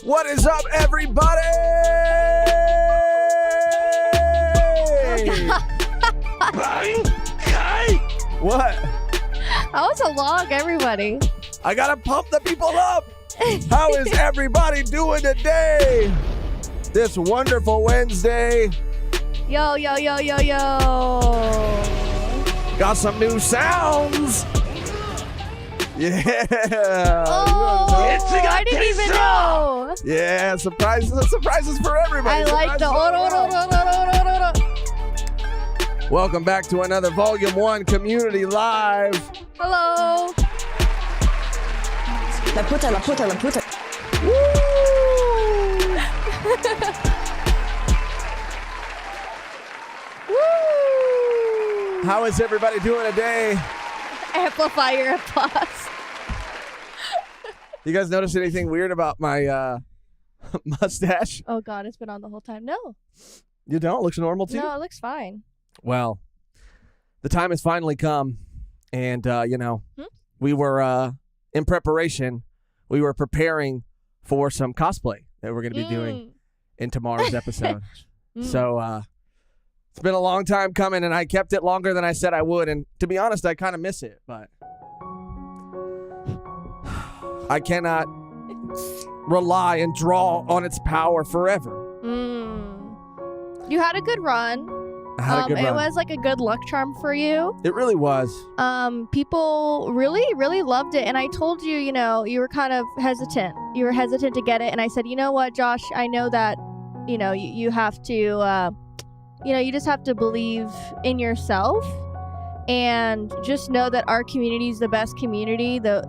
What is up, everybody? What? That was a long, everybody. I gotta pump the people up. How is everybody doing today? This wonderful Wednesday. Yo, yo, yo, yo, yo. Got some new sounds. Yeah. Oh, I didn't even know. Yeah, surprises for everybody. I like the Welcome back to another Volume 1 Community Live. Hello. La puta. Woo! Woo. How is everybody doing today? Amplify your applause. You guys notice anything weird about my mustache? Oh, God, it's been on the whole time. No. You don't? Looks normal to you? No, it looks fine. Well, the time has finally come, and, we were in preparation. We were preparing for some cosplay that we're going to be doing in tomorrow's episode. So it's been a long time coming, and I kept it longer than I said I would, and to be honest, I kind of miss it, but I cannot rely and draw on its power forever. You had a good run. It was like a good luck charm for you. It really was. People really, really loved it. And I told you, you were kind of hesitant. You were hesitant to get it. And I said, you know what, Josh, I know that, you have to, you just have to believe in yourself and just know that our community is the best community. The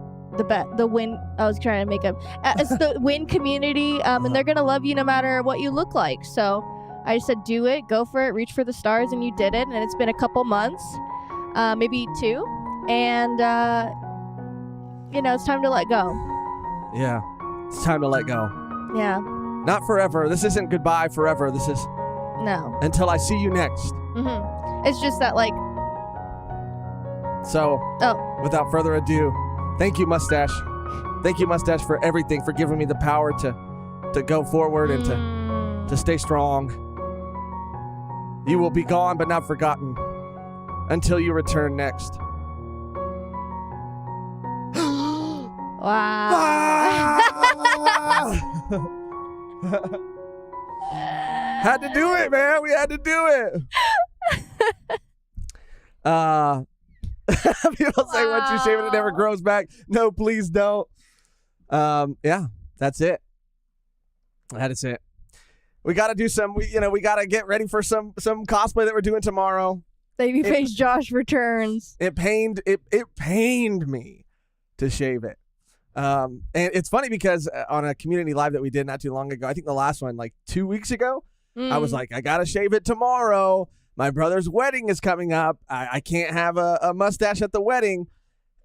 win. I was trying to make up. It's the win community. And they're going to love you no matter what you look like. So I just said, do it, go for it, reach for the stars, and you did it. And it's been a couple months, maybe 2. And, it's time to let go. Yeah, it's time to let go. Yeah. Not forever. This isn't goodbye forever. This is No. until I see you next. Mm-hmm. It's just that, So, without further ado, thank you, Mustache. Thank you, Mustache, for everything, for giving me the power to go forward and to stay strong. You will be gone but not forgotten until you return next. Wow. Had to do it, man. We had to do it. People say once you shave it never grows back. No, please don't. Yeah, that's it. That is it. We got to do some, we got to get ready for some cosplay that we're doing tomorrow. Babyface Josh returns. It pained me to shave it. And it's funny because on a community live that we did not too long ago, I think the last one, 2 weeks ago, I was like, I got to shave it tomorrow. My brother's wedding is coming up. I can't have a mustache at the wedding.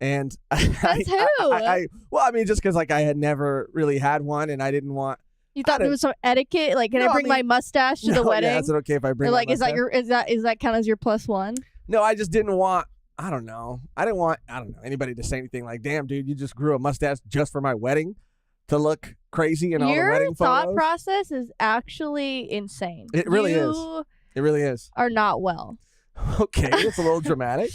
And That's who? Just because I had never really had one and I didn't want. You thought there was some etiquette? Can I bring my mustache to the wedding? Yeah, is it okay if I bring my mustache? Is that count as your +1? No, I just didn't want, I don't know, anybody to say anything like, damn, dude, you just grew a mustache just for my wedding to look crazy in all the wedding photos. Your thought process is actually insane. It really is. It really is. Are not well. Okay, it's a little dramatic.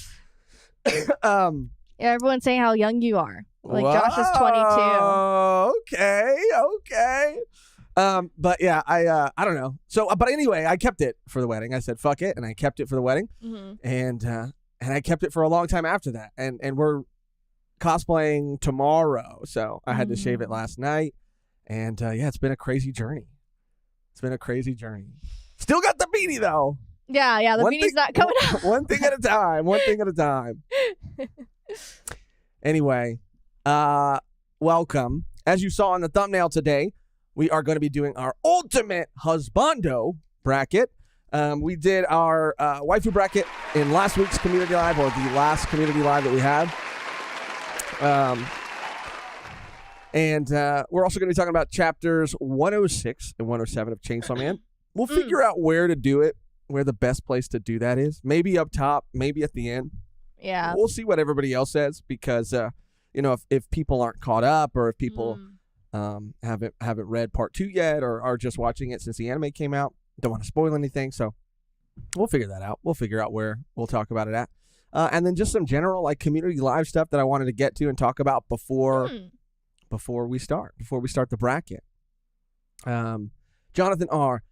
Yeah, everyone's saying how young you are. Josh is 22. Okay. But yeah, I don't know. So, but anyway, I kept it for the wedding. I said, fuck it. And I kept it for the wedding. Mm-hmm. And I kept it for a long time after that. And we're cosplaying tomorrow. So I had to shave it last night. And it's been a crazy journey. Still got the beanie though. Yeah. The beanie's not coming out. One thing at a time. Anyway, welcome. As you saw in the thumbnail today, we are going to be doing our ultimate Husbando bracket. We did our waifu bracket in last week's community live, or the last community live that we had. And we're also going to be talking about chapters 106 and 107 of Chainsaw Man. We'll figure out where to do it, where the best place to do that is. Maybe up top, maybe at the end. Yeah. We'll see what everybody else says because, if people aren't caught up or if people Haven't read part 2 yet, or are just watching it since the anime came out. Don't want to spoil anything, so we'll figure that out. We'll figure out where we'll talk about it at. And then just some general like community live stuff that I wanted to get to and talk about before we start the bracket. Jonathan R.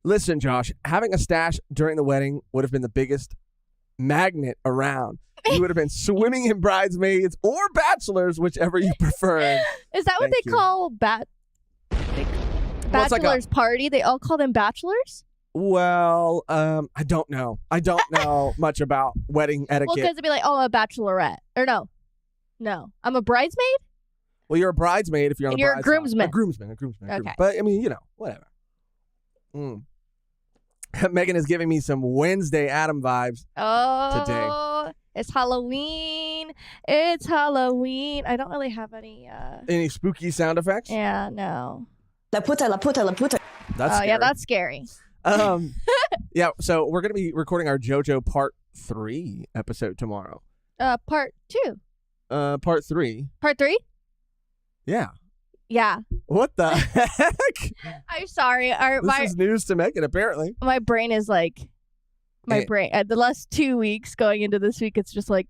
Listen, Josh, having a stash during the wedding would have been the biggest magnet around. You would have been swimming in bridesmaids or bachelors, whichever you preferred. Is that what they call bachelor's party? They all call them bachelors? Well, I don't know. I don't know much about wedding etiquette. Well, because it'd be like, oh, I'm a bachelorette. Or no. I'm a bridesmaid? Well, you're a bridesmaid if you're on and the you're bride a groomsman. A groomsman. Okay. But, I mean, whatever. Mehgan is giving me some Wednesday Adam vibes today. It's Halloween. It's Halloween. I don't really have any spooky sound effects? Yeah, no. La puta. That's scary. Yeah, that's scary. Yeah, so we're going to be recording our JoJo Part 3 episode tomorrow. Part 2. Part 3. Part 3? Yeah. Yeah. What the heck? I'm sorry. This is news to Mehgan, apparently. My brain is like... brain. The last 2 weeks going into this week, it's just like...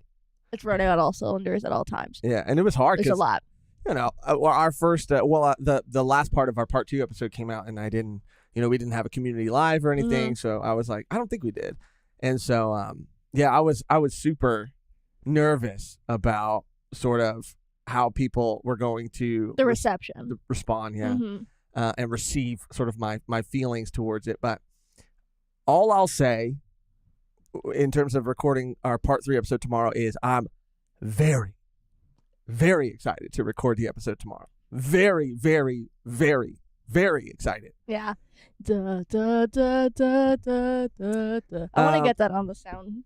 It's running on all cylinders at all times. Yeah, and it was hard. There's a lot. Our first... the last part of our Part 2 episode came out, and I didn't... we didn't have a community live or anything, so I was like, I don't think we did. And so, I was super nervous about sort of how people were going to the reception respond, and receive sort of my feelings towards it. But all I'll say in terms of recording our Part 3 episode tomorrow is I'm very, very excited to record the episode tomorrow. Very, very, very, very excited. Yeah. Da, da, da, da, da, da, da. I want to get that on the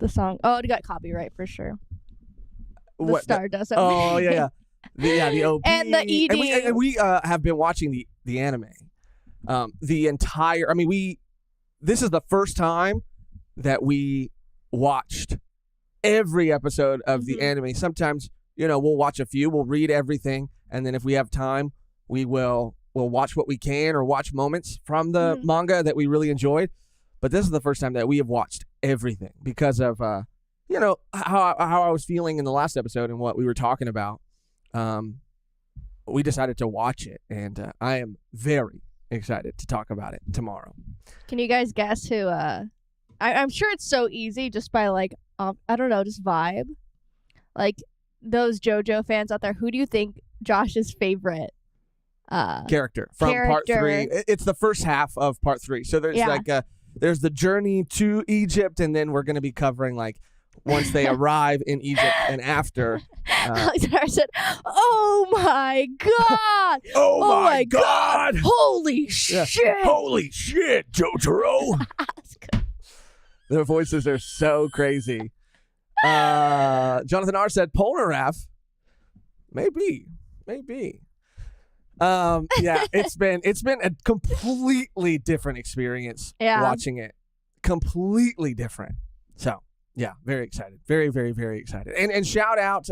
song. Oh, it got copyright for sure. The star does it. Oh, yeah. The OP. And the ED. And we have been watching the anime. The entire, this is the first time that we watched every episode of the anime. Sometimes, we'll watch a few, we'll read everything, and then if we have time, we'll watch what we can or watch moments from the manga that we really enjoyed. But this is the first time that we have watched everything because of, how I was feeling in the last episode and what we were talking about. We decided to watch it, and I am very excited to talk about it tomorrow. Can you guys guess who? I'm sure it's so easy just by I don't know, just vibe. Like those JoJo fans out there, who do you think Josh's favorite character from Part 3? It's the first half of Part 3. So there's there's the journey to Egypt, and then we're going to be covering once they arrive in Egypt and after. Alexander said, "Oh my god! oh my god! Holy shit! Holy shit, Jotaro!" Their voices are so crazy. Jonathan R. said, "Polnareff, maybe." It's been a completely different experience watching it. Completely different. So. Yeah, very excited. Very, very, very excited. And shout out,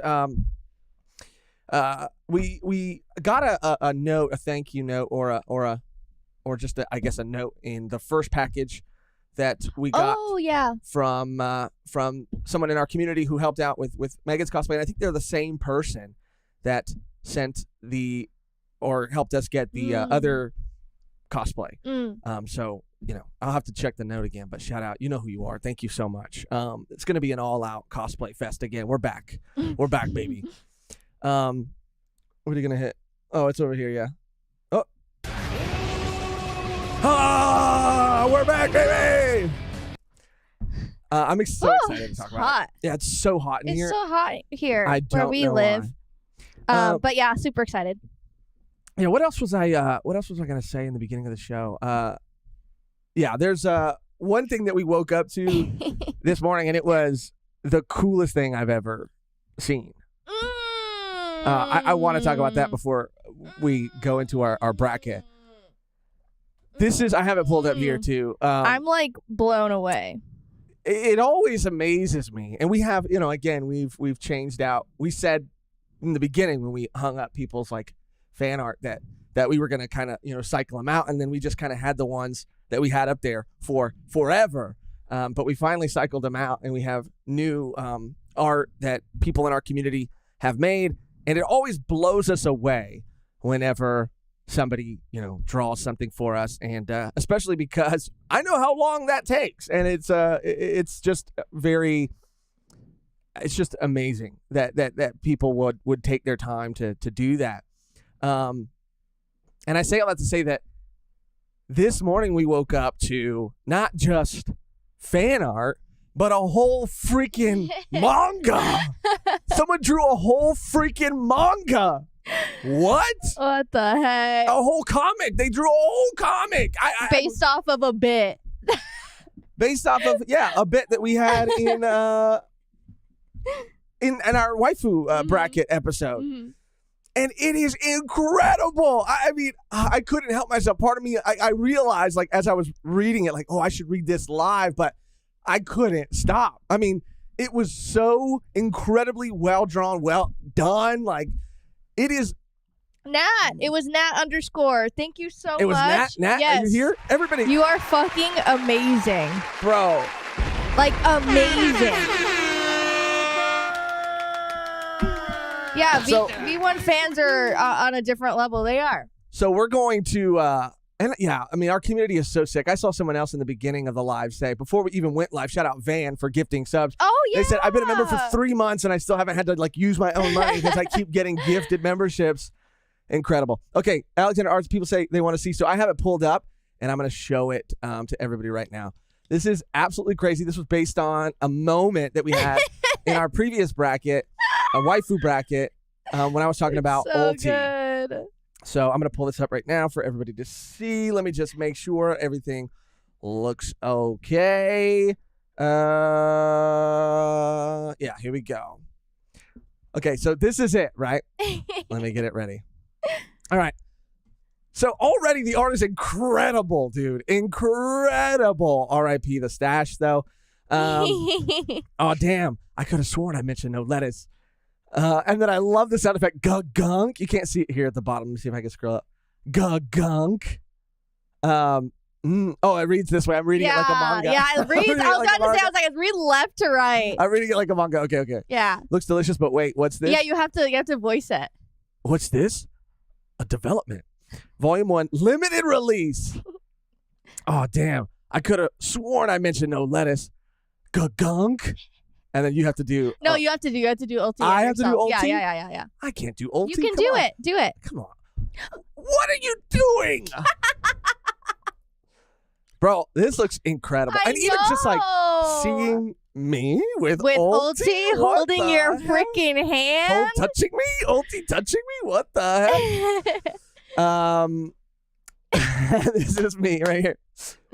we got a note, a thank you note, or just a note in the first package that we got. Oh yeah. From someone in our community who helped out with Mehgan's cosplay, and I think they're the same person that sent or helped us get the other cosplay. So. I'll have to check the note again, but shout out. You know who you are. Thank you so much. It's going to be an all-out cosplay fest again. We're back. We're back, baby. What are you going to hit? Oh, it's over here, yeah. Oh. We're back, baby! I'm so excited to talk about it. Yeah, it's so hot in here. It's so hot here where we live. But yeah, super excited. Yeah, what else was I going to say in the beginning of the show? Yeah, there's one thing that we woke up to this morning, and it was the coolest thing I've ever seen. I want to talk about that before we go into our bracket. I have it pulled up here too. I'm blown away. It always amazes me, and we have, again, we've changed out. We said in the beginning when we hung up people's fan art that that we were going to kind of, cycle them out. And then we just kind of had the ones that we had up there for forever. But we finally cycled them out, and we have new art that people in our community have made. And it always blows us away whenever somebody, draws something for us. And especially because I know how long that takes. And it's just it's just amazing that people would take their time to do that. And I say all that to say that this morning we woke up to not just fan art, but a whole freaking manga. Someone drew a whole freaking manga. What? What the heck? A whole comic. They drew a whole comic. Based off of a bit. Based off of, a bit that we had in our waifu bracket episode. Mm-hmm. And it is incredible. I mean, I couldn't help myself. Part of me, I realized, like, as I was reading it, like, oh, I should read this live, but I couldn't stop. I mean, it was so incredibly well drawn, well done. Like, it is. Nat. It was Nat _. Thank you so much. It was Nat. Nat, yes. Are you here? Everybody. You are fucking amazing. Bro. Like, amazing. Yeah, V1 fans are on a different level. They are. So we're going to, our community is so sick. I saw someone else in the beginning of the live say, before we even went live, shout out Van for gifting subs. Oh, yeah. They said, I've been a member for 3 months and I still haven't had to, like, use my own money because I keep getting gifted memberships. Incredible. Okay, Alexander Arts, people say they want to see. So I have it pulled up and I'm going to show it to everybody right now. This is absolutely crazy. This was based on a moment that we had in our previous bracket, a waifu bracket, when I was talking about so ulti. Good. So I'm going to pull this up right now for everybody to see. Let me just make sure everything looks okay. Here we go. Okay, so this is it, right? Let me get it ready. All right. So already the art is incredible, dude. Incredible. R.I.P. the stash, though. Oh, damn. I could have sworn I mentioned no lettuce. And then I love the sound effect, gunk. You can't see it here at the bottom. Let me see if I can scroll up. Gunk. It reads this way. I'm reading it like a manga. Yeah, it reads. I was about to say, I was like, it's read left to right. I'm reading it like a manga. Okay. Yeah. Looks delicious, but wait, what's this? Yeah, you have to voice it. What's this? A development. Volume 1, limited release. Oh, damn. I could have sworn I mentioned no lettuce. Gunk. And then you have to do. No, you have to do ulti. I have to do ulti? Yeah. I can't do ulti. You can do it. Do it. Come on. What are you doing? Bro, this looks incredible. And even just like seeing me with ulti holding your freaking hand. Touching me? Ulti touching me? What the heck? This is me right here.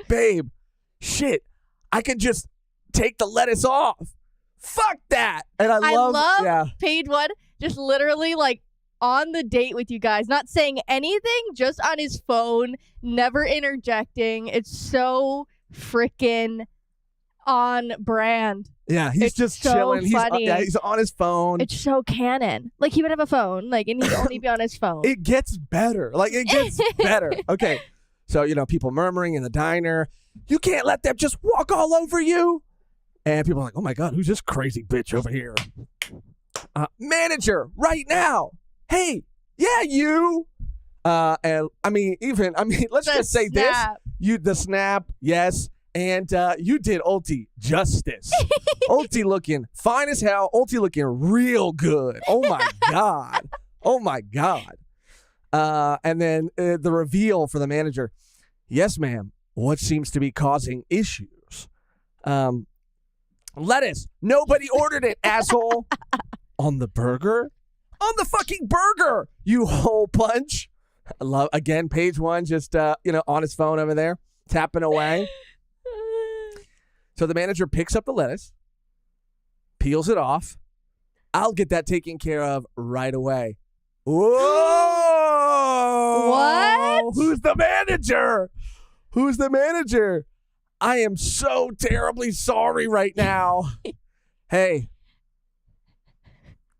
Babe, shit. I could just take the lettuce off. Fuck that. And I love Page One just literally like on the date with you guys, not saying anything, just on his phone, never interjecting. It's so freaking on brand. Yeah, he's just so chilling. Funny. He's on his phone. It's so canon. Like, he would have a phone, like, and he'd only be on his phone. It gets better. Like, it gets better. Okay. So, people murmuring in the diner. You can't let them just walk all over you. And people are like, oh my God, who's this crazy bitch over here? Manager, right now. Hey, yeah, you. And let's just say snap. The snap, yes. And you did ulti justice. Ulti looking fine as hell. Ulti looking real good. Oh my God. Oh my God. And then the reveal for the manager. Yes, ma'am. What seems to be causing issues? Lettuce. Nobody ordered it, asshole. On the burger? On the fucking burger, you hole punch. I love, again, Page One just, on his phone over there, tapping away. So the manager picks up the lettuce, peels it off. I'll get that taken care of right away. Whoa! What? Who's the manager? Who's the manager? I am so terribly sorry right now. Hey,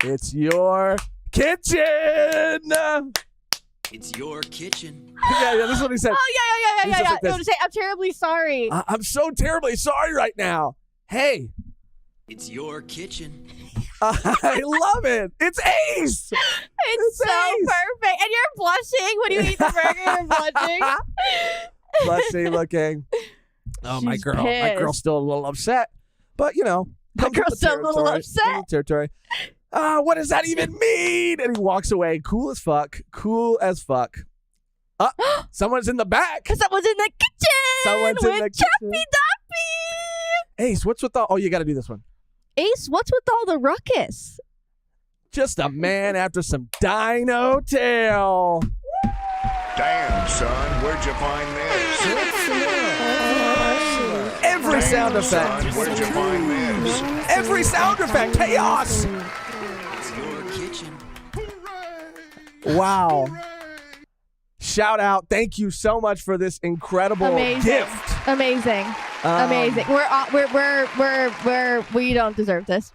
it's your kitchen. It's your kitchen. Yeah, this is what he said. Oh, yeah. Like this. It would say, I'm terribly sorry. I'm so terribly sorry right now. Hey. It's your kitchen. I love it. It's Ace. It's so Ace. perfect. And you're blushing when you eat the burger. You're blushing. Blushy looking. Oh, my She's girl. My pissed. girl's still a little upset. But, you know. My comes with girl's the still a little territory. upset. Comes with the territory. What does that even mean? And he walks away. Cool as fuck. Cool as fuck. Someone's in the back. Someone's in the kitchen. Someone's in the kitchen. Choppy Doppy. Ace, what's with all... Oh, you got to do this one. Ace, what's with all the ruckus? Just a man after some dino tail. Damn, son, where'd you find this? Every sound effect. Son, where'd you find this? Every sound effect. Chaos. It's your kitchen. Wow. Shout out. Thank you so much for this incredible gift. Amazing. We don't deserve this.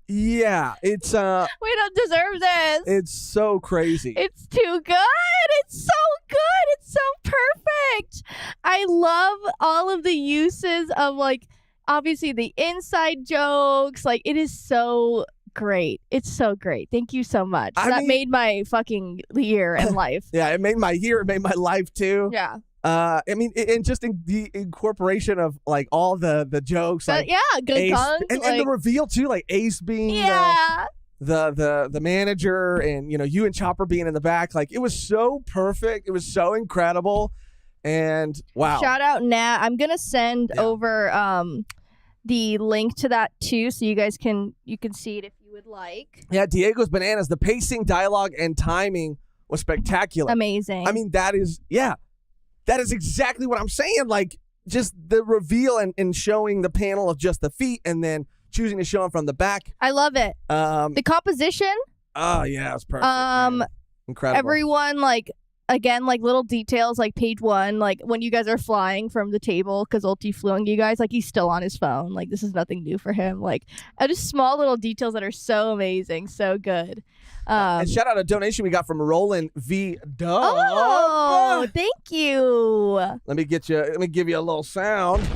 Yeah, it's We don't deserve this. it's so crazy. It's too good. It's so good. It's so perfect. I love all of the uses of, like, obviously the inside jokes. Like, it is so great. It's so great. Thank you so much. That made my fucking year and life. Yeah, it made my year. It made my life too. Yeah. I mean, and just in the incorporation of like all the jokes, like Good Ace, guns. and the reveal too, like Ace being the manager, and you and Chopper being in the back. Like, it was so perfect. It was so incredible, and wow. Shout out Nat. I'm gonna send over the link to that too, so you guys can see it if you would like. Yeah, Diego's bananas. The pacing, dialogue, and timing was spectacular. Amazing. I mean, that is exactly what I'm saying. Like, just the reveal and showing the panel of just the feet, and then choosing to show them from the back. I love it. The composition. Oh yeah, it was perfect. Man. Incredible. Everyone, like, again, like, little details, like page 1, like when you guys are flying from the table because Ulti flew on you guys, like, he's still on his phone. Like, this is nothing new for him. Like, just small little details that are so amazing, so good. And shout out a donation we got from Roland V. Dub. Oh, thank you. Let me give you a little sound.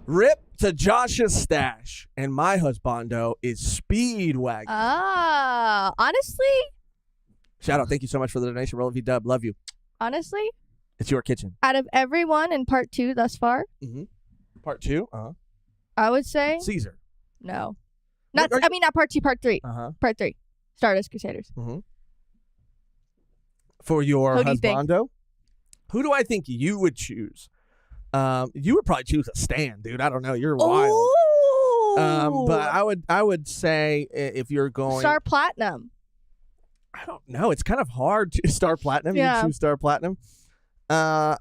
Rip to Josh's stash, and my husbando is Speedwagon. Honestly. Shout out, thank you so much for the donation, Roland V. Dub. Love you. Honestly, it's your kitchen. Out of everyone in part 2 thus far, part 2, I would say Caesar. No, not part 2, part 3. Part 3. Stardust Crusaders. For your Who do you think? husbando, who do I think you would choose? You would probably choose a Stan, dude. I don't know. You're wild. Ooh. But I would say if you're going Star Platinum. I don't know. It's kind of hard to Star Platinum. Yeah. You choose Star Platinum. I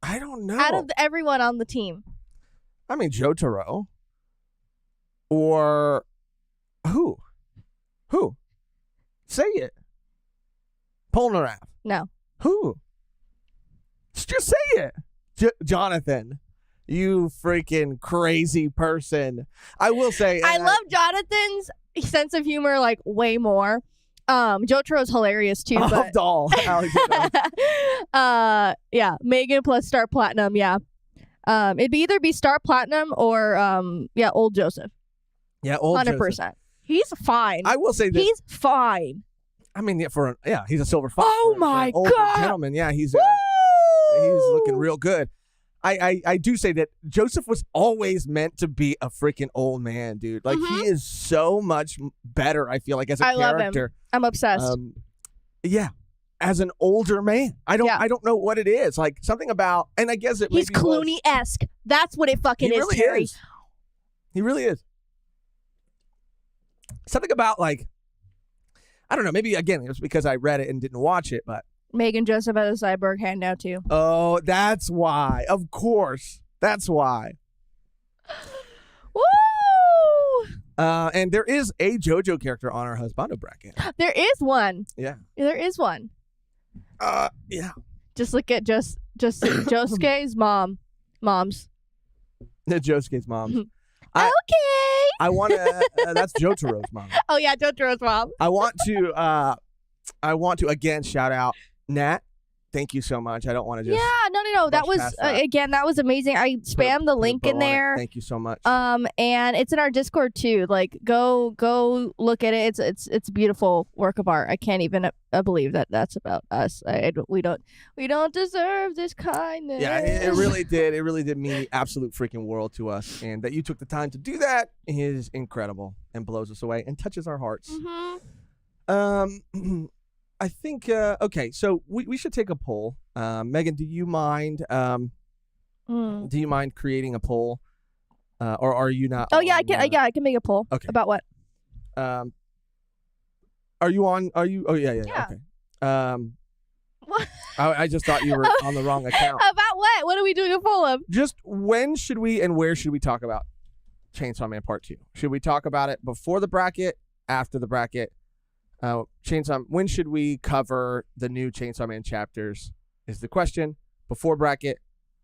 don't know. Out of everyone on the team. I mean, Jotaro. Or who? Who? Say it. Polnareff. No. Who? Just say it. Jonathan. You freaking crazy person. I will say. I love Jonathan's sense of humor, like, way more. Jotaro's hilarious too. But doll. yeah, Mehgan plus Star Platinum. Yeah. It'd either be Star Platinum or old Joseph. Yeah, old 100%. Joseph. He's fine. I will say this. He's fine. I mean, he's a silver fox. Oh my older God. gentleman. Yeah, he's looking real good. I do say that Joseph was always meant to be a freaking old man, dude. Like, he is so much better, I feel like, as a character. Love him. I'm obsessed. Yeah. As an older man. I don't know what it is. Like, something about, and I guess it he's Clooney-esque. That's what it fucking is, really Terry. Is. He really is. Something about, like, I don't know, maybe, again, it was because I read it and didn't watch it, but Mehgan Joseph has a cyborg hand now, too. Oh, that's why. Of course. That's why. Woo! And there is a JoJo character on our husbando bracket. There is one. Yeah. There is one. Yeah. Just look at Josuke's moms. Josuke's moms. Okay. I want to. That's Jotaro's mom. Oh yeah, Jotaro's mom. I want to I want to again shout out Nat. Thank you so much. I don't want to just No. That was again. That was amazing. I spammed the link in there. Thank you so much. And it's in our Discord too. Like, go look at it. It's a beautiful work of art. I can't even believe that that's about us. We don't deserve this kindness. Yeah, it really did. It really did mean the absolute freaking world to us, and that you took the time to do that is incredible and blows us away and touches our hearts. Mm-hmm. I think okay, so we should take a poll. Mehgan, do you mind creating a poll? Or are you not? Oh yeah, I can make a poll. Okay. About what? Are you on? Are you? Oh yeah. Okay. What? I just thought you were on the wrong account. About what? What are we doing a poll of? Just when should we and where should we talk about Chainsaw Man Part 2? Should we talk about it before the bracket, after the bracket? When should we cover the new Chainsaw Man chapters is the question. Before bracket,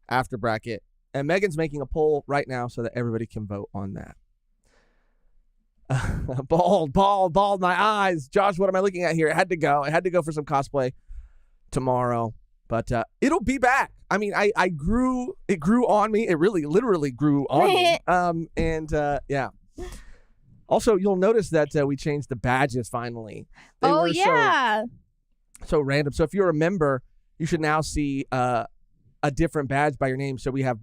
after bracket. And Megan's making a poll right now so that everybody can vote on that. Bald, my eyes. Josh, what am I looking at here? It had to go for some cosplay tomorrow. But it'll be back. I mean, it grew on me. It really literally grew on me. Yeah. Also, you'll notice that we changed the badges finally. They were so random. So if you're a member, you should now see a different badge by your name. So we have,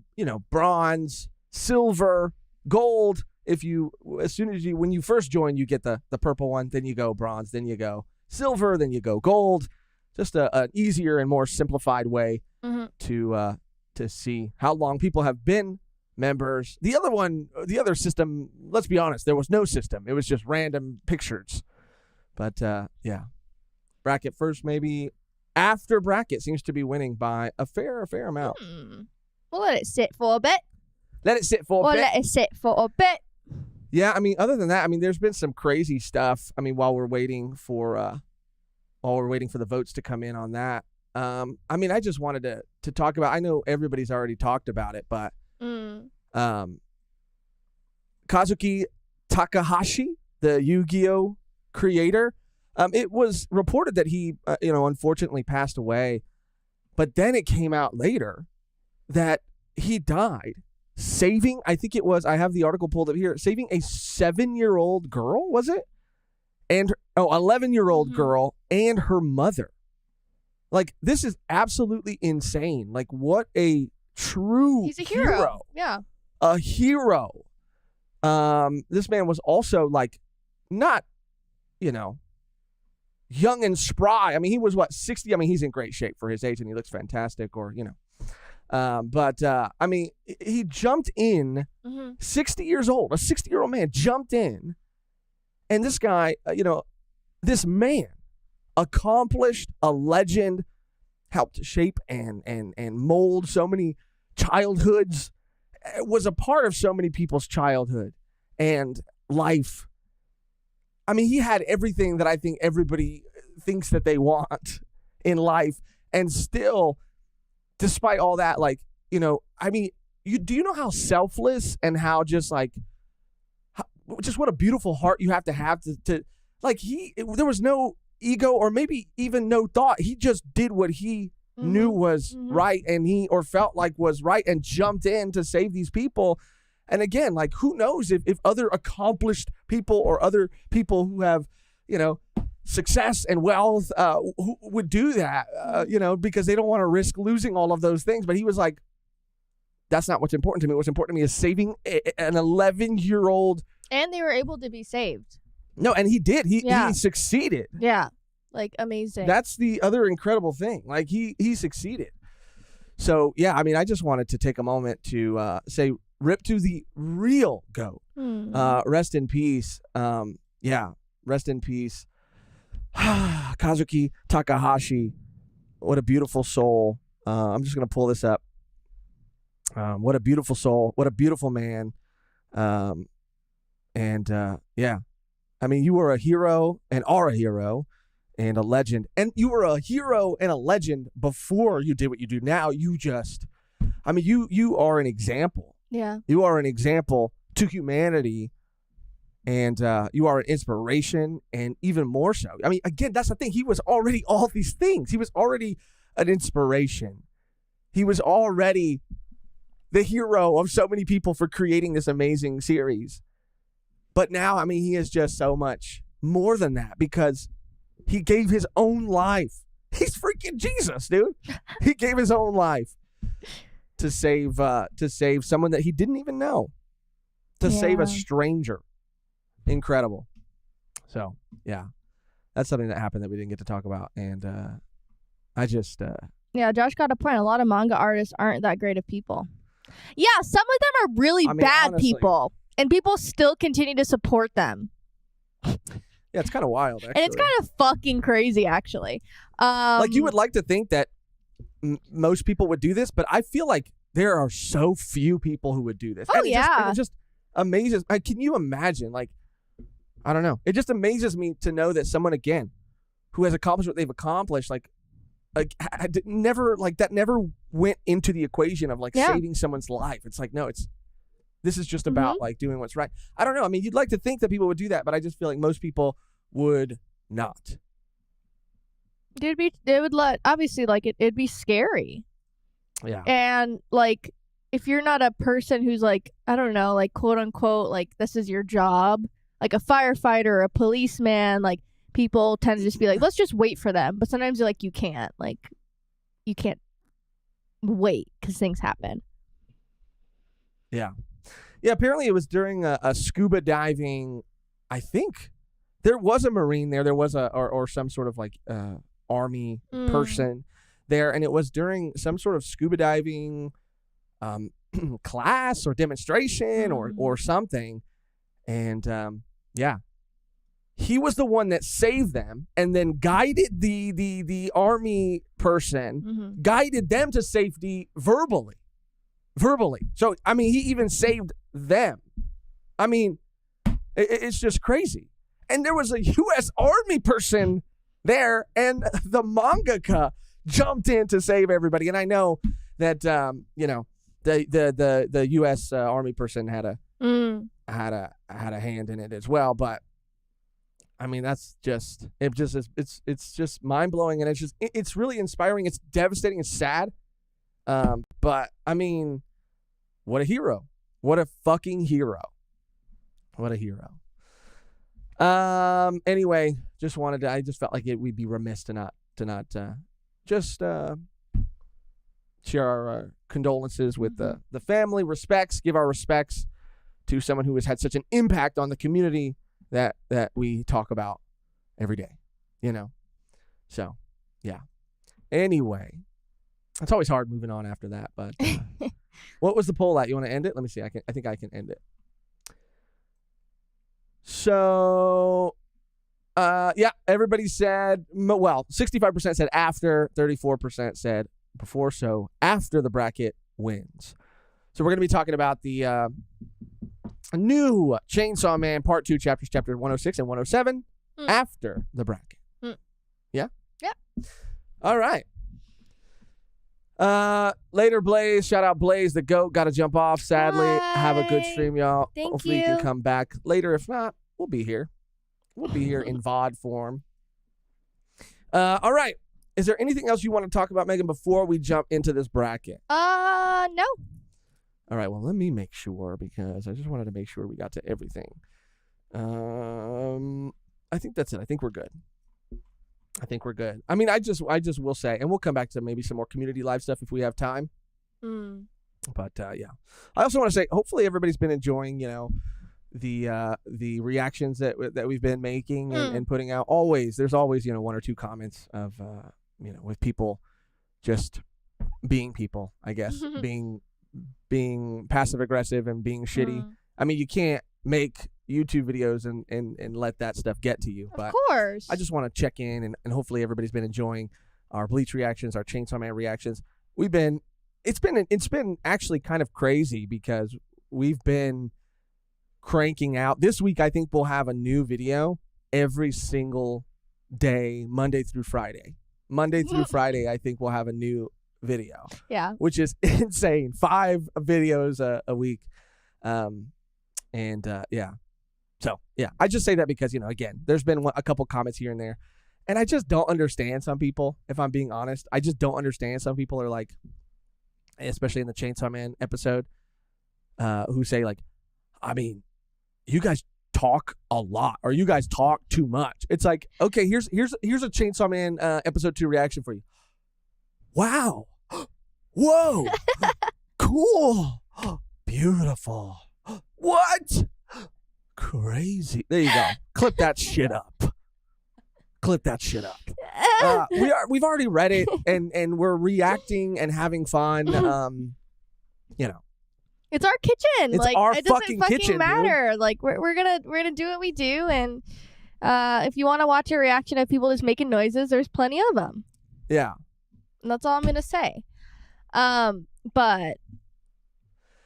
bronze, silver, gold. When you first join, you get the purple one. Then you go bronze. Then you go silver. Then you go gold. Just an easier and more simplified way to see how long people have been members. The other system, let's be honest, there was no system. It was just random pictures. But yeah, bracket first, maybe after bracket seems to be winning by a fair amount. We'll let it sit for a bit. Let it sit for a bit. Yeah, I mean, other than that, I mean, there's been some crazy stuff. I mean, while we're waiting for the votes to come in on that. I mean, I just wanted to talk about. I know everybody's already talked about it, but. Kazuki Takahashi, the Yu-Gi-Oh creator, it was reported that he, unfortunately passed away, but then it came out later that he died saving, I think it was, I have the article pulled up here, saving a 7-year-old girl, was it? 11-year-old girl and her mother. Like, this is absolutely insane. Like, what a true He's a hero. Yeah. A hero. This man was also like not, young and spry. I mean, he was 60? I mean, he's in great shape for his age and he looks fantastic but I mean, he jumped in 60 years old. A 60-year-old man jumped in, and this guy, this man, accomplished, a legend, helped shape and mold so many childhoods, was a part of so many people's childhood and life. I mean, he had everything that I think everybody thinks that they want in life, and still, despite all that, I mean, do you know how selfless and how just what a beautiful heart you have to there was no ego or maybe even no thought. He just did what he knew was right and or felt like was right and jumped in to save these people. And again, who knows if other accomplished people or other people who have, success and wealth who would do that, because they don't want to risk losing all of those things. But he was like, that's not what's important to me. What's important to me is saving an 11-year-old. And they were able to be saved. No, and he did. He succeeded. Yeah. Amazing. That's the other incredible thing. He succeeded. So, yeah, I mean, I just wanted to take a moment to say rip to the real GOAT. Rest in peace. Rest in peace. Kazuki Takahashi. What a beautiful soul. I'm just going to pull this up. What a beautiful soul. What a beautiful man. I mean, you were a hero and are a hero and a legend. And you were a hero and a legend before you did what you do now. You are an example. Yeah. You are an example to humanity And you are an inspiration, and even more so. I mean, again, that's the thing. He was already all these things. He was already an inspiration. He was already the hero of so many people for creating this amazing series. But now, I mean, he is just so much more than that because he gave his own life. He's freaking Jesus, dude. He gave his own life to save someone that he didn't even know, to save a stranger. Incredible. So, yeah, that's something that happened that we didn't get to talk about. And I just... Yeah, Josh got a point. A lot of manga artists aren't that great of people. Yeah, some of them are really bad honestly, people, and people still continue to support them. Yeah, it's kind of wild, actually. And it's kind of fucking crazy, actually. Like, you would like to think that most people would do this, but I feel like there are so few people who would do this. Oh, yeah. It just amazes. Can you imagine, like, I don't know. It just amazes me to know that someone, again, who has accomplished what they've accomplished, like never went into the equation of saving someone's life. It's like, no, this is just about like doing what's right. I don't know. I mean, you'd like to think that people would do that, but I just feel like most people would not. Obviously, like it'd be scary. Yeah. And like, if you're not a person who's like, I don't know, like quote unquote, like this is your job, like a firefighter or a policeman, like people tend to just be like, let's just wait for them. But sometimes you're like, you can't wait because things happen. Yeah. Yeah, apparently it was during a scuba diving, I think. There was a Marine there. There was or some sort of like Army person there. And it was during some sort of scuba diving class or demonstration or something. And yeah. He was the one that saved them and then guided the Army person, guided them to safety verbally. So, I mean, he even saved them. I mean, it's just crazy. And there was a U.S. Army person there, and the mangaka jumped in to save everybody. And I know that, the U.S. Army person had a hand in it as well, but I mean, that's just, it's just mind blowing, and it's really inspiring. It's devastating. It's sad. But I mean, what a hero. What a fucking hero. What a hero. Anyway, I just felt like we'd be remiss to not share our condolences with the family, give our respects to someone who has had such an impact on the community that we talk about every day, So, yeah. Anyway, it's always hard moving on after that, but what was the poll at? You want to end it? Let me see. I think I can end it. So, yeah, everybody said, 65% said after, 34% said before, so after the bracket wins. So we're going to be talking about the new Chainsaw Man Part 2 chapters, chapter 106 and 107, after the bracket. Yeah? Yeah. All right. Later, Blaze. Shout out Blaze, the GOAT. Got to jump off, sadly. Bye. Have a good stream, y'all. Thank Hopefully you can come back later. If not, we'll be here. We'll be here in VOD form. All right. Is there anything else you want to talk about, Mehgan, before we jump into this bracket? No. All right, well, let me make sure, because I just wanted to make sure we got to everything. I think that's it. I think we're good. I mean, I just will say, and we'll come back to maybe some more community live stuff if we have time. But yeah, I also want to say, hopefully everybody's been enjoying, the reactions that we've been making and putting out. There's always one or two comments of with people just being people, I guess, being passive aggressive and being shitty. I mean, you can't make YouTube videos and let that stuff get to you. But of course, I just want to check in and hopefully everybody's been enjoying our Bleach reactions, our Chainsaw Man reactions. It's been actually kind of crazy because we've been cranking out. This week, I think we'll have a new video every single day, Monday through Friday. I think we'll have a new video. Yeah. Which is insane. 5 videos a week. Yeah. So yeah, I just say that because again, there's been a couple comments here and there, and I just don't understand some people. If I'm being honest, I just don't understand. Some people are like, especially in the Chainsaw Man episode, who say like, I mean, you guys talk a lot, or you guys talk too much. It's like, okay, here's a Chainsaw Man episode 2 reaction for you. Wow. Whoa. Cool. Beautiful. What? Crazy. There you go. Clip that shit up. Clip that shit up. We've already read it, and we're reacting and having fun. It's our kitchen. It's like our it doesn't fucking fucking kitchen, matter. Dude. Like we're gonna do what we do, and if you want to watch a reaction of people just making noises, there's plenty of them. Yeah. And that's all I'm gonna say. But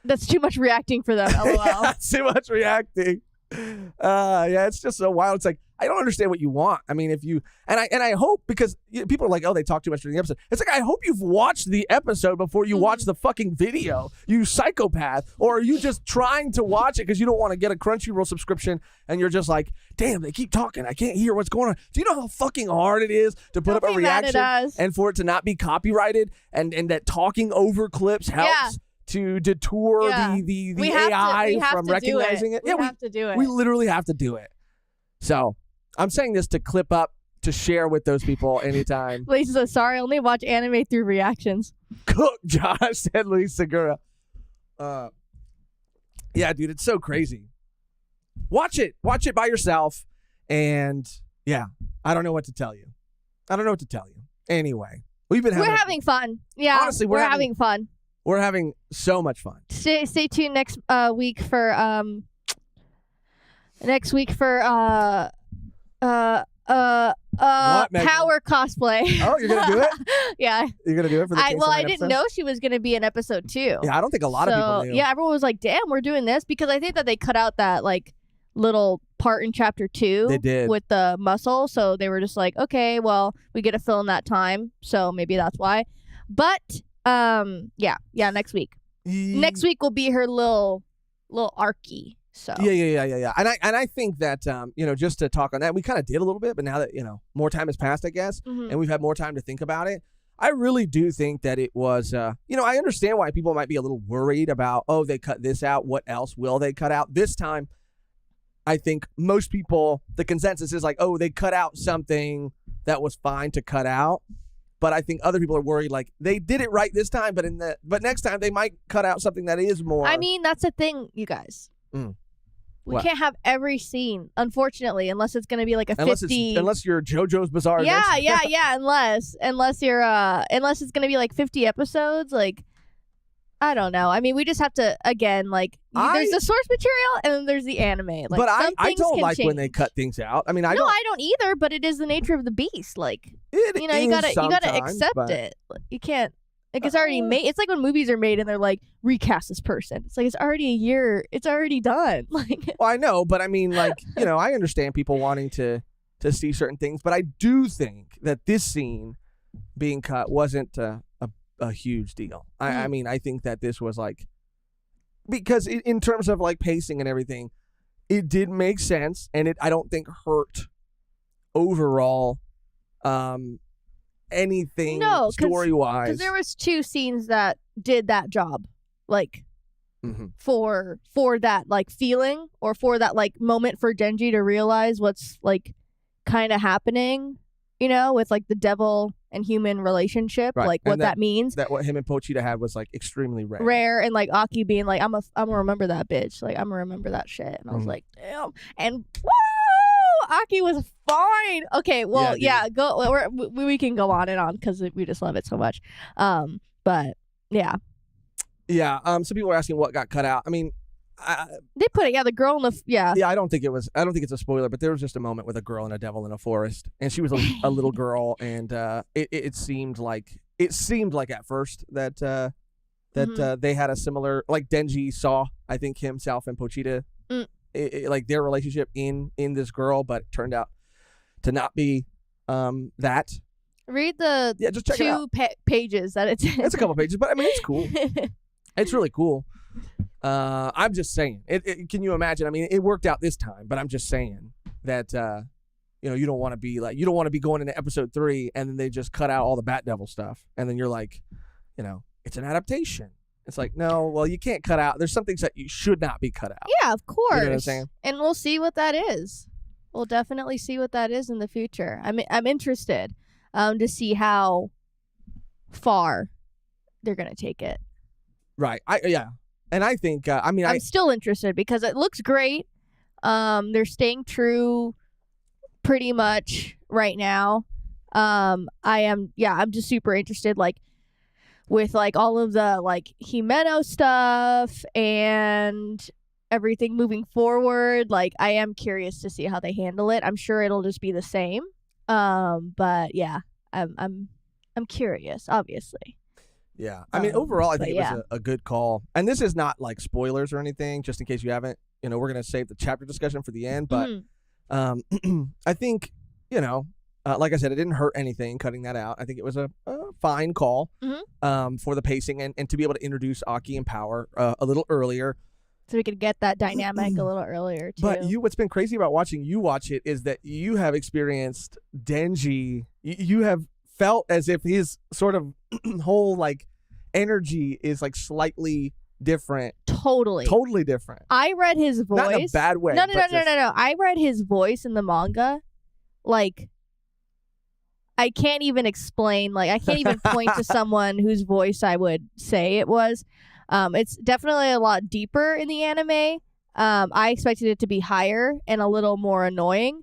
that's too much reacting for them. LOL. That's too much reacting. Yeah, it's just so wild. It's like, I don't understand what you want. I mean, if you and I hope, because people are like, oh, they talk too much during the episode. It's like, I hope you've watched the episode before you watch the fucking video, you psychopath. Or are you just trying to watch it because you don't want to get a Crunchyroll subscription, and you're just like, damn, they keep talking, I can't hear what's going on. Do you know how fucking hard it is to put up a reaction and for it to not be copyrighted, and that talking over clips helps to detour the AI from recognizing it? We have to do it. We literally have to do it. So I'm saying this to clip up, to share with those people anytime. Lisa, sorry, I only watch anime through reactions. Cook, Josh, said Luis Segura. Yeah, dude, it's so crazy. Watch it by yourself, and yeah, I don't know what to tell you. Anyway, we're having fun. Yeah, honestly, we're having fun. We're having so much fun. Stay tuned next week for power cosplay. Oh, you're gonna do it? Yeah. You're gonna do it for the Chainsaw Man I didn't episode? know she was gonna be in episode 2. Yeah, I don't think a lot of people knew. Yeah, everyone was like, damn, we're doing this, because I think that they cut out that like little part in chapter 2. They did. With the muscle, so they were just like, okay, well, we get to fill in that time, so maybe that's why. But yeah, next week. Next week will be her little arcy. So yeah. And I think that just to talk on that, we kind of did a little bit, but now that more time has passed, I guess, and we've had more time to think about it, I really do think that it was I understand why people might be a little worried about, oh, they cut this out, what else will they cut out this time. I think most people, the consensus is like, oh, they cut out something that was fine to cut out. But I think other people are worried, like, they did it right this time, but next time they might cut out something that is more. I mean, that's the thing, you guys. We can't have every scene, unfortunately, unless it's going to be like a 50. Unless you're JoJo's Bizarre Adventure. Yeah. Unless you're unless it's going to be like 50 episodes, like, I don't know. I mean, we just have to, again, like, there's the source material and then there's the anime. Like, but I don't like change. when they cut things out. I mean, I don't either, but it is the nature of the beast. Like, you gotta accept it. You can't. Like, it's already made. It's like when movies are made and they're like, recast this person. It's like, it's already a year. It's already done. Like, well, I know, but I mean, like, I understand people wanting to see certain things, but I do think that this scene being cut wasn't a huge deal. I mean, I think that this was like, because in terms of like pacing and everything, it did make sense, and I don't think hurt overall anything story-wise. Because there was 2 scenes that did that job, like, for that like feeling, or for that like moment for Denji to realize what's like kind of happening, with like the devil and human relationship, right. Like what that means. That what him and Pochita had was like extremely rare. Rare, and like Aki being like, I'm gonna remember that bitch. Like, I'm gonna remember that shit. And I was like, damn. And woo! Aki was fine. Okay, well, go. We can go on and on because we just love it so much. But yeah. Yeah. Some people are asking what got cut out. I mean, they put it. Yeah, the girl in the Yeah, I don't think it's a spoiler, but there was just a moment with a girl and a devil in a forest, and she was a little girl, and it seemed like at first that they had a similar, like, Denji saw, I think, himself and Pochita, like their relationship in this girl, but it turned out to not be that. Read the just check 2 pages that it's in. It's a couple pages, but I mean, it's cool. It's really cool. I'm just saying. Can you imagine? I mean, it worked out this time, but I'm just saying that you don't want to be like, you don't want to be going into episode 3 and then they just cut out all the Bat Devil stuff, and then you're like, it's an adaptation. It's like, no, well, you can't cut out. There's some things that you should not be cut out. Yeah, of course. You know what I'm saying? And we'll see what that is. We'll definitely see what that is in the future. I'm interested to see how far they're gonna take it. Right. And I think I'm still interested because it looks great. They're staying true pretty much right now. I'm just super interested, like, with like all of the like Himeno stuff and everything moving forward. Like, I am curious to see how they handle it. I'm sure it'll just be the same. But yeah, I'm curious, obviously. Yeah. I mean, overall, I think it was a good call. And this is not like spoilers or anything, just in case you haven't, we're going to save the chapter discussion for the end. But I think, like I said, it didn't hurt anything cutting that out. I think it was a fine call for the pacing and to be able to introduce Aki and Power a little earlier. So we could get that dynamic a little earlier, too. But what's been crazy about watching you watch it is that you have experienced Denji. You have felt as if his sort of whole, like, energy is, like, slightly different. Totally different. I read his voice. Not in a bad way. No. I read his voice in the manga. Like, I can't even explain. Like, I can't even point to someone whose voice I would say it was. It's definitely a lot deeper in the anime. I expected it to be higher and a little more annoying.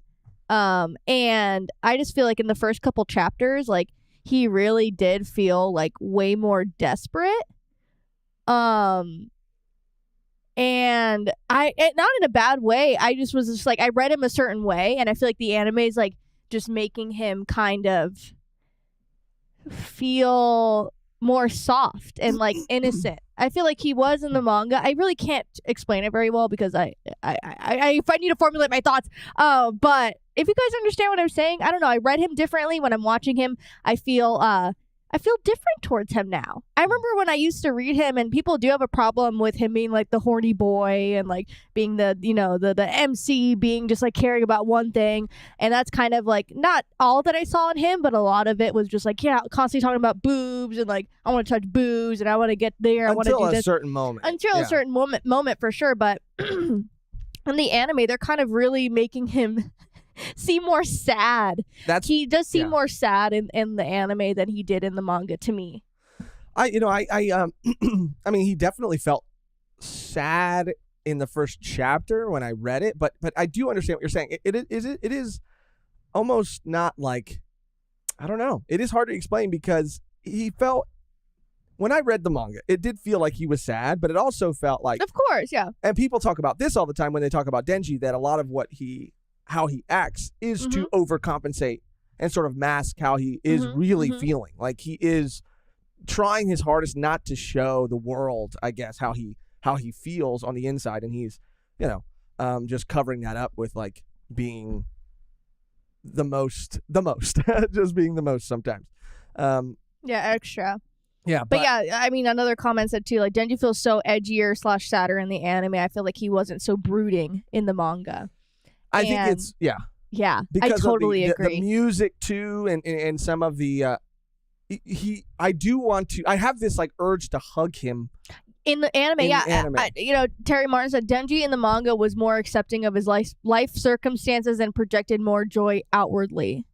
And I just feel like in the first couple chapters, like, he really did feel like way more desperate. And not in a bad way. I just was just like, I read him a certain way, and I feel like the anime is like just making him kind of feel more soft and like innocent. I feel like he was in the manga. I really can't explain it very well because I if I need to formulate my thoughts. But if you guys understand what I'm saying, I don't know. I read him differently when I'm watching him. I feel different towards him now. I remember when I used to read him, and people do have a problem with him being like the horny boy and like being the MC, being just like caring about one thing. And that's kind of like not all that I saw in him, but a lot of it was just like, constantly talking about boobs and like, I want to touch boobs and I want to get there. I want to do this. Until a certain moment. Until a certain moment for sure. But in the anime, they're kind of really making him seem more sad. He does seem more sad in the anime than he did in the manga to me. I mean, he definitely felt sad in the first chapter when I read it, but I do understand what you're saying. It is almost not like, I don't know. It is hard to explain because he felt, when I read the manga, it did feel like he was sad, but it also felt like, of course, yeah. And people talk about this all the time when they talk about Denji, that a lot of how he acts is to overcompensate and sort of mask how he is really feeling. Like, he is trying his hardest not to show the world, I guess, how he feels on the inside, and he's just covering that up with like being the most just being the most sometimes. Extra. Yeah, but yeah, I mean, another comment said too, like, Denji feels so edgier / sadder in the anime. I feel like he wasn't so brooding in the manga. I think it's yeah, because I totally agree. The music too, and some of the I have this like urge to hug him in the anime. Terry Martin said Denji in the manga was more accepting of his life circumstances and projected more joy outwardly.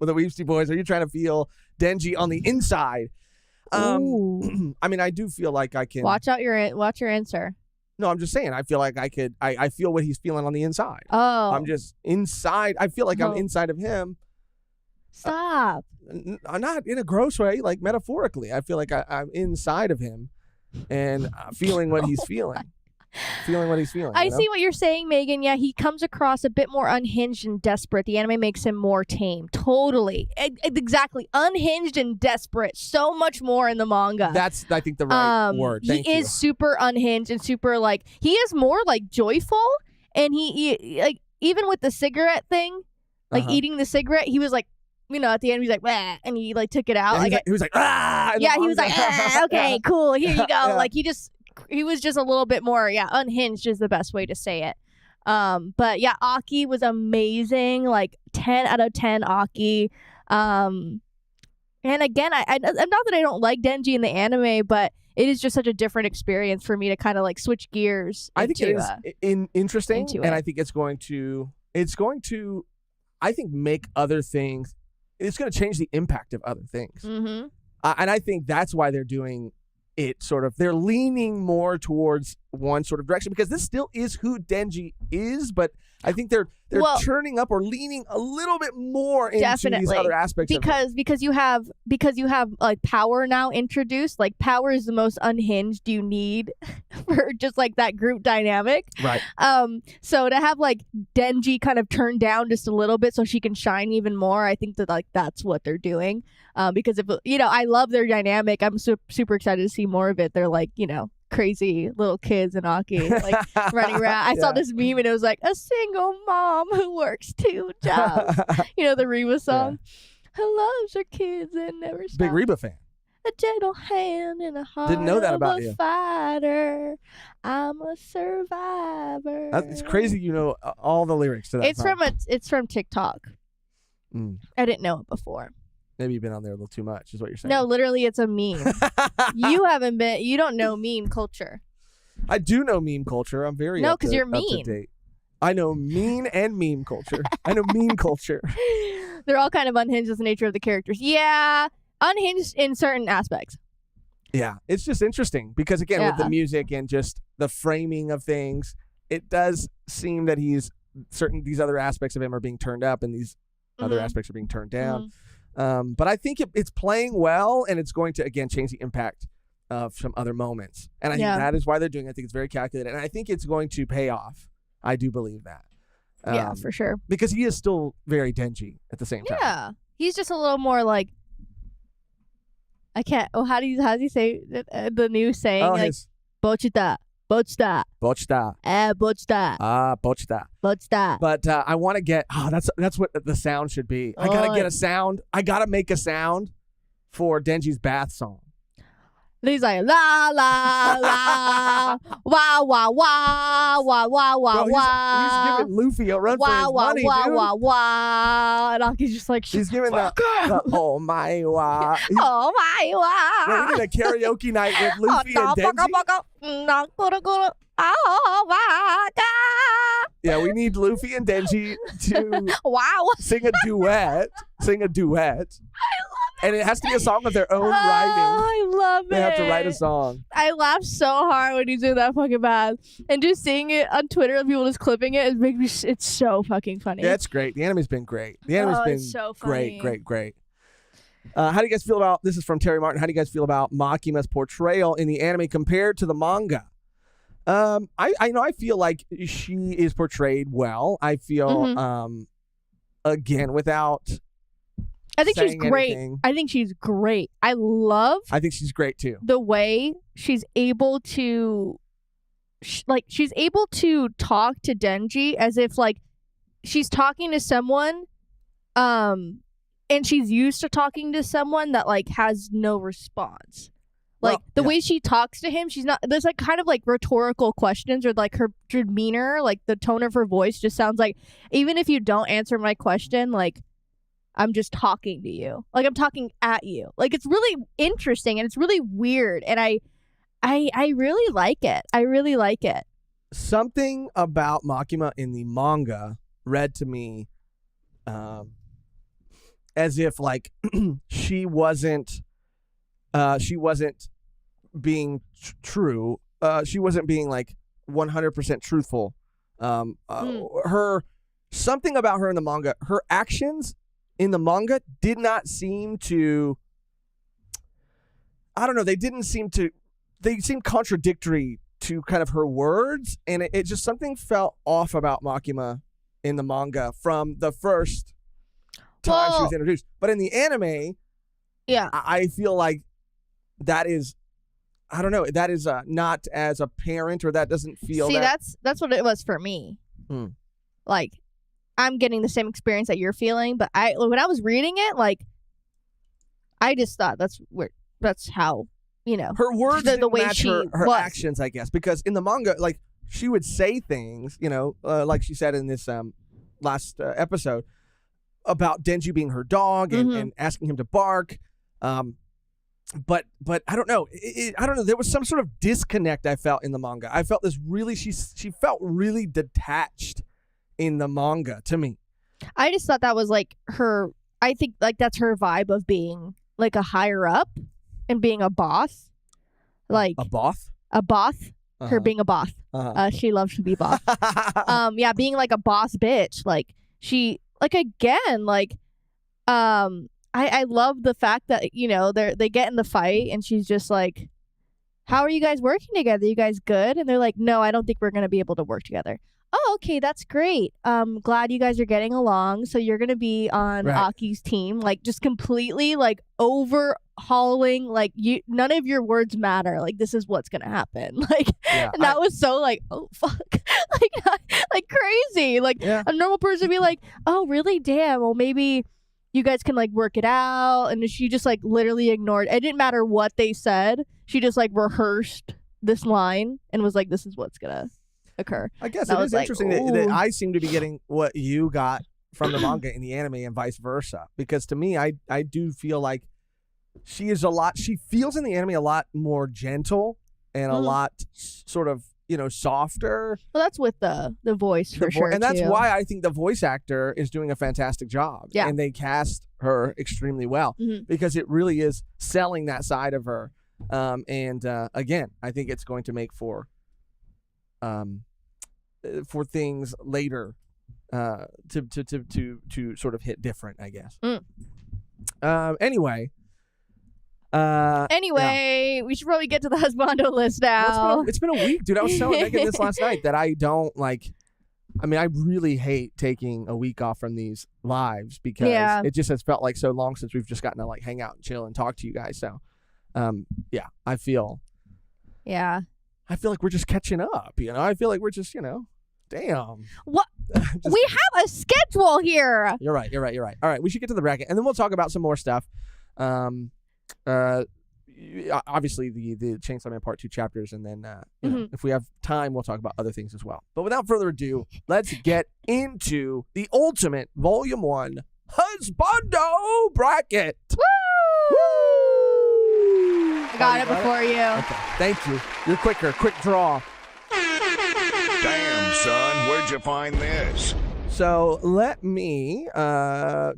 With the Weepsy Boys, are you trying to feel Denji on the inside? I mean, I do feel like I can watch your answer. No, I'm just saying, I feel like I could, I feel what he's feeling on the inside. Oh. I'm just inside. I feel like I'm inside of him. Stop. Not in a gross way, like metaphorically. I feel like I'm inside of him and feeling what he's feeling. Feeling what he's feeling. I see what you're saying, Mehgan. Yeah, he comes across a bit more unhinged and desperate. The anime makes him more tame. Totally. Exactly. Unhinged and desperate. So much more in the manga. That's, I think, the right word. Thank you. He is super unhinged and super, like, he is more, like, joyful. And he like, even with the cigarette thing, like, eating the cigarette, he was, like, at the end, he's like, bah, and he, like, took it out. Yeah, he was like, ah! Yeah, he was like, okay, cool, here you go. Like, he just just a little bit more unhinged is the best way to say it. But yeah, Aki was amazing, like 10 out of 10 Aki. And again, I not that I don't like Denji in the anime, but it is just such a different experience for me to kind of like switch gears. I think it is interesting, and I think it's going to I think make other things. It's going to change the impact of other things. Mm-hmm. And I think that's why they're doing it sort of. They're leaning more towards one sort of direction because this still is who Denji is, but I think they're turning up or leaning a little bit more into these other aspects. Because you have like power now introduced. Like power is the most unhinged you need for just like that group dynamic. Right. So to have like Denji kind of turned down just a little bit so she can shine even more, I think that like that's what they're doing. Because if I love their dynamic. I'm super excited to see more of it. They're like crazy little kids and Aki like running around. I saw this meme and it was like a single mom who works 2 jobs. The Reba song. Who loves her kids and never stops. Big Reba fan. A gentle hand in a heart. Didn't know that about of a you. Fighter. I'm a survivor. It's crazy. You know all the lyrics to that. It's from TikTok. I didn't know it before. Maybe you've been on there a little too much, is what you're saying. No, literally, it's a meme. You don't know meme culture. I do know meme culture. I'm very no, because you're up to mean. date. I know mean and meme culture. I know meme culture. They're all kind of unhinged as the nature of the characters. Yeah, unhinged in certain aspects. Yeah, it's just interesting because again, with the music and just the framing of things, it does seem that these other aspects of him are being turned up and these other aspects are being turned down. But I think it's playing well, and it's going to, again, change the impact of some other moments. And I think that is why they're doing it. I think it's very calculated, and I think it's going to pay off. I do believe that. Yeah, for sure. Because he is still very Denji at the same time. Yeah. He's just a little more like, I can't, how do you say the new saying? Oh, like, Bochita. Bochita. Bochita. Bochita. Bochita. Bochita. But I want to get, that's what the sound should be. I got to get a sound. I got to make a sound for Denji's bath song. And he's like, la, la, la, wah, wah, wah, wah, wah, wah, wah. He's giving Luffy a run for his money, wah, dude. Wah, wah, and Aki's just like, he's giving the oh my wah. Oh my wah. We're gonna karaoke night with Luffy and Denji. Oh my God. Yeah, we need Luffy and Denji to sing a duet. And it has to be a song of their own writing. I love it. They have to write a song. I laughed so hard when he's doing that fucking bad. And just seeing it on Twitter and people just clipping it, it's so fucking funny. Yeah, it's great. The anime's been great. The anime's been so great. How do you guys feel about, this is from Terry Martin, how do you guys feel about Makima's portrayal in the anime compared to the manga? I feel like she is portrayed well. I feel, again, without... I think she's great. Anything. I think she's great. I think she's great too. The way she's able to, she's able to talk to Denji as if like she's talking to someone, and she's used to talking to someone that like has no response. Like the way she talks to him, she's not. There's like kind of like rhetorical questions or like her demeanor, like the tone of her voice just sounds like even if you don't answer my question, like. I'm just talking to you. Like I'm talking at you. Like it's really interesting and it's really weird and I really like it. I really like it. Something about Makima in the manga read to me as if like she wasn't being true. She wasn't being like 100% truthful. Her something about her in the manga, her actions in the manga did not seem to, I don't know, they seemed contradictory to kind of her words, and it just something felt off about Makima in the manga from the first time she was introduced. But in the anime, I feel like that is, I don't know, that is not as apparent, or that doesn't feel. See, that's what it was for me. Like, I'm getting the same experience that you're feeling, but when I was reading it, like, I just thought that's how her words the didn't way match she her was. actions, I guess, because in the manga, like she would say things, like she said in this last episode about Denji being her dog and asking him to bark. But I don't know. I don't know. There was some sort of disconnect I felt in the manga. I felt this really. She felt really detached in the manga to me. I just thought that was like her. I think like that's her vibe of being like a higher up and being a boss. Like A boss. a boss. Her being a boss. She loves to be boss. Yeah, being like a boss bitch. Like she like again like I love the fact that they get in the fight and she's just like, how are you guys working together? You guys good? And they're like, no, I don't think we're gonna be able to work together. Oh, okay, that's great. Glad you guys are getting along. So you're gonna be on Aki's team, like just completely like overhauling, like none of your words matter. Like this is what's gonna happen. Like and that was so like, oh fuck. like crazy. Like a normal person would be like, oh really? Damn, well maybe you guys can like work it out. And she just like literally ignored. It didn't matter what they said. She just like rehearsed this line and was like, this is what's gonna occur. I guess and it I is was interesting that I seem to be getting what you got from the manga in the anime and vice versa. Because to me, I do feel like she feels in the anime a lot more gentle and a lot sort of, softer. Well, that's with the voice for sure. And that's too. why I think the voice actor is doing a fantastic job. Yeah. And they cast her extremely well because it really is selling that side of her. And again, I think it's going to make for things later to sort of hit different, I guess. Anyway, we should probably get to the Husbando list now. Well, it's been a week, dude. I was telling Mehgan this last night that I don't like. I mean, I really hate taking a week off from these lives because it just has felt like so long since we've just gotten to like hang out and chill and talk to you guys. So, I feel like we're just catching up. I feel like we're just, damn. What? We have a schedule here. You're right. All right, we should get to the bracket, and then we'll talk about some more stuff. Obviously the Chainsaw Man Part 2 chapters, and then if we have time, we'll talk about other things as well. But without further ado, let's get into the ultimate Volume 1 Husbando bracket. Woo! I got it before you. Okay, thank you. You're quicker. Quick draw. Damn, son, where'd you find this? So let me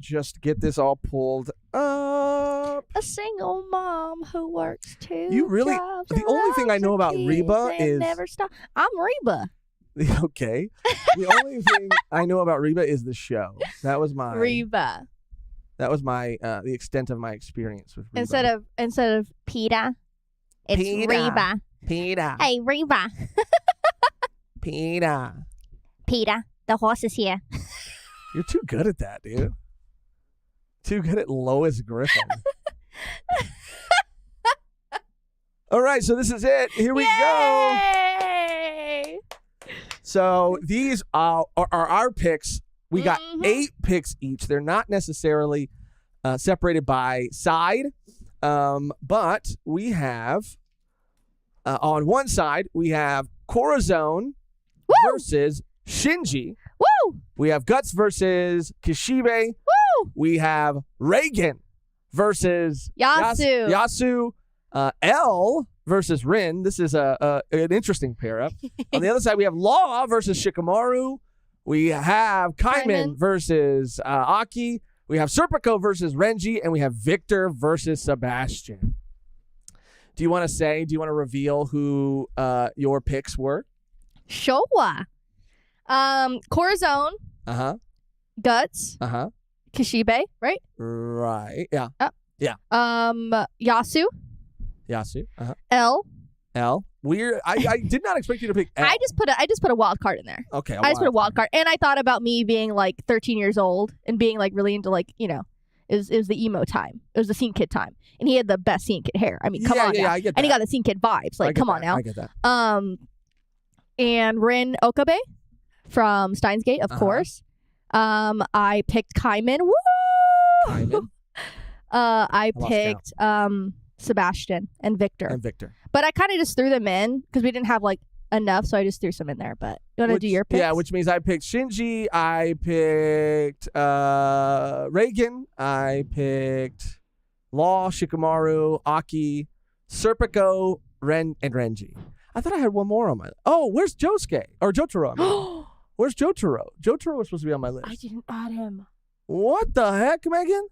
just get this all pulled up. A single mom who works two You really? jobs The only thing I know about Reba is never stop. I'm Reba. Okay. The only thing I know about Reba is the show. That was my Reba. That was my the extent of my experience with Reba. Instead of Peter, it's Peter. Reba. Peter. Hey, Reba. Peter. Peter, the horse is here. You're too good at that, dude. Too good at Lois Griffin. All right, so this is it. Here we go. Yay! So these are our picks. We got 8 picks each. They're not necessarily separated by side, but we have on one side we have Corazon versus Shinji. Woo! We have Guts versus Kishibe. Woo! We have Reagan versus Yasu. Yasu. L versus Rin. This is an interesting pair up. On the other side, we have Law versus Shikamaru. We have Kaiman versus Aki. We have Serpico versus Renji. And we have Victor versus Sebastian. Do you want to reveal who your picks were? Showa. Corazon. Guts. Kishibe, right? Right. Yeah. Yeah. Yasu. Yasu. L. Weird. I did not expect you to pick L. I just put a wild card in there. Okay. I just put a wild card. And I thought about me being like 13 years old and being like really into like, it was the emo time. It was the scene kid time. And he had the best scene kid hair. I mean, come on now. I get that. And he got the scene kid vibes. Like, come on now. I get that. And Rin Okabe from Steins Gate, of course. I picked Kaiman. Woo! Kaiman. I picked Sebastian, and Victor. But I kind of just threw them in because we didn't have like enough, so I just threw some in there. But you want to do your picks? Yeah, which means I picked Shinji, I picked Reagan, I picked Law, Shikamaru, Aki, Serpico, Ren, and Renji. I thought I had one more on my list. Oh, where's Josuke? Or Jotaro, I mean. Where's Jotaro? Jotaro was supposed to be on my list. I didn't add him. What the heck, Megan?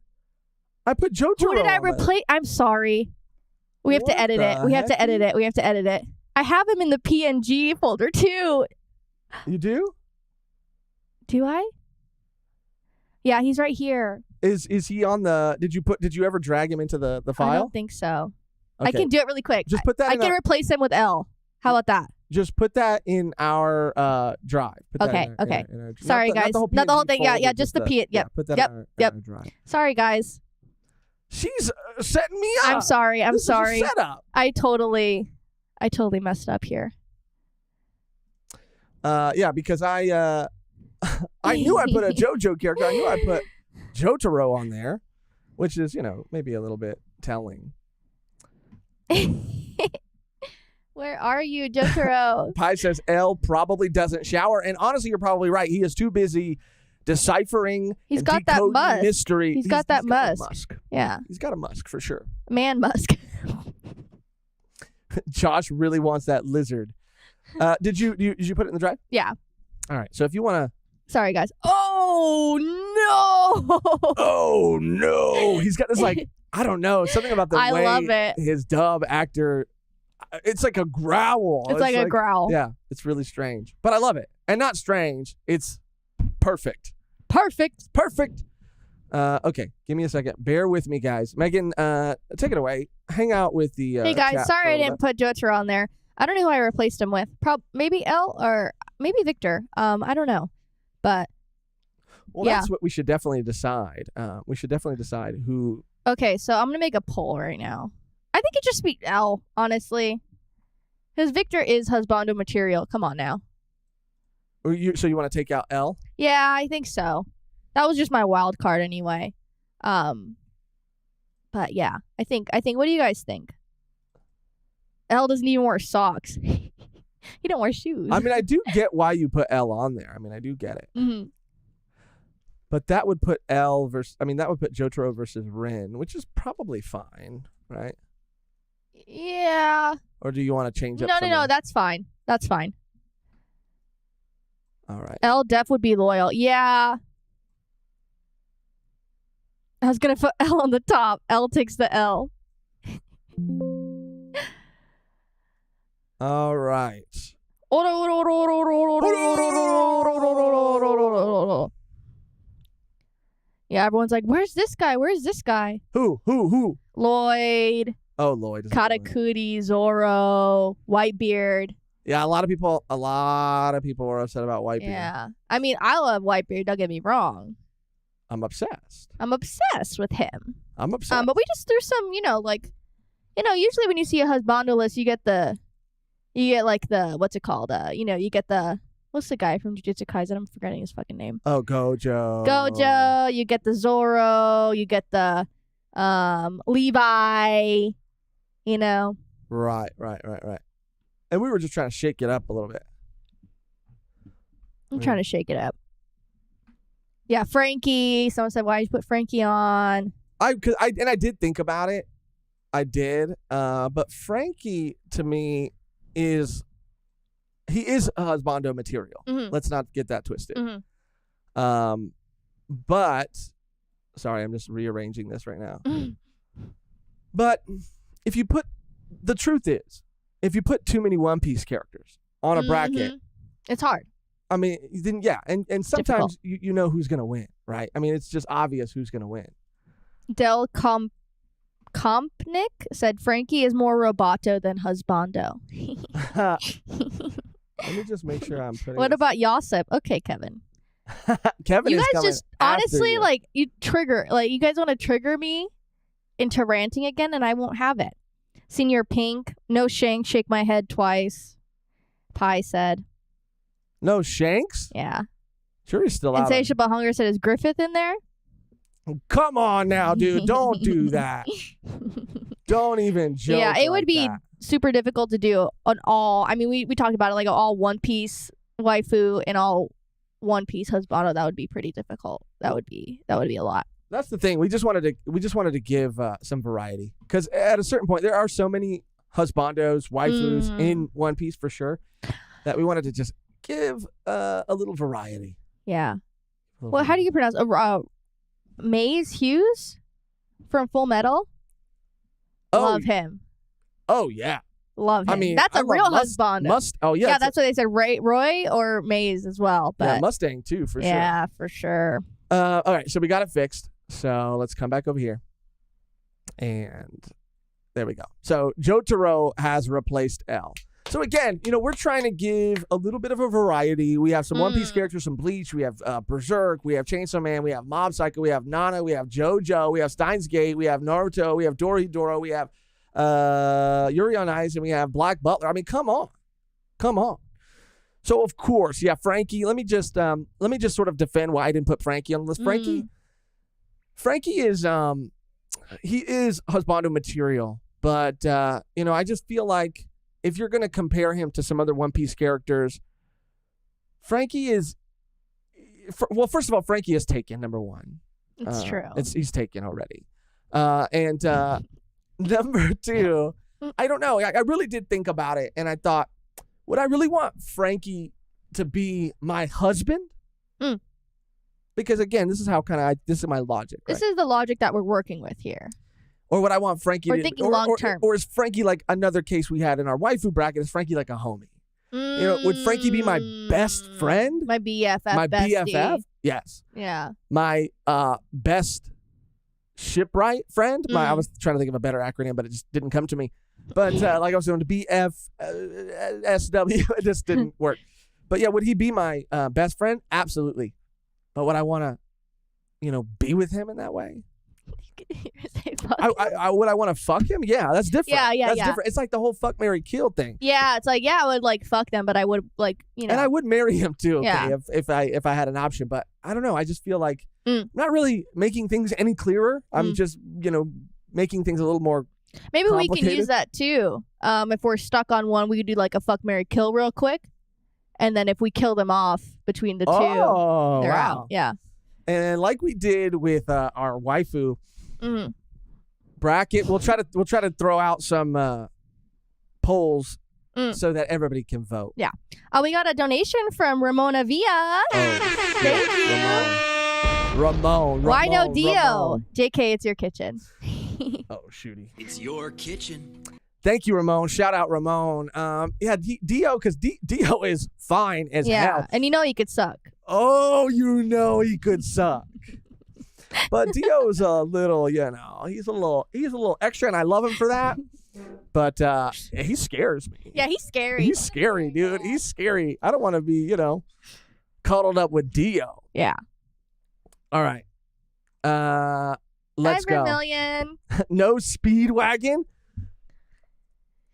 I put Jotaro. Who did I replace? I'm sorry. We have to edit it. We have to edit it. We have to edit it. I have him in the PNG folder too. You do? Do I? Yeah, he's right here. Is he on the? Did you ever drag him into the file? I don't think so. Okay. I can do it really quick. Just put that. I can replace him with L. How about that? Just put that in our drive. Put okay. That okay. in our, sorry, guys. Not the whole thing. Folder, Yeah. Just the P. Yep. Yeah, put that in our drive. Sorry, guys. She's setting me up. I'm sorry. This is a setup. I totally messed up here. Yeah, because I knew I put a JoJo character. I knew I put Jotaro on there, which is, maybe a little bit telling. Where are you, Jotaro? Pi says L probably doesn't shower, and honestly, you're probably right. He is too busy deciphering. He's got that musk. Mystery. He's got that musk. Yeah, he's got a musk for sure. Man musk. Josh really wants that lizard. Did you put it in the drive? Yeah. All right. So if you want to. Sorry, guys. Oh no! Oh no! He's got this I don't know, something about the way I love it. His dub actor. It's like a growl. It's like a growl. Yeah, it's really strange, but I love it, and not strange. It's perfect. Perfect. Okay, give me a second. Bear with me, guys. Megan, take it away. Hang out with the. Hey guys, sorry I didn't put Jotaro on there. I don't know who I replaced him with. Maybe L or maybe Victor. I don't know, but. Well, that's what we should definitely decide. We should definitely decide who. Okay, so I'm gonna make a poll right now. I think it just be L, honestly, because Victor is husbando material. Come on now. So you want to take out L? Yeah, I think so. That was just my wild card anyway. But yeah, I think. What do you guys think? L doesn't even wear socks. He don't wear shoes. I mean, I do get why you put L on there. I mean, I do get it. Mm-hmm. But that would put that would put Jotaro versus Rin, which is probably fine, right? Yeah. Or do you want to change up? No, that's fine. That's fine. All right. L def would be loyal. Yeah. I was going to put L on the top. L takes the L. All right. Yeah, everyone's like, where's this guy? Where's this guy? Who? Lloyd. Oh, Lloyd. Katakuri, Zoro, Whitebeard. Yeah, a lot of people were upset about Whitebeard. Yeah. I mean, I love Whitebeard, don't get me wrong. I'm obsessed. I'm obsessed with him. I'm obsessed. But we just threw some, usually when you see a husbando list, you get what's it called? You get the, what's the guy from Jujutsu Kaisen? I'm forgetting his fucking name. Oh, Gojo. You get the Zoro, you get the Levi, Right. And we were just trying to shake it up a little bit. I'm trying to shake it up. Yeah, Frankie. Someone said, why did you put Frankie on? I did think about it. I did. But Frankie, to me, he is a husbando material. Mm-hmm. Let's not get that twisted. Mm-hmm. But, sorry, I'm just rearranging this right now. Mm-hmm. But the truth is, if you put too many One Piece characters on a bracket, it's hard. I mean, then yeah, and sometimes you know who's gonna win, right? I mean, it's just obvious who's gonna win. Del Kompnik said Frankie is more Roboto than Husbando. Let me just make sure I'm putting. What about Yosip? Okay, Kevin. Kevin, you is guys just honestly you guys want to trigger me into ranting again, and I won't have it. Senior Pink, no Shank, shake my head twice. Pi said. No Shanks? Yeah. Sure, he's still out. Insatiable Hunger said, is Griffith in there? Come on now, dude. Don't do that. Don't even joke. Yeah, it would like be that. super difficult to do on all. I mean, we talked about it, like all One Piece waifu and all One Piece husbando. That would be pretty difficult. That would be a lot. That's the thing. We just wanted to give some variety, because at a certain point there are so many husbandos, waifus in One Piece for sure, that we wanted to just give a little variety. Yeah. Well, how do you pronounce Maze Hughes from Full Metal? Love him. Oh yeah. Love him. I mean, that's I a real love husbando. Oh yeah. Yeah, that's what they said. Roy or Maze as well. But yeah, Mustang too for sure. Yeah, for sure. All right, so we got it fixed. So let's come back over here, and there we go. So Jotaro has replaced L. So again, we're trying to give a little bit of a variety. We have some One Piece characters, some Bleach. We have Berserk. We have Chainsaw Man. We have Mob Psycho. We have Nana. We have JoJo. We have Steins Gate. We have Naruto. We have Dorohedoro. We have Yuri on Ice, and we have Black Butler. I mean, come on. So of course, yeah, Frankie. Let me just sort of defend why I didn't put Frankie on the list. Frankie is he is husbando material, but I just feel like if you're gonna compare him to some other One Piece characters, Frankie is well. First of all, Frankie is taken, number one. It's true. He's taken already, and number two, I don't know. I really did think about it, and I thought, would I really want Frankie to be my husband? Because again, this is how this is my logic. Right? This is the logic that we're working with here. Or would I want Frankie? We're thinking long term. Or is Frankie like another case we had in our waifu bracket? Is Frankie like a homie? Would Frankie be my best friend? My BFF. My bestie. BFF? Yes. Yeah. My best shipwright friend? I was trying to think of a better acronym, but it just didn't come to me. But like I was doing the BF SW, it just didn't work. But yeah, would he be my best friend? Absolutely. But would I want to, be with him in that way? Would I want to fuck him? Yeah, that's different. Yeah, that's different. It's like the whole fuck, marry, kill thing. Yeah, it's like, I would like fuck them, but I would like, And I would marry him too, okay, if I had an option. But I don't know. I just feel like I'm not really making things any clearer. I'm just, making things a little more maybe we can use that too. If we're stuck on one, we could do like a fuck, marry, kill real quick. And then if we kill them off between the two, they're out. Yeah. And like we did with our waifu bracket, we'll try to throw out some polls so that everybody can vote. Yeah. We got a donation from Ramona Villa. Thank you. Ramon. Why no Dio? JK, it's your kitchen. Oh, shooty. It's your kitchen. Thank you, Ramon. Shout out, Ramon. Dio, because Dio is fine as hell. And he could suck. Oh, he could suck. But Dio's a little, he's a little extra, and I love him for that. But he scares me. Yeah, he's scary. He's scary, dude. He's scary. I don't want to be, cuddled up with Dio. Yeah. All right. Let's go. Million. No Speedwagon.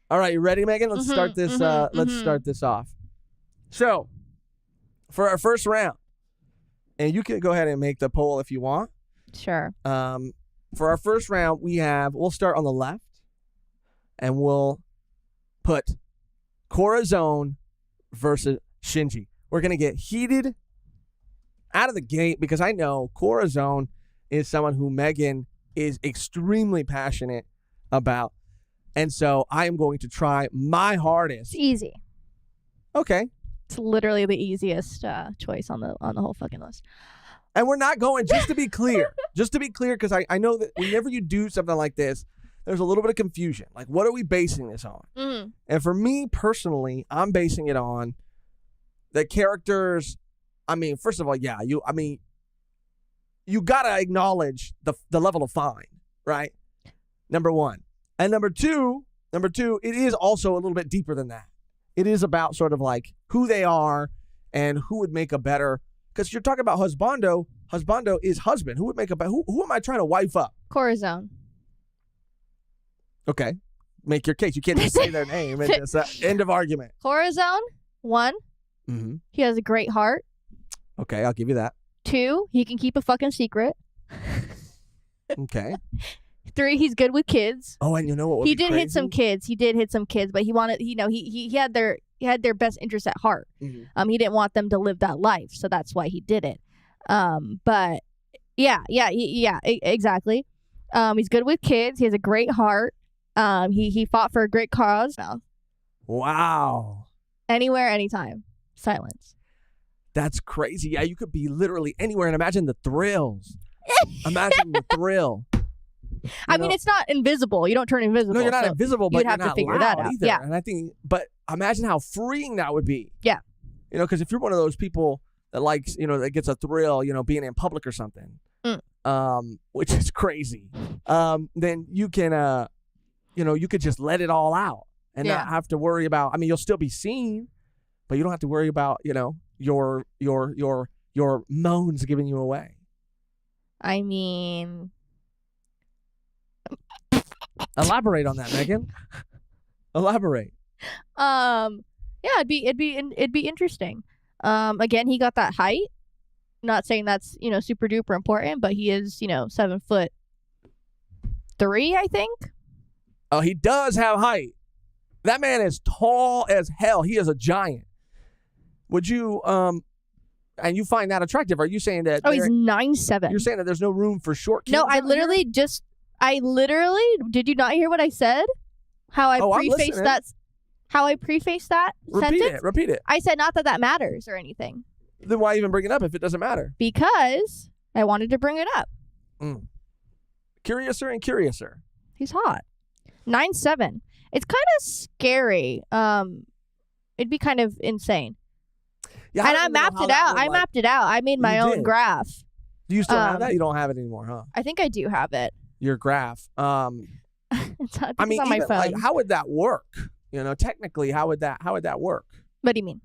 All right, you ready, Megan? Let's start this. Let's start this off. So, for our first round, and you can go ahead and make the poll if you want. Sure. For our first round, we'll start on the left, and we'll put Corazon versus Shinji. We're gonna get heated out of the gate because I know Corazon is someone who Mehgan is extremely passionate about. And so I am going to try my hardest. It's easy. Okay. It's literally the easiest choice on the whole fucking list. And we're not going, just to be clear, because I know that whenever you do something like this, there's a little bit of confusion. Like, what are we basing this on? And for me personally, I'm basing it on the characters. I mean, first of all, you got to acknowledge the level of fine, right? Number one. And number two, it is also a little bit deeper than that. It is about sort of like who they are and who would make a better, because you're talking about husbando. Husbando is husband. Who would make a better, who am I trying to wife up? Corazon. Okay. Make your case. You can't just say their name and just end of argument. Corazon, 1, he has a great heart. Okay, I'll give you that. 2, he can keep a fucking secret. Okay. 3, he's good with kids. Oh, and you know what would He be did hit some crazy? kids. He did hit some kids, but he wanted, he had their best interest at heart. Mhm. He didn't want them to live that life, so that's why he did it. But exactly. He's good with kids. He has a great heart. He fought for a great cause. Wow. Anywhere, anytime. Silence. That's crazy. Yeah, you could be literally anywhere, and imagine the thrills. Imagine the thrill. I mean, it's not invisible. You don't turn invisible. No, you're not so invisible, but you'd you're have to not figure that loud out. either. Yeah. And I think, but imagine how freeing that would be. Yeah. You know, because if you're one of those people that likes, that gets a thrill, being in public or something, which is crazy, then you can, you could just let it all out and not have to worry about. I mean, you'll still be seen, but you don't have to worry about, your moans giving you away. I mean, Elaborate on that, Megan. Elaborate. yeah, it'd be interesting. Again, he got that height. Not saying that's super duper important, but he is 7'3", I think. Oh, he does have height. That man is tall as hell. He is a giant. Would you and you find that attractive? Are you saying that? Oh, he's 9'7". You're saying that there's no room for short kids? No, out here? did you not hear what I said? How I I'm prefaced listening. that? How I prefaced that sentence? Repeat it. I said not that matters or anything, Then why even bring it up if it doesn't matter? because I wanted to bring it up. Curiouser and curiouser. He's hot. 9'7". It's kind of scary. It'd be kind of insane. Yeah, And I mapped it out. I made my You own did. graph. Do you still have that? You don't have it anymore, huh? I think I do have it. Your graph. It's I mean, on my even, phone. like, how would that work? Technically, how would that work? What do you mean?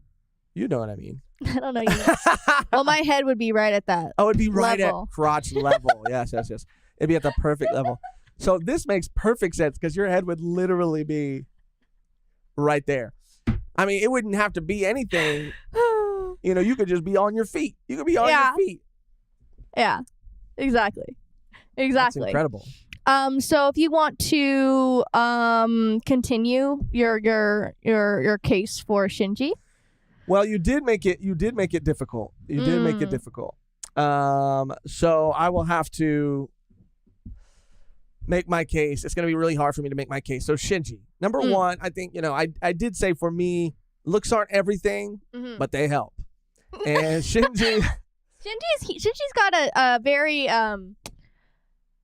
You know what I mean. I don't know. Well, my head would be right at that. Oh, it'd be right level. at crotch level. Yes. It'd be at the perfect level. So this makes perfect sense because your head would literally be right there. I mean, it wouldn't have to be anything. You could just be on your feet. You could be on your feet. Yeah, exactly. That's incredible. So if you want to continue your case for Shinji. Well, you did make it difficult. You did make it difficult. So I will have to make my case. It's going to be really hard for me to make my case. So Shinji, number one, I think, I did say for me, looks aren't everything, but they help. And Shinji's got a very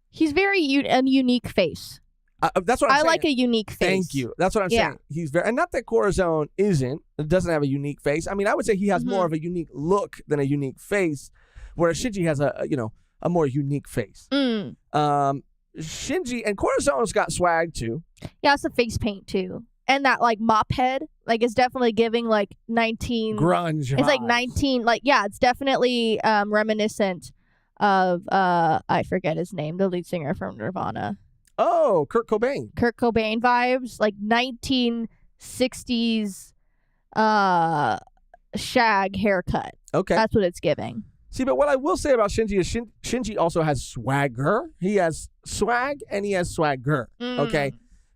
he's very a unique face. That's what I'm saying. I like a unique face. Thank you. That's what I'm saying. He's very, and not that Corazon doesn't have a unique face. I mean, I would say he has more of a unique look than a unique face, whereas Shinji has a more unique face. Shinji and Corazon's got swag too. Yeah, it's a face paint too. And that like mop head, like it's definitely giving like 19 grunge. It's like 19, like it's definitely reminiscent of I forget his name, the lead singer from Nirvana. Oh, Kurt Cobain vibes, like 1960s shag haircut. Okay, that's what it's giving. See, but what I will say about Shinji is Shinji also has swagger. He has swag and he has swagger. Okay.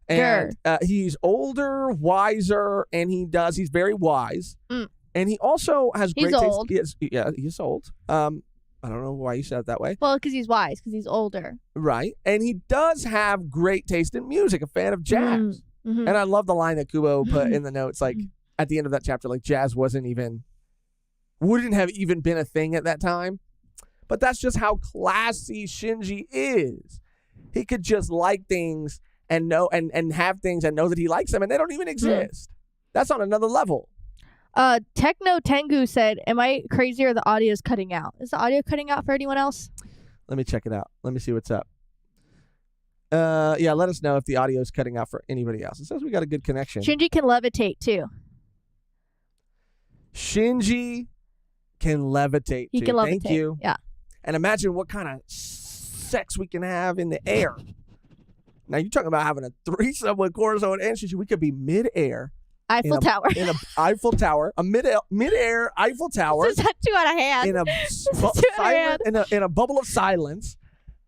And he's older, wiser, and he's very wise. And he also has great taste. He's old. I don't know why you said it that way. Well, because he's wise, because he's older. Right. And he does have great taste in music, a fan of jazz. And I love the line that Kubo put in the notes, like at the end of that chapter, like jazz wouldn't have even been a thing at that time. But that's just how classy Shinji is. He could just like things and know and have things and know that he likes them, and they don't even exist. That's on another level. Techno Tengu said, "Am I crazy or the audio is cutting out? Is the audio cutting out for anyone else?" Let me check it out. Let me see what's up. Yeah, let us know if the audio is cutting out for anybody else. It says we got a good connection. Shinji can levitate too. Shinji can levitate. He can levitate. Thank you. Yeah. And imagine what kind of sex we can have in the air. Now you're talking about having a threesome with Corazon and Shinji. We could be mid-air. Eiffel Tower. In an Eiffel Tower. A mid-air Eiffel Tower. This is not too out of hand. In a bubble of silence.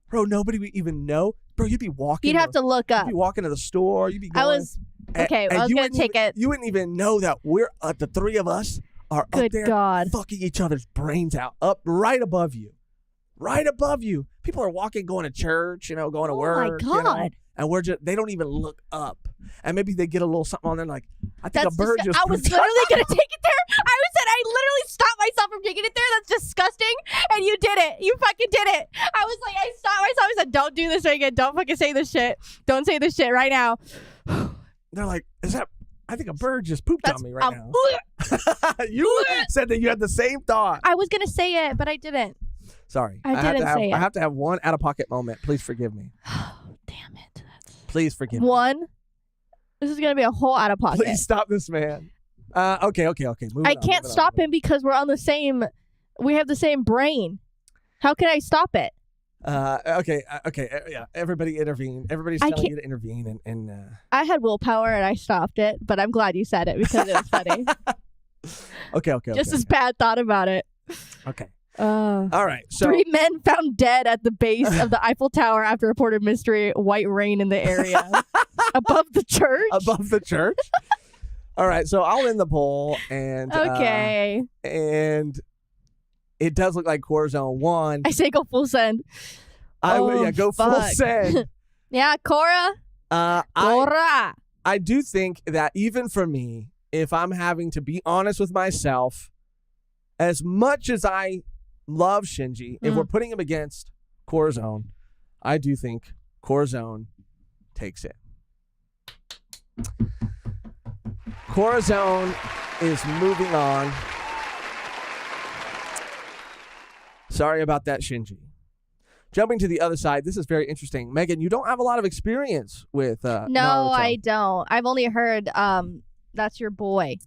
Bro, nobody would even know. bro, you'd be walking. You'd have to look up. You'd be walking to the store. You'd be going. I was gonna take it. You wouldn't even know that we're the three of us are Good up there God. fucking each other's brains out, up right above you. Right above you. People are walking, going to church, going to work. Oh, my God. And they don't even look up. And maybe they get a little something on there like, I think That's a bird just I was literally going to take it there. I literally stopped myself from taking it there. That's disgusting. And you did it. You fucking did it. I was like, I stopped myself. I said, don't do this again. Don't fucking say this shit. Don't say this shit right now. They're like, I think a bird just pooped on me right now. You said that you had the same thought. I was going to say it, but I didn't. Sorry. I didn't say it. I have to have one out-of-pocket moment. Please forgive me. Damn it. Please forgive me. One. This is going to be a whole out-of-pocket. Please stop this man. Okay. I can't stop him because we're on the same... We have the same brain. How can I stop it? Okay. Yeah. Everybody intervene. Everybody's telling you to intervene. And I had willpower and I stopped it, but I'm glad you said it because it was funny. Okay. Just as bad thought about it. Okay. All right. So 3 men found dead at the base of the Eiffel Tower after reported mystery white rain in the area. Above the church? Above the church? All right. So I'll end the poll. And okay. And it does look like Corazon won. I say go full send. Go full send. Yeah, Cora. Cora. I do think that even for me, if I'm having to be honest with myself, as much as I love Shinji, if we're putting him against Corazon, I do think Corazon takes it. Corazon is moving on. Sorry about that, Shinji. Jumping to the other side, this is very interesting. Mehgan, you don't have a lot of experience with No, Naruto. I don't. I've only heard that's your boy.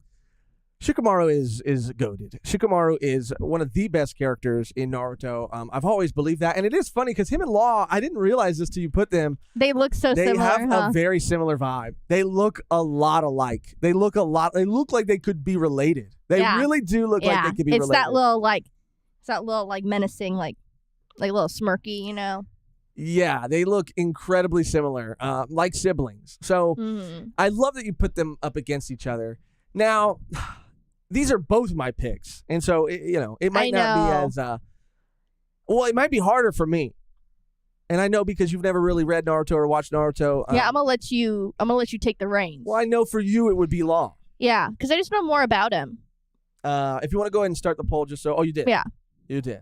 Shikamaru is goated. Shikamaru is one of the best characters in Naruto. I've always believed that. And it is funny because him and Law, I didn't realize this till you put them. They look so similar. They have a very similar vibe. They look a lot alike. They look like they could be related. They really do look like they could be related. It's that little menacing, like little smirky, Yeah, they look incredibly similar, like siblings. So I love that you put them up against each other. Now, these are both my picks, and so it might not be as it might be harder for me. And I know because you've never really read Naruto or watched Naruto. Yeah, I'm gonna let you take the reins. Well, I know for you it would be Law. Yeah, because I just know more about him. If you want to go ahead and start the poll, you did. Yeah, you did.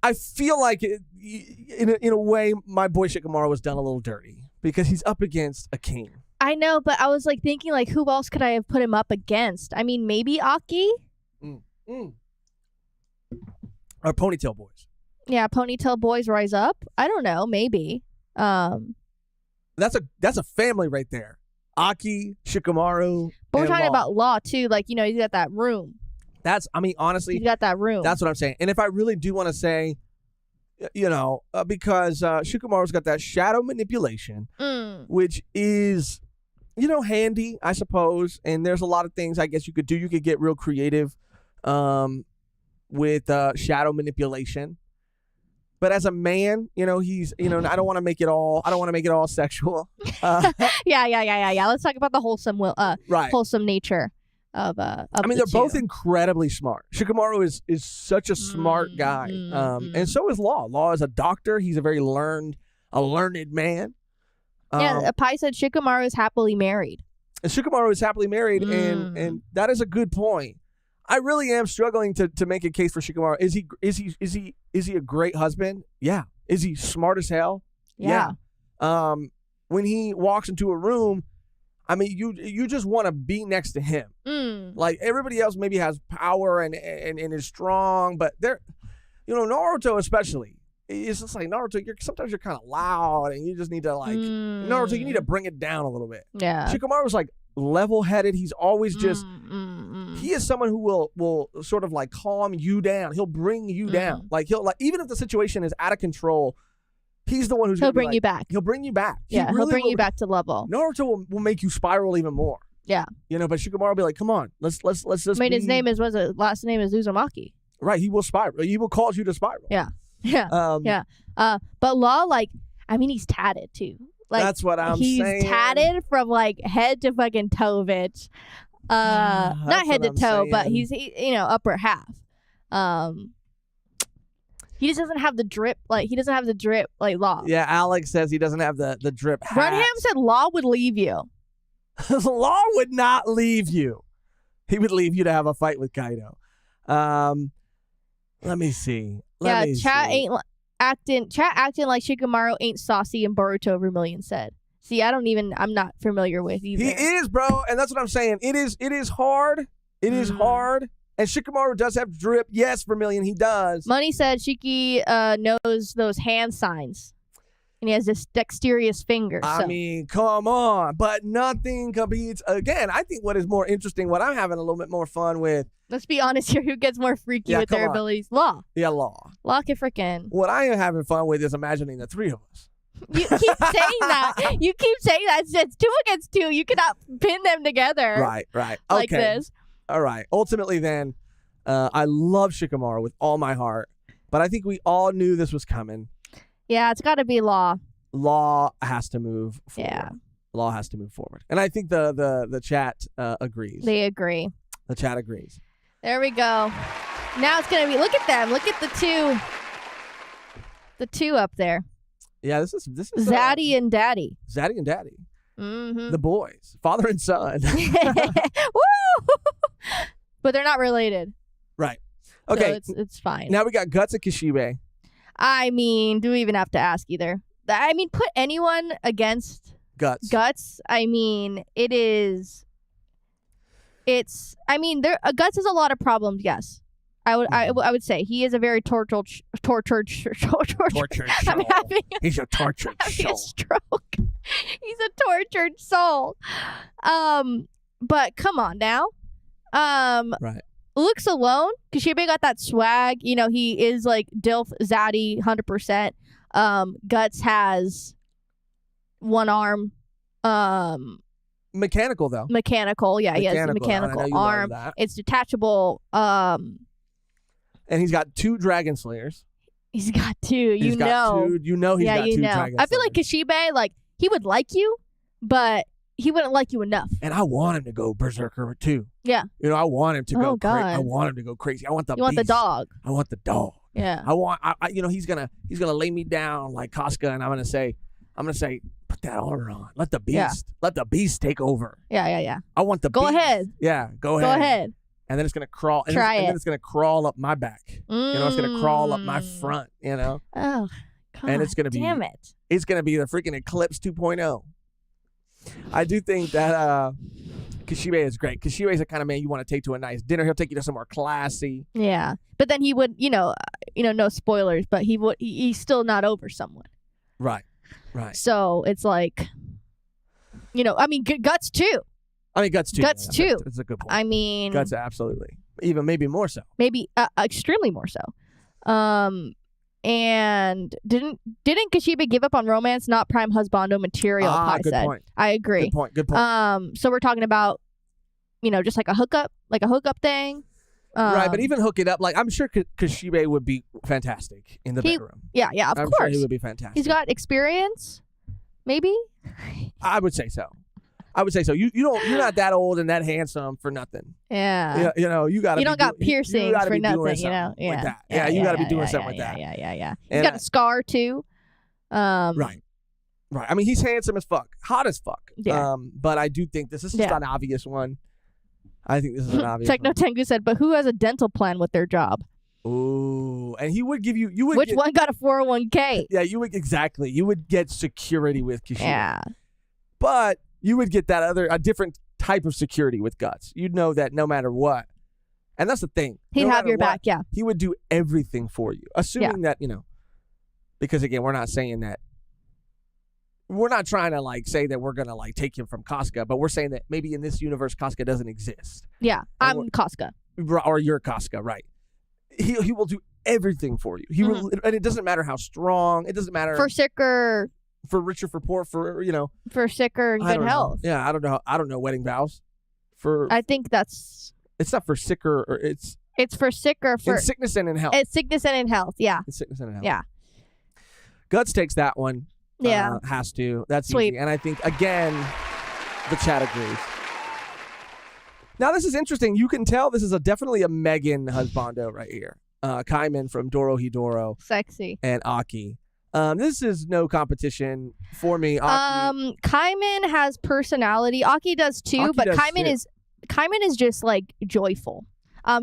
I feel like in a way, my boy Shikamaru was done a little dirty because he's up against a king. I know, but I was thinking who else could I have put him up against? I mean, maybe Aki? Or Ponytail Boys. Yeah, Ponytail Boys rise up. I don't know, maybe. That's a family right there. Aki, Shikamaru, but we're and talking Law. about Law too. He's got that room. Honestly, he's got that room. That's what I'm saying. And if I really do want to say, because Shikamaru's got that shadow manipulation, which is, handy, I suppose. And there's a lot of things I guess you could do. You could get real creative with shadow manipulation. But as a man, he's, I don't want to make it all sexual. Yeah. Let's talk about the wholesome nature of I mean, they're both incredibly smart. Shikamaru is such a smart guy. And so is Law. Law is a doctor. He's a very learned man. Pai said Shikamaru is happily married. And Shikamaru is happily married, and that is a good point. I really am struggling to make a case for Shikamaru. Is he a great husband? Yeah. Is he smart as hell? Yeah. When he walks into a room, I mean, you just want to be next to him. Like everybody else maybe has power and is strong, but Naruto especially. It's just like Naruto. Sometimes you're kind of loud, and you just need to Naruto. You need to bring it down a little bit. Yeah. Shikamaru's level-headed. He's always just. He is someone who will sort of calm you down. He'll bring you down. He'll even if the situation is out of control. He's the one who's he'll bring you back. He'll bring you back. Yeah, he'll bring you back to level. Naruto will make you spiral even more. Yeah. But Shikamaru will be like, come on, let's just. I mean, his last name is Uzumaki. Right, he will spiral. He will cause you to spiral. Yeah. Yeah. But Law, I mean, he's tatted too. Like, That's what I'm he's saying. He's tatted from like head to fucking toe, bitch. Not head to toe, but he's upper half. He just doesn't have the drip. Like, he doesn't have the drip like Law. Yeah, Alex says he doesn't have the drip hat. Runham said Law would leave you. Law would not leave you. He would leave you to have a fight with Kaido. Let me see. Chat acting like Shikamaru ain't saucy and Boruto Vermilion said. See, I'm not familiar with either. He is, bro, and that's what I'm saying. It is hard. It is hard. And Shikamaru does have drip. Yes, Vermilion, he does. Money said Shiki knows those hand signs. And he has this dexterous finger. I mean, come on. But nothing competes. Again, I think what is more interesting, what I'm having a little bit more fun with. Let's be honest here. Who gets more freaky with their abilities? Law. Yeah, Law. Law can frickin'. What I am having fun with is imagining the three of us. You keep saying that. You keep saying that. It's 2 against 2. You cannot pin them together. Right. Okay. Like this. All right. Ultimately, then, I love Shikamaru with all my heart. But I think we all knew this was coming. Yeah, it's got to be Law. Law has to move forward. Yeah. Law has to move forward. And I think the chat agrees. They agree. The chat agrees. There we go. Now it's going to be, look at them. Look at the two. The two up there. Yeah, this is Zaddy and Daddy. Zaddy and Daddy. Mm-hmm. The boys. Father and son. Woo! But they're not related. Right. Okay. So it's fine. Now we got Guts and Kishibe. I mean, do we even have to ask either? I mean, put anyone against Guts. I mean, Guts has a lot of problems. Yes, I would say he is a very tortured. I'm He's a tortured soul. A stroke. He's a tortured soul. But come on now. Right. Looks alone, Kishibe got that swag. He is like Dilf Zaddy 100%. Guts has one arm. Mechanical though. Mechanical, yeah, he has a mechanical arm. It's detachable. And he's got 2 Dragon Slayers. He's got 2. He's got 2. He's got 2 Dragon Slayers. I feel like Kishibe, like, he would like you, but he wouldn't like you enough. And I want him to go berserker too. Yeah. I want him to go crazy. I want him to go crazy. I want the beast. Want the dog. I want the dog. Yeah. He's gonna lay me down like Casca, and I'm gonna say, put that armor on. Let the beast take over. Yeah. I want the beast. Go ahead. Yeah, go ahead. And then it's gonna crawl. And then it's gonna crawl up my back. It's gonna crawl up my front. Oh, God. And it's gonna be. Damn it. It's gonna be the freaking Eclipse 2.0. I do think that Kishibe is great. Kishibe is the kind of man you want to take to a nice dinner. He'll take you to somewhere classy. Yeah, but then he would, no spoilers, but he's still not over someone. Right. So it's like, Guts too. Guts too. Guts too. That's a good point. Guts absolutely. Even maybe more so. Maybe extremely more so. And didn't Kishibe give up on romance? Not prime husbando material. Pai good said. Point. I agree. Good point. So we're talking about, just like a hookup thing. Right, but even hook it up, like I'm sure Kishibe would be fantastic in the bedroom. Yeah, of course. Sure he would be fantastic. He's got experience, maybe. I would say so. You're not that old and that handsome for nothing. Yeah. You don't got piercings for nothing. Yeah. With that. Yeah. You got to be doing something with that. Yeah. He's got a scar too. Right. I mean, he's handsome as fuck, hot as fuck. Yeah. But I do think this is just an obvious one. I think this is an obvious Techno one. Tengu said, but who has a dental plan with their job? Ooh, and he would give you. Which one got a 401k? Yeah, you would exactly. You would get security with Kishibe. Yeah. But you would get a different type of security with Guts. You'd know that no matter what. And that's the thing. He'd have your back, yeah. He would do everything for you. Assuming that, because again, we're not saying that. We're not trying to say that we're going to take him from Casca, but we're saying that maybe in this universe, Casca doesn't exist. Yeah, I'm Casca. Or you're Casca, right. He will do everything for you. He will, and it doesn't matter how strong. It doesn't matter. For sicker. For rich or for poor, for sicker and good health. Yeah, I don't know wedding vows. I think it's not for sicker, or it's for sicker for in sickness and in health. It's sickness and in health. Yeah. In sickness and in health. Yeah. Guts takes that one. has to. That's Sweet. easy. And I think, again, the chat agrees. Now, this is interesting. You can tell this is definitely a Mehgan husbando right here. Kaiman from Doro Hidoro. Sexy. And Aki. This is no competition for me. Aki, Kaiman has personality. Aki does too, Aki but does Kaiman is just like joyful.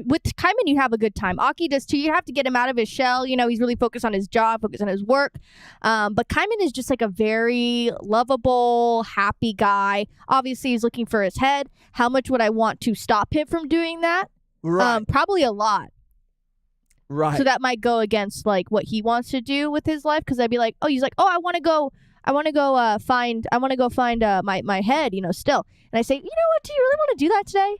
With Kaiman, you have a good time. Aki does too. You have to get him out of his shell. You know, he's really focused on his job, focused on his work. But Kaiman is just like a very lovable, happy guy. Obviously, he's looking for his head. How much would I want to stop him from doing that? right. Probably a lot. Right. So that might go against like what he wants to do with his life. Because I'd be like, oh, he's like, oh, I want to go find my head, you know, still. And I say, you know what? Do you really want to do that today?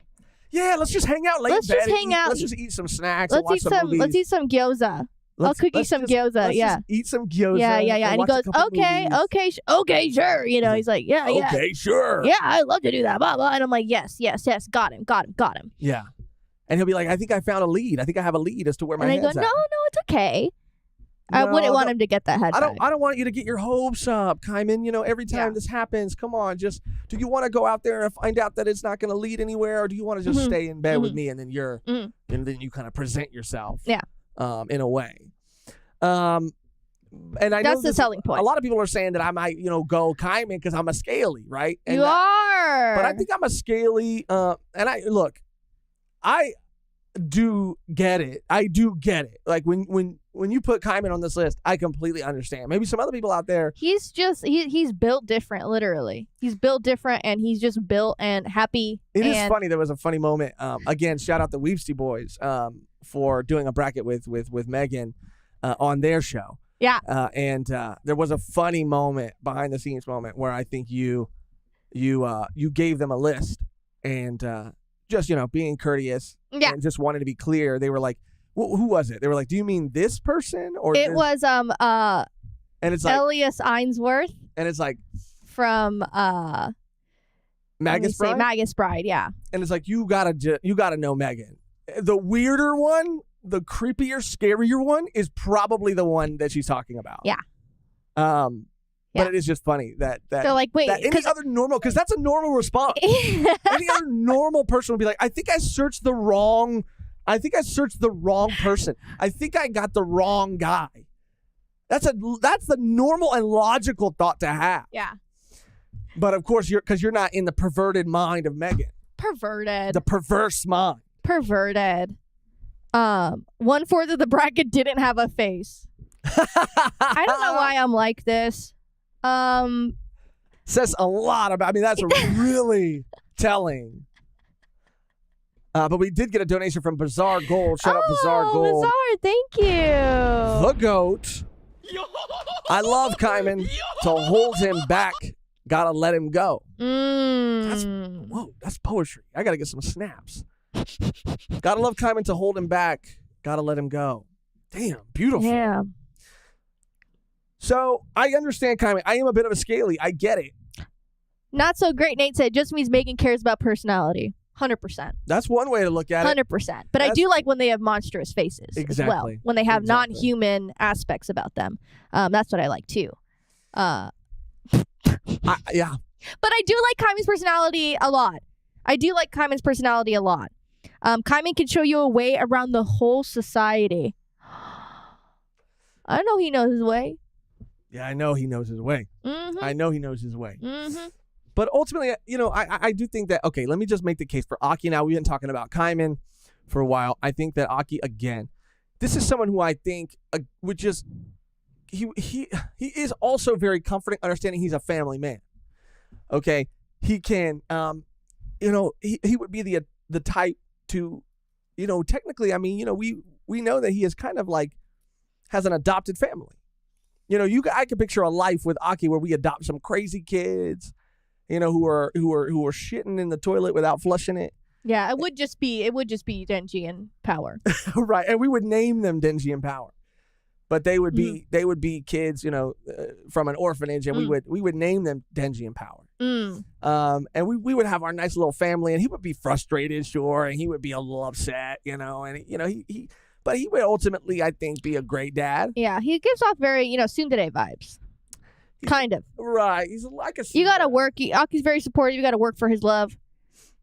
Yeah, let's just hang out late. Let's just hang out. Let's just eat some snacks and watch some movies. Let's eat some gyoza. I'll cook you some gyoza. Let's Yeah. just eat some gyoza. Yeah. And he watch goes, a couple okay, movies. okay, sure. You know, he's like, yeah. Okay, sure. Yeah, I'd love to do that. Blah, blah. And I'm like, yes. Got him. Yeah. And he'll be like, I think I found a lead. I think I have a lead as to where my And I head's go, at. no, it's okay. I No, wouldn't want no. him to get that head I back. don't want you to get your hopes up, Kaiman. You know, every time this happens, come on, just do you want to go out there and find out that it's not going to lead anywhere, or do you want to just stay in bed with me and then and then you kind of present yourself, in a way. And I know That's the selling point. A lot of people are saying that I might, go Kaiman because I'm a scaly, right? And You are. but I think I'm a scaly. And I do get it. I do get it. Like when you put Kaiman on this list, I completely understand. Maybe some other people out there. He's just he's built different, literally. He's built different, and he's just built and happy. It is funny. There was a funny moment. Again, shout out the Weepsty Boys for doing a bracket with Mehgan on their show. Yeah. And there was a funny moment, behind the scenes moment, where I think you gave them a list and just being courteous and just wanted to be clear. They were like, who was it? They were like, do you mean this person or it this? was And it's like Elias Ainsworth and it's like from Magus Bride. Magus Bride, yeah. And it's like you gotta know Mehgan. The weirder one, the creepier, scarier one is probably the one that she's talking about. Yeah. But it is just funny that So like, wait, that any other normal, because that's a normal response. Any other normal person would be like, I think I searched the wrong person. I think I got the wrong guy. That's the normal and logical thought to have. Yeah. But of course, you're not in the perverted mind of Mehgan. Perverted. The perverse mind. Perverted. 1/4 of the bracket didn't have a face. I don't know why I'm like this. Says a lot about. I mean, that's really telling. But we did get a donation from Bizarre Gold. Shout out Bizarre Gold. Bizarre, thank you. The GOAT. I love Kaiman. To hold him back, gotta let him go. That's poetry. I gotta get some snaps. Gotta love Kaiman. To hold him back, gotta let him go. Damn, beautiful. Yeah. So I understand Kaiman. I am a bit of a scaly. I get it. Not so great, Nate said. Just means Mehgan cares about personality. 100%. That's one way to look at it. 100%. But I do like when they have monstrous faces as well. When they have non-human aspects about them. That's what I like too. Yeah. But I do like Kaiman's personality a lot. Kaiman can show you a way around the whole society. I know he knows his way. Yeah, I know he knows his way. Mm-hmm. I know he knows his way. Mm-hmm. But ultimately, I do think that, okay, let me just make the case for Aki now. We've been talking about Kaiman for a while. I think that Aki, again, this is someone who I think would just, he is also very comforting, understanding he's a family man. Okay? He can, he would be the type to, technically, I mean, we know that he is kind of like, has an adopted family. I could picture a life with Aki where we adopt some crazy kids, who are shitting in the toilet without flushing it. Yeah, it would just be Denji and Power. Right, and we would name them Denji and Power, but they would be kids, from an orphanage, and we would name them Denji and Power. And we would have our nice little family, and he would be frustrated, sure, and he would be a little upset, but he would ultimately, I think, be a great dad. Yeah, he gives off very, tsundere vibes. Kind of. Right. He's like a. You gotta work. Aki's very supportive. You gotta work for his love.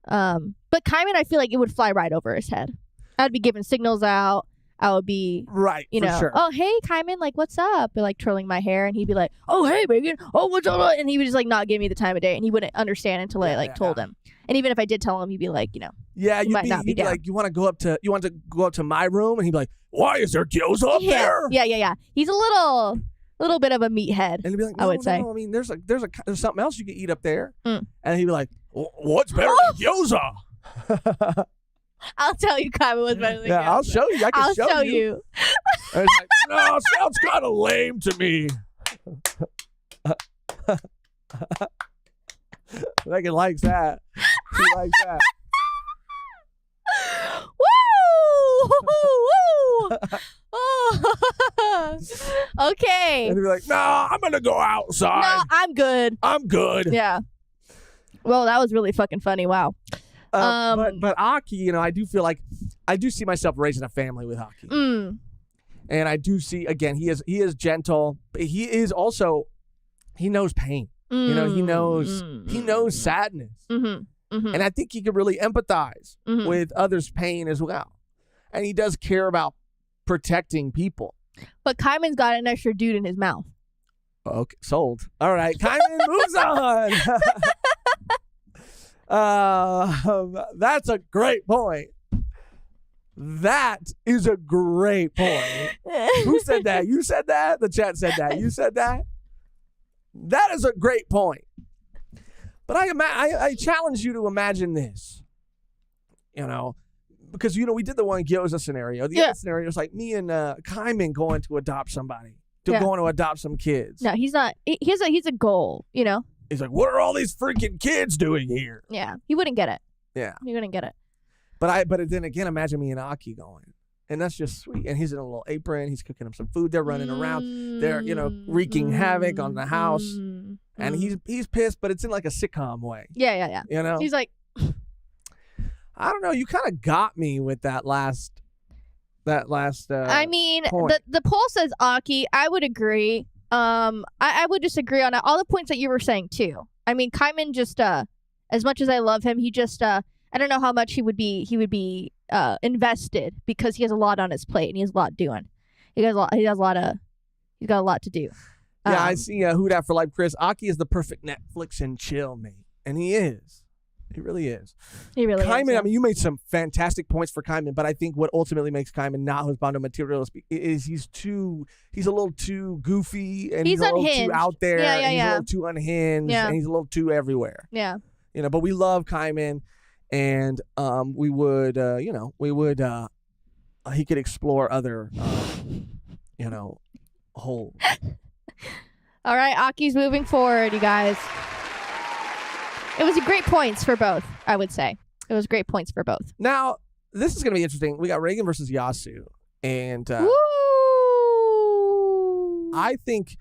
But Kaiman, I feel like it would fly right over his head. I'd be giving signals out. I would be, right, you for know, sure. oh, hey, Kaiman, like, what's up? And, like, twirling my hair. And he'd be like, oh, hey, Mehgan. Oh, what's up? And he would just, like, not give me the time of day. And he wouldn't understand until I, like, told him. And even if I did tell him, he'd be like, you know, yeah, you'd be down. like, you want to go up to my room? And he'd be like, why is there gyoza up there? Yeah. He's a little bit of a meathead. And he'd be like, I would say. I mean, there's something else you can eat up there. Mm. And he'd be like, what's better than gyoza? I'll tell you, Kaiman was better than I'll gyoza. show you. I can I'll show you. And it's like, no, sounds kind of lame to me. Megan likes that. She likes that. Woo! Oh. Okay. And he'd be like, no, I'm going to go outside. No, I'm good. I'm good. Yeah. Well, that was really fucking funny. Wow. But Aki, you know, I do feel like I do see myself raising a family with Aki. Mm. And I do see, again, he is gentle, but he is also, he knows pain. You know, he knows sadness. Mm-hmm. Mm-hmm. And I think he can really empathize with others' pain as well. And he does care about protecting people. But Kaiman's got an extra dude in his mouth. Okay, sold. All right, Kaiman moves on. That's a great point. That is a great point. Who said that? You said that? The chat said that. You said that? That is a great point. But I challenge you to imagine this. You know, because, you know, we did the one gyoza scenario. The other scenario is like me and Kaiman going to adopt somebody. Going to adopt some kids. No, he's not. He's a goal, you know? He's like, what are all these freaking kids doing here? Yeah, he wouldn't get it. Yeah. He wouldn't get it. But then again, imagine me and Aki going. And that's just sweet. And he's in a little apron. He's cooking him some food. They're running around. They're, you know, wreaking havoc on the house. And he's pissed, but it's in like a sitcom way. Yeah. You know? He's like, I don't know. You kind of got me with that last I mean, point. the poll says Aki. I would agree. I would disagree on all the points that you were saying too. I mean, Kaiman just as much as I love him, he just I don't know how much he would be invested because he has a lot on his plate and he has a lot doing. He's got a lot to do. Yeah, I see Who Dat for Life, Chris. Aki is the perfect Netflix and chill mate. And he is. He really is. He really Kaiman, is. Yeah. I mean, you made some fantastic points for Kaiman, but I think what ultimately makes Kaiman not Husbando material is he's a little too goofy and he's a little unhinged. too out there. Yeah, and he's yeah. a little too unhinged and he's a little too everywhere. Yeah. You know, but we love Kaiman and we would he could explore other holes. All right, Aki's moving forward, you guys. It was great points for both, I would say. It was great points for both. Now, this is going to be interesting. We got Reagan versus Yasu. And Woo! I think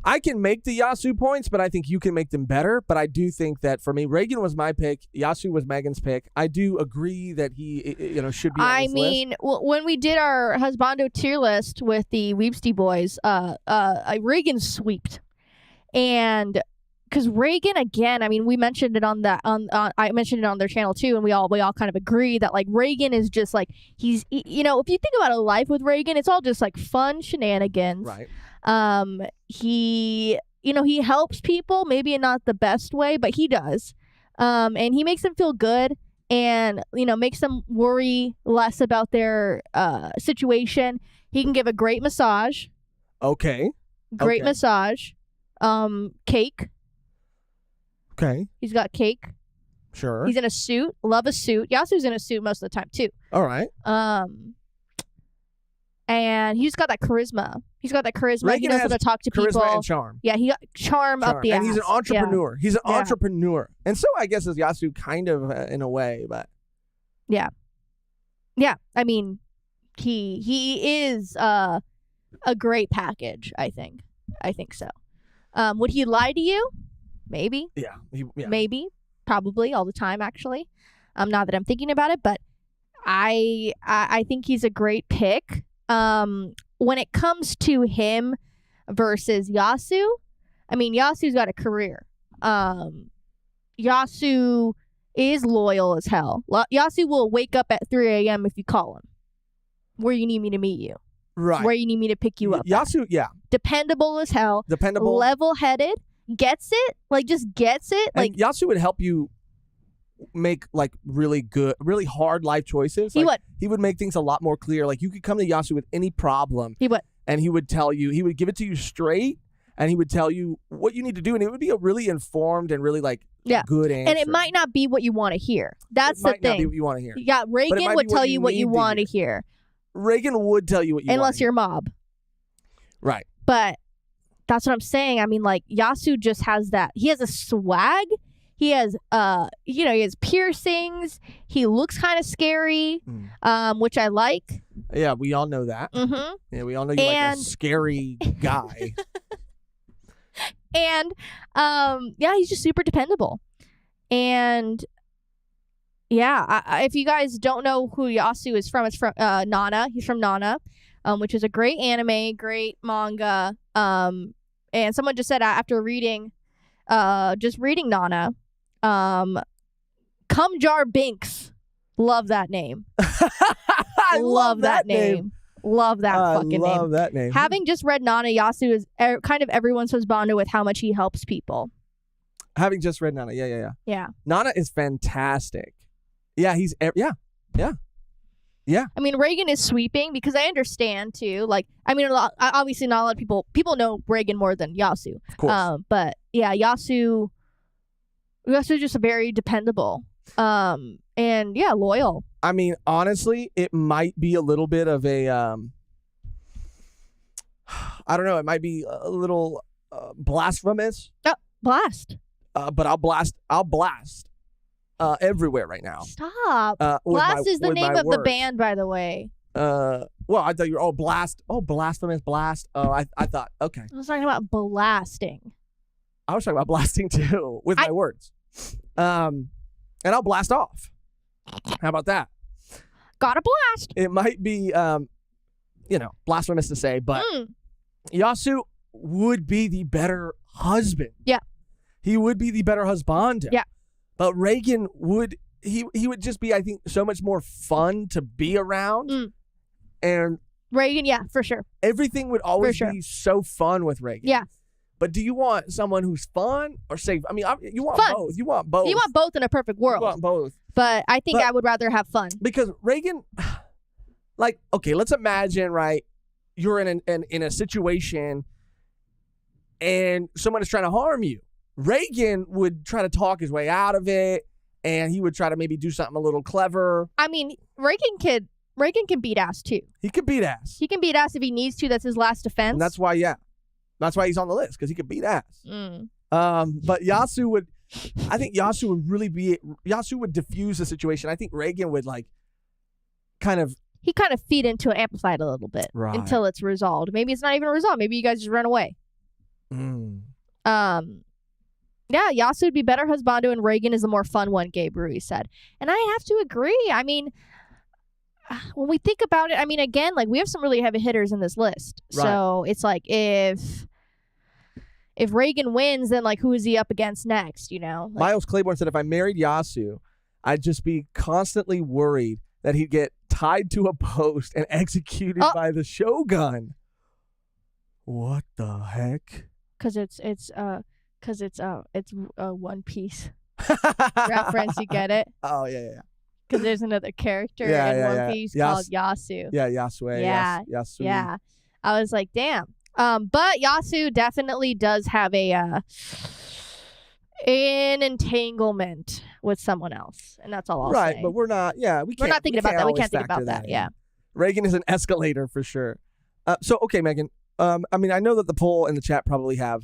I can make the Yasu points, but I think you can make them better. But I do think that for me, Reagan was my pick. Yasu was Megan's pick. I do agree that he should be on this list. When we did our Husbando tier list with the Weebsty boys, Reagan sweeped. And because Reagan, again, I mean, we mentioned it I mentioned it on their channel too, and we all kind of agree that like Reagan is just like if you think about a life with Reagan, it's all just like fun shenanigans. Right. He helps people, maybe in not the best way, but he does. And he makes them feel good and, makes them worry less about their situation. He can give a great massage. Okay. Great massage. Cake. Okay. He's got cake. Sure. He's in a suit. Love a suit. Yasu's in a suit most of the time too. All right. And he's got that charisma. Reagan he knows how to talk to people. Charisma and charm. Yeah, he got charm up the ass. And he's an entrepreneur. Yeah. He's an entrepreneur. And so I guess is Yasu kind of in a way, but. Yeah. Yeah. I mean, he is a great package, I think. I think so. Would he lie to you? Maybe. Yeah. Maybe. Probably all the time, actually. Not that I'm thinking about it, but I think he's a great pick. When it comes to him versus Yasu, I mean, Yasu's got a career. Yasu is loyal as hell. Yasu will wake up at 3 a.m. if you call him. Where you need me to meet you. Right. Where you need me to pick you up. Yasu, yeah. Dependable as hell. Dependable. Level-headed. Gets it. Like, just gets it. And like Yasu would help you make like really good, really hard life choices. He like, would. He would make things a lot more clear. Like, you could come to Yasu with any problem. He would. And he would tell you, he would give it to you straight, and he would tell you what you need to do. And it would be a really informed and really like good answer. And it might not be what you want to hear. That's the thing. It might not be what you want to hear. Yeah, Reagan would tell you what you want to hear. Reagan would tell you what you want. Unless you're mob. Right. But that's what I'm saying. I mean, like, Yasu just has that. He has a swag. He has, he has piercings. He looks kind of scary, which I like. Yeah, we all know that. Mm-hmm. Yeah, we all know you're like a scary guy. And, he's just super dependable. And, if you guys don't know who Yasu is from, it's from Nana. He's from Nana, which is a great anime, great manga. And someone just said after reading Nana, Cumjar Binks. Love that name. I love that name. Love that fucking name. I love that name. Having just read Nana, Yasu is kind of everyone's husbando with how much he helps people. Having just read Nana, yeah. Yeah. Nana is fantastic. Yeah, he's yeah. I mean, Reagan is sweeping because I understand too. Like, I mean, obviously not a lot of people know Reagan more than Yasu. Of course. But yeah, Yasu is just very dependable. And yeah, loyal. I mean, honestly, it might be a little bit of a I don't know, it might be a little blasphemous. Blast. But I'll blast everywhere right now. Stop. Blast is the name of the band, by the way. Well, I thought you were blasphemous blast. Oh, I thought, okay. I was talking about blasting. I was talking about blasting too with my words. And I'll blast off. How about that? Got a blast. It might be blasphemous to say, but Yasu would be the better husband. Yeah. He would be the better husbando. Yeah. But Reagan would would just be, I think, so much more fun to be around. And Reagan, yeah, for sure. Everything would always be so fun with Reagan. Yeah. But do you want someone who's fun or safe? I mean, you want fun. both. You want both. You want both in a perfect world. You want both. But I think I would rather have fun. Because Reagan, like, okay, let's imagine, right, you're in a situation and someone is trying to harm you. Reagan would try to talk his way out of it, and he would try to maybe do something a little clever. I mean, Reagan can beat ass too. He could beat ass. He can beat ass if he needs to. That's his last defense. And that's why he's on the list, because he could beat ass. But Yasu would diffuse the situation. I think Reagan would kind of feed into it, amplify it a little bit until it's resolved. Maybe it's not even resolved. Maybe you guys just run away. Yeah, Yasu would be better husbando, and Reagan is the more fun one, Gabe Ruiz said. And I have to agree. I mean, when we think about it, I mean, again, like, we have some really heavy hitters in this list. Right. So it's like, if Reagan wins, then who is he up against next, Miles Claiborne said, if I married Yasu, I'd just be constantly worried that he'd get tied to a post and executed by the Shogun. What the heck? Because it's One Piece reference. You get it? Oh yeah. Because there's another character in One Piece called Yasu. Yeah, Yasue. Yeah, Yasu. Yeah. I was like, damn. But Yasu definitely does have an entanglement with someone else, and that's all I'll say. Right, but we're not. Yeah, we're not thinking about that. We can't think about that. Yeah. Reagan is an escalator for sure. So okay, Mehgan. I mean, I know that the poll in the chat probably have.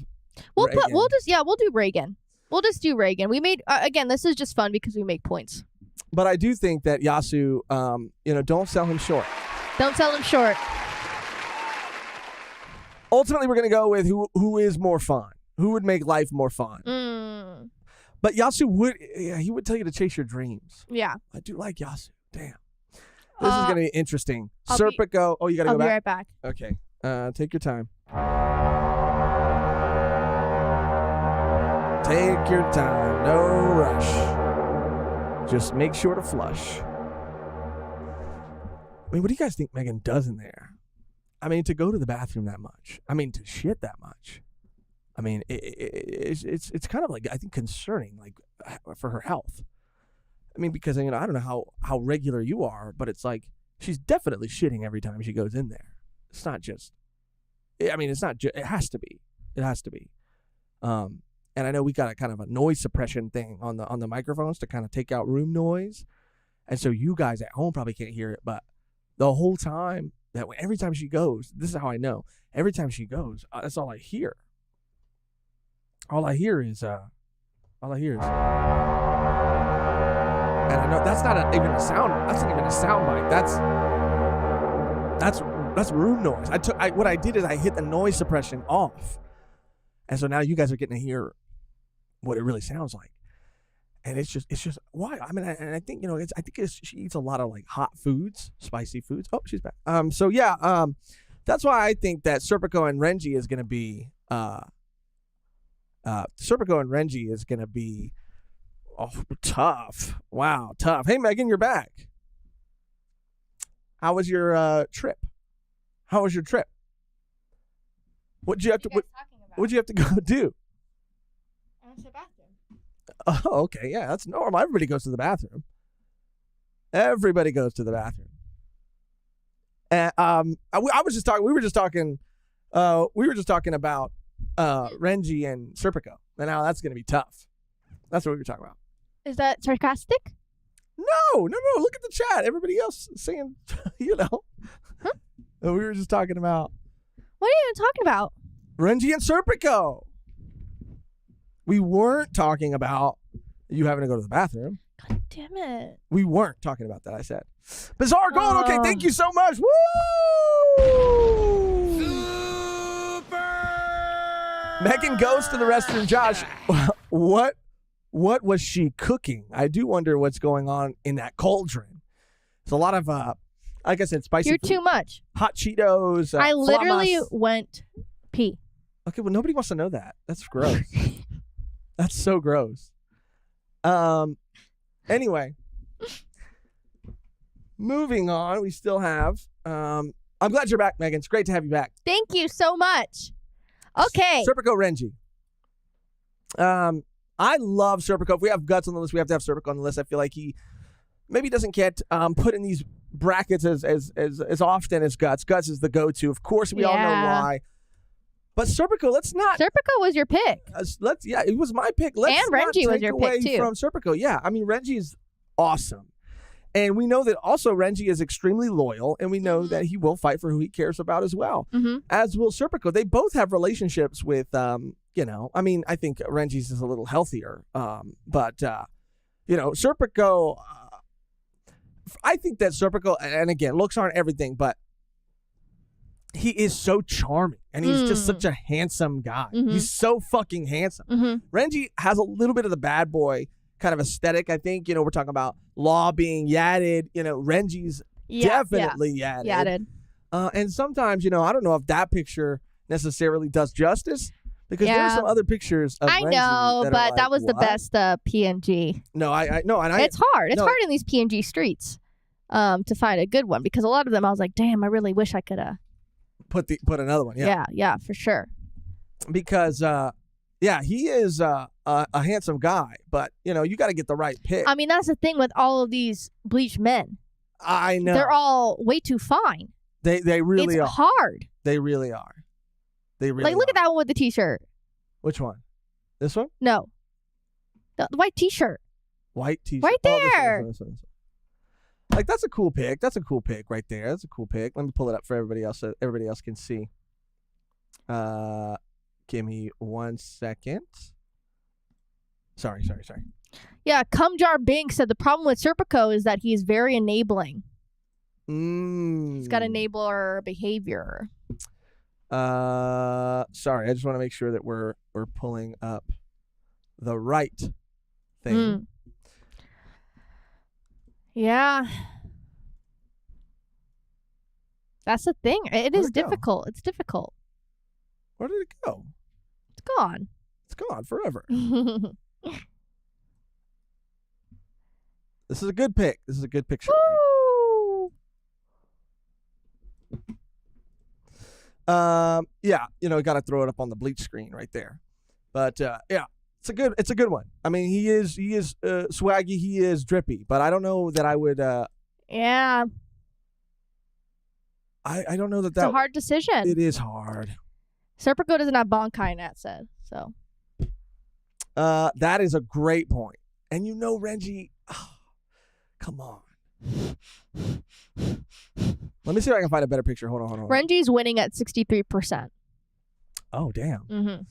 We'll do Reagan. We'll just do Reagan. We made again. This is just fun because we make points. But I do think that Yasu, don't sell him short. Don't sell him short. Ultimately, we're going to go with who is more fun. Who would make life more fun? But Yasu would tell you to chase your dreams. Yeah. I do like Yasu. Damn. This is going to be interesting. Serpico. You got to go back? I'll be right back. Okay. Take your time. Take your time, no rush. Just make sure to flush. I mean, what do you guys think Mehgan does in there? I mean, to go to the bathroom that much. I mean, to shit that much. I mean, it's kind of like, I think, concerning, like, for her health. I mean, because, I don't know how regular you are, but it's like she's definitely shitting every time she goes in there. It's not just, I mean, it's not just, it has to be. It has to be. And I know we got a kind of a noise suppression thing on the microphones to kind of take out room noise. And so you guys at home probably can't hear it, but the whole time, every time she goes, this is how I know, every time she goes, that's all I hear. All I hear is, and I know that's not even a sound. That's not even a sound bite. That's room noise. What I did is I hit the noise suppression off, and so now you guys are getting to hear what it really sounds like. And it's just why? I mean, I think she eats a lot of like hot foods, spicy foods. Oh, she's back. So yeah, that's why I think that Serpico and Renji is gonna be tough. Wow, tough. Hey, Mehgan, you're back. How was your trip? How was your trip? What'd you have to go do? I went to the bathroom. Oh, okay. Yeah, that's normal. Everybody goes to the bathroom. Everybody goes to the bathroom. And we were just talking about Renji and Serpico and how that's going to be tough. That's what we were talking about. Is that sarcastic? No. Look at the chat. Everybody else saying, Huh? We were just talking about. What are you even talking about? Renji and Serpico. We weren't talking about you having to go to the bathroom. God damn it. We weren't talking about that, I said. Bizarre Gold. Okay, thank you so much. Woo! Mehgan goes to the restroom. Josh, what was she cooking? I do wonder what's going on in that cauldron. It's a lot of, like I said, spicy You're food, too much. hot Cheetos. I literally flamas. went pee. Okay, well, nobody wants to know that. That's gross. That's so gross. Anyway, moving on. We still have. I'm glad you're back, Mehgan. It's great to have you back. Thank you so much. Okay. Serpico Renji. I love Serpico. If we have Guts on the list, we have to have Serpico on the list. I feel like he maybe doesn't get put in these brackets as often as Guts. Guts is the go-to. Of course, we all know why. But Serpico, let's not. Serpico was your pick. It was my pick. Let's and not Renji take was your away pick too. from Serpico. Yeah, I mean Renji is awesome, and we know that also Renji is extremely loyal, and we know that he will fight for who he cares about as well. As will Serpico. They both have relationships with, I mean, I think Renji's is a little healthier, but Serpico. I think that Serpico, and again, looks aren't everything, but he is so charming, and he's just such a handsome guy. He's so fucking handsome. Renji has a little bit of the bad boy kind of aesthetic, I think. We're talking about Law being yadded. Renji's definitely yadded. And sometimes, I don't know if that picture necessarily does justice, because there's some other pictures of Renji know, that but that was what? the best PNG. No, I know. And it's hard. It's hard in these PNG streets to find a good one, because a lot of them I was like, damn, I really wish I could have. Put another one. Yeah, for sure. Because he is a handsome guy, but you got to get the right pick. I mean, that's the thing with all of these bleached men. I know they're all way too fine. They really are. It's hard. They really are. They really look at that one with the t-shirt. Which one? This one? No, the white t-shirt. White t-shirt. Right there. This one. Like, that's a cool pick. That's a cool pick right there. That's a cool pick. Let me pull it up for everybody else so everybody else can see. Give me 1 second. Sorry. Yeah, Cumjar Bink said the problem with Serpico is that he's very enabling. He's got enabler behavior. Sorry, I just want to make sure that we're pulling up the right thing. Yeah. That's the thing. It is difficult. It's difficult. Where did it go? It's gone. It's gone forever. This is a good pick. This is a good picture. Woo! Yeah, got to throw it up on the bleach screen right there. But yeah, it's a good one. I mean, he is swaggy, he is drippy, but I don't know that I would. Yeah. I don't know that It's a hard decision. It is hard. Serpico doesn't have Bankai, Nat said. So. That is a great point. And Renji, come on. Let me see if I can find a better picture. Hold on. Renji's winning at 63%. Oh, damn. Mm-hmm.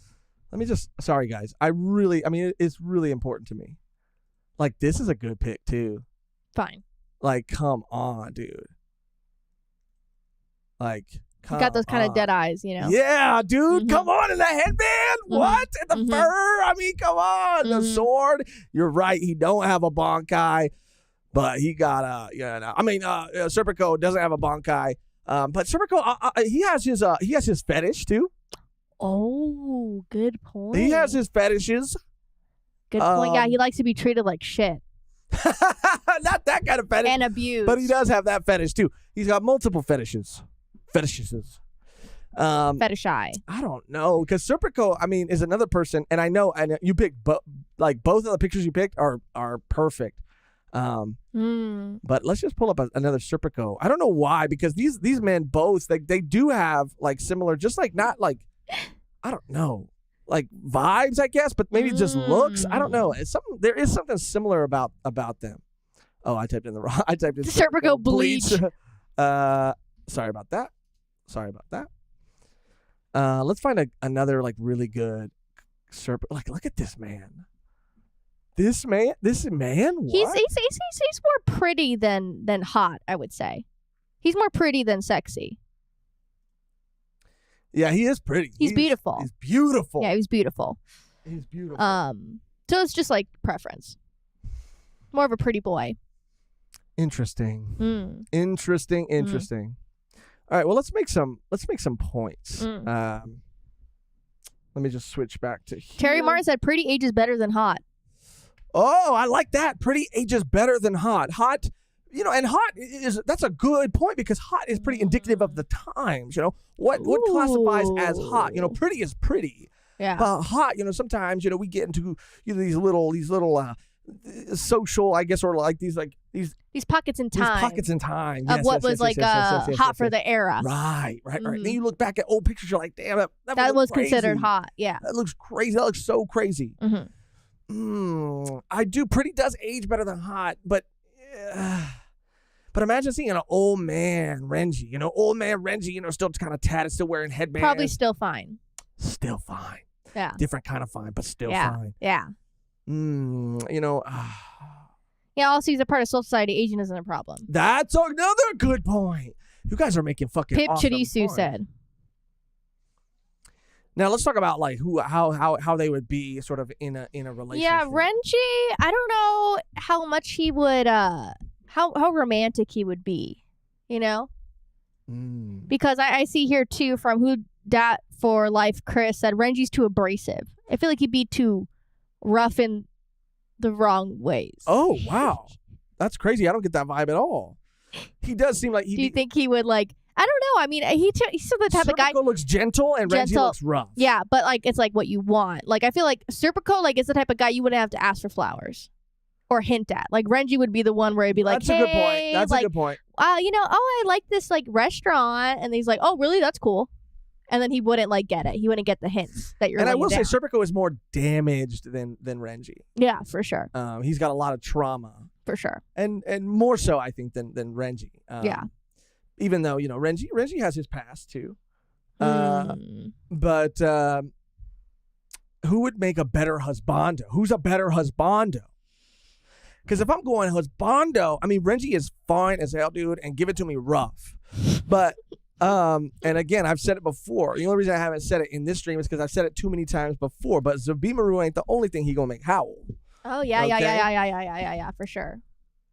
Let me sorry, guys. It's really important to me. Like, this is a good pick, too. Fine. Like, come on, dude. Like, You got those kind of dead eyes, Yeah, dude. Come on. And the headband. What? And the fur. I mean, come on. The sword. You're right. He don't have a Bankai, but he got Serpico doesn't have a Bankai. But Serpico, he has his fetish, too. Oh, good point. He has his fetishes. Good point. Yeah, he likes to be treated like shit. Not that kind of fetish. And abused. But he does have that fetish, too. He's got multiple fetishes. Fetishy. I don't know. Because Serpico, is another person. And I know you picked, both of the pictures you picked are perfect. But let's just pull up another Serpico. I don't know why, because these men both, they do have, similar, just not, I don't know, vibes, I guess, but maybe just looks. I don't know. There is something similar about them. Oh, I typed in the wrong. I typed in Serpico bleach. Sorry about that. Let's find another really good Serpico. Look at this man. This man. What? He's more pretty than hot, I would say. He's more pretty than sexy. Yeah, he is pretty. He's beautiful. He's beautiful. Yeah, he's beautiful. He's beautiful. So it's just preference. More of a pretty boy. Interesting. Interesting. All right, well, let's make some points. Let me just switch back to here. Terry Martin said pretty ages better than hot. Oh, I like that. Pretty ages better than hot. Hot, and hot that's a good point, because hot is pretty indicative of the times. What classifies as hot? Pretty is pretty. Yeah. But hot, sometimes we get into these little social, I guess, or these pockets in time. These pockets in time of what was hot for the era. Right. Then you look back at old pictures, you're like, damn, that was crazy. Considered hot. Yeah. That looks crazy. That looks so crazy. Pretty does age better than hot, but imagine seeing an old man Renji, still kind of tatted, still wearing headbands. Probably still fine. Still fine. Yeah. Different kind of fine, but still fine. Yeah. Yeah, also he's a part of Soul Society. Aging isn't a problem. That's another good point. You guys are making fucking Pip awesome Chirisu points. said. Now let's talk about how they would be sort of in a relationship. Yeah, Renji, I don't know how much he would how romantic he would be, Because I see here too from Who Dat for Life Chris said Renji's too abrasive. I feel like he'd be too rough in the wrong ways. Oh, wow. That's crazy. I don't get that vibe at all. He does seem like Do you think he would I don't know. I mean, he's still the type of guy. Serpico looks gentle and Renji looks rough. Yeah, but it's what you want. I feel like Serpico is the type of guy you wouldn't have to ask for flowers or hint at. Renji would be the one where he'd be like, That's a good point. That's a good point. I like this restaurant, and he's like, oh, really? That's cool. And then he wouldn't get it. He wouldn't get the hints that you're. And I will down. say, Serpico is more damaged than Renji. Yeah, for sure. He's got a lot of trauma. For sure. And more so, I think, than Renji. Yeah. Even though Renji has his past too. But who would make a better husbando? Who's a better husbando? Because if I'm going husbando, Renji is fine as hell, dude, and give it to me rough. But and again, I've said it before. The only reason I haven't said it in this stream is because I've said it too many times before. But Zabimaru ain't the only thing he gonna make howl. Oh yeah, okay? yeah, for sure.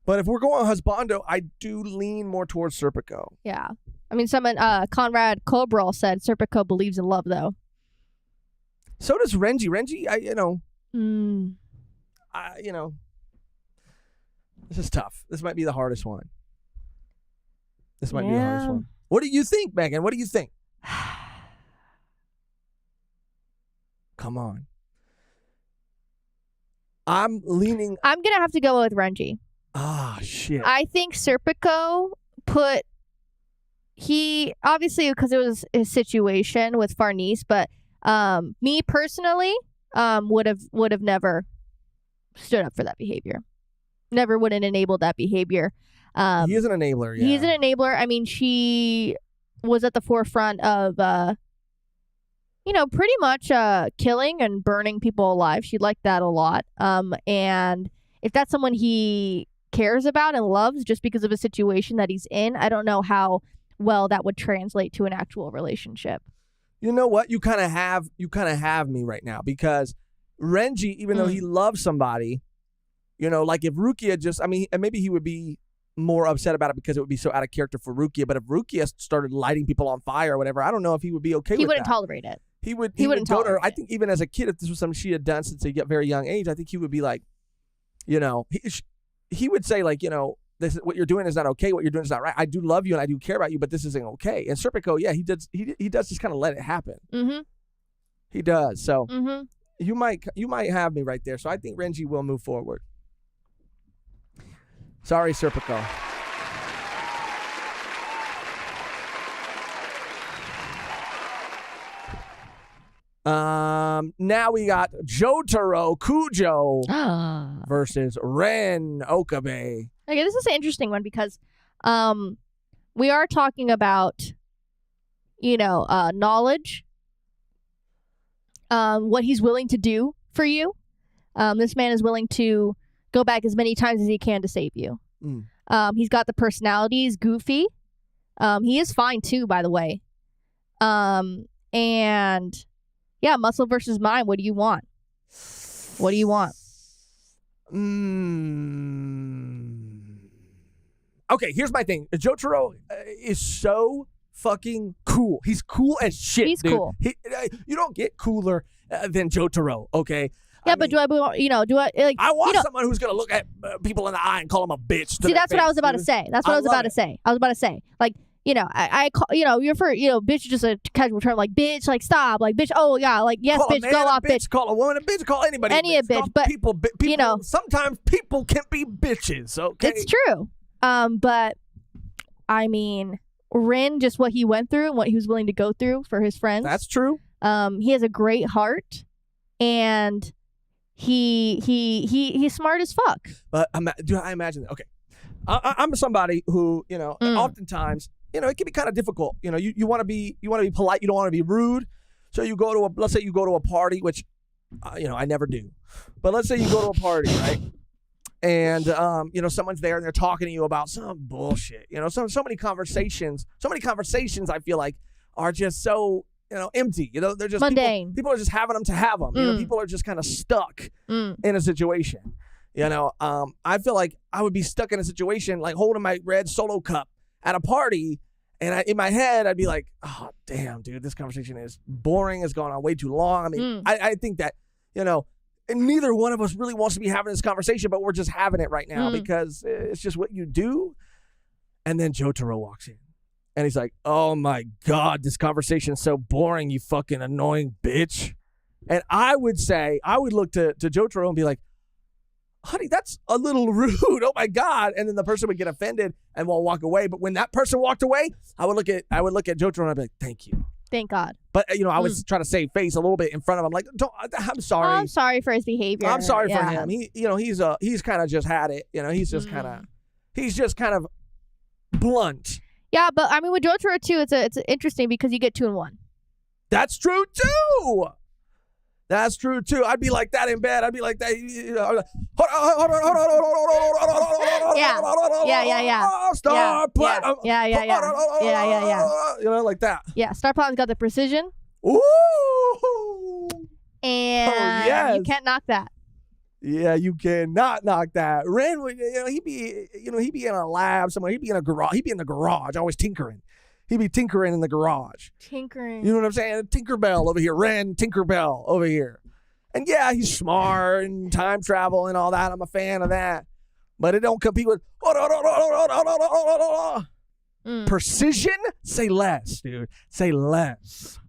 But if we're going husbando, I do lean more towards Serpico. Yeah. Someone, Conrad Cobral said Serpico believes in love, though. So does Renji. Renji, this is tough. This might be the hardest one. This might be the hardest one. What do you think, Mehgan? What do you think? Come on. I'm leaning. I'm going to have to go with Renji. Ah, shit. I think Serpico he obviously because it was his situation with Farnese, but me personally would have never stood up for that behavior. Never would have enabled that behavior. He is an enabler, yeah. He's an enabler. I mean, she was at the forefront of pretty much killing and burning people alive. She liked that a lot. And if that's someone he cares about and loves just because of a situation that he's in, I don't know how well that would translate to an actual relationship. You know what? You kind of have me right now because Renji, even though he loves somebody, like if Rukia and maybe he would be more upset about it because it would be so out of character for Rukia. But if Rukia started lighting people on fire or whatever, I don't know if he would be okay with that. He wouldn't tolerate it. He wouldn't tolerate it. I think even as a kid, if this was something she had done since a very young age, I think he would be like, he would say like, this what you're doing is not okay. What you're doing is not right. I do love you and I do care about you, but this isn't okay. And Serpico, yeah, he does just kind of let it happen. Mm-hmm. He does. So you might have me right there. So I think Renji will move forward. Sorry, Serpico. Now we got Jotaro Kujo versus Ren Okabe. Okay, this is an interesting one because we are talking about, knowledge, what he's willing to do for you. This man is willing to go back as many times as he can to save you. He's got the personality. He's goofy. He is fine too, by the way. And yeah, muscle versus mind. What do you want? What do you want? Okay, here's my thing. Jotaro is so fucking cool. He's cool as shit. He's dude. cool. You don't get cooler than Jotaro. Okay. Yeah, but do I like? I want someone who's gonna look at people in the eye and call them a bitch. See, that's what I was about to say. That's what I was about to say. I was about to say, like, I call, you're for, bitch is just a casual term, like, bitch, like, stop, like, bitch, oh, yeah, like, yes, call bitch, go off, bitch. Call a woman a bitch, call anybody a bitch. But, people, sometimes people can be bitches, okay? It's true. But, I mean, Rin, just what he went through and what he was willing to go through for his friends. That's true. He has a great heart, and he's smart as fuck. But I imagine that? Okay. I'm somebody who, oftentimes, it can be kind of difficult. You want to be polite. You don't want to be rude. So let's say you go to a party, which, I never do. But let's say you go to a party, right? And, someone's there and they're talking to you about some bullshit. So many conversations I feel like are just so, empty. They're just mundane. People are just having them to have them. People are just kind of stuck in a situation. I feel like I would be stuck in a situation like holding my red Solo cup at a party, and in my head I'd be like, oh damn, dude, this conversation is boring. It's gone on way too long. I mean, I think that and neither one of us really wants to be having this conversation, but we're just having it right now because it's just what you do. And then Jotaro walks in, and he's like, oh my god, this conversation is so boring, you fucking annoying bitch. And I would look to Jotaro and be like, honey, that's a little rude. Oh my god! And then the person would get offended and will walk away. But when that person walked away, I would look at Jotaro and I'd be like, "Thank you, thank God." But I was trying to save face a little bit in front of him, like, I'm sorry. I'm sorry for his behavior. I'm sorry for him. He's kind of just had it. He's just kind of blunt. Yeah, but I mean, with Jotaro too, it's interesting because you get 2 in 1. That's true too. That's true too. I'd be like that in bed. I'd be like that. Hold on. Yeah. Star Platinum. Yeah. Like that. Yeah, Star Platinum's got the precision. Ooh. And you can't knock that. Yeah, you cannot knock that. Ren, he'd be in a lab somewhere. He'd be in a garage. He'd be in the garage, always tinkering. He'd be tinkering in the garage. Tinkering. You know what I'm saying? Tinkerbell over here. Ren Tinkerbell over here. And yeah, he's smart and time travel and all that. I'm a fan of that. But it don't compete with precision. Say less, dude. Say less.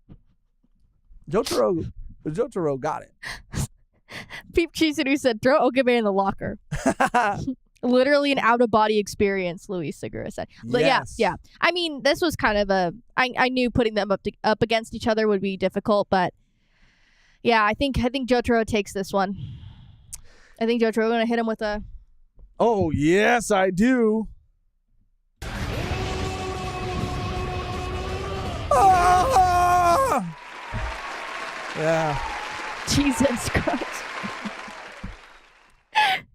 Jotaro got it. Peep Cheese who said, throw Okabe in the locker. Literally an out-of-body experience, Luis Segura said. But Yes. yeah. I mean, this was kind of I knew putting them up against each other would be difficult, but yeah, I think Jotaro takes this one. I think Jotaro going to hit him with a... Oh, yes, I do. Ah! Yeah. Jesus Christ.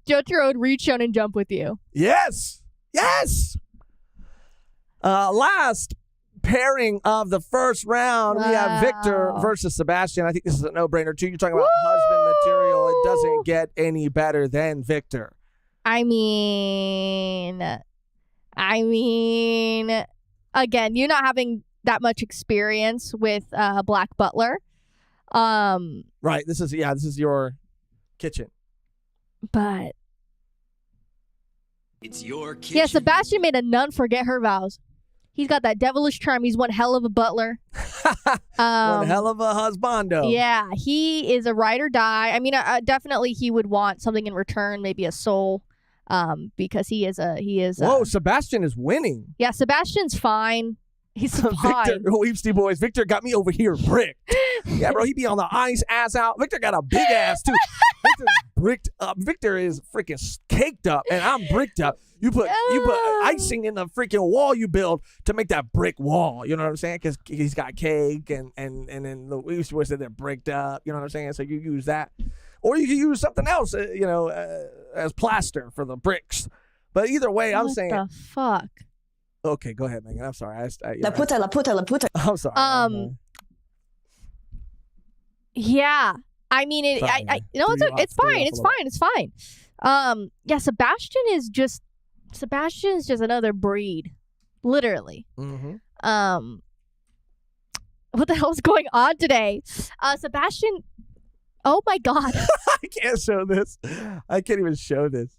Jotaro would reach out and jump with you. Yes. Yes. Last pairing of the first round, we have Victor versus Sebastian. I think this is a no-brainer, too. You're talking about husband material. It doesn't get any better than Victor. I mean, again, you not having that much experience with Black Butler. Right. This is your kitchen. But It's your kitchen. yeah, Sebastian made a nun forget her vows. He's got that devilish charm. He's one hell of a butler. One hell of a husbando. Yeah, he is a ride or die. I mean, definitely he would want something in return, maybe a soul, because he is. Whoa, Sebastian is winning. Yeah, Sebastian's fine. He's fine. Victor, Weepsty Boys. Victor got me over here bricked. Yeah, bro, he be on the ice, ass out. Victor got a big ass, too. Victor's bricked up. Victor is freaking caked up, and I'm bricked up. You put icing in the freaking wall you build to make that brick wall. You know what I'm saying? Because he's got cake, and then the Weepsty Boys said they're bricked up. You know what I'm saying? So you use that. Or you can use something else, as plaster for the bricks. But either way, I'm saying... What the fuck? Okay, go ahead, Mehgan. I'm sorry. La puta. I'm sorry. Yeah. I mean, it's fine. Yeah, Sebastian is just another breed, literally. Mm-hmm. What the hell is going on today? Sebastian. Oh my God. I can't show this. I can't even show this.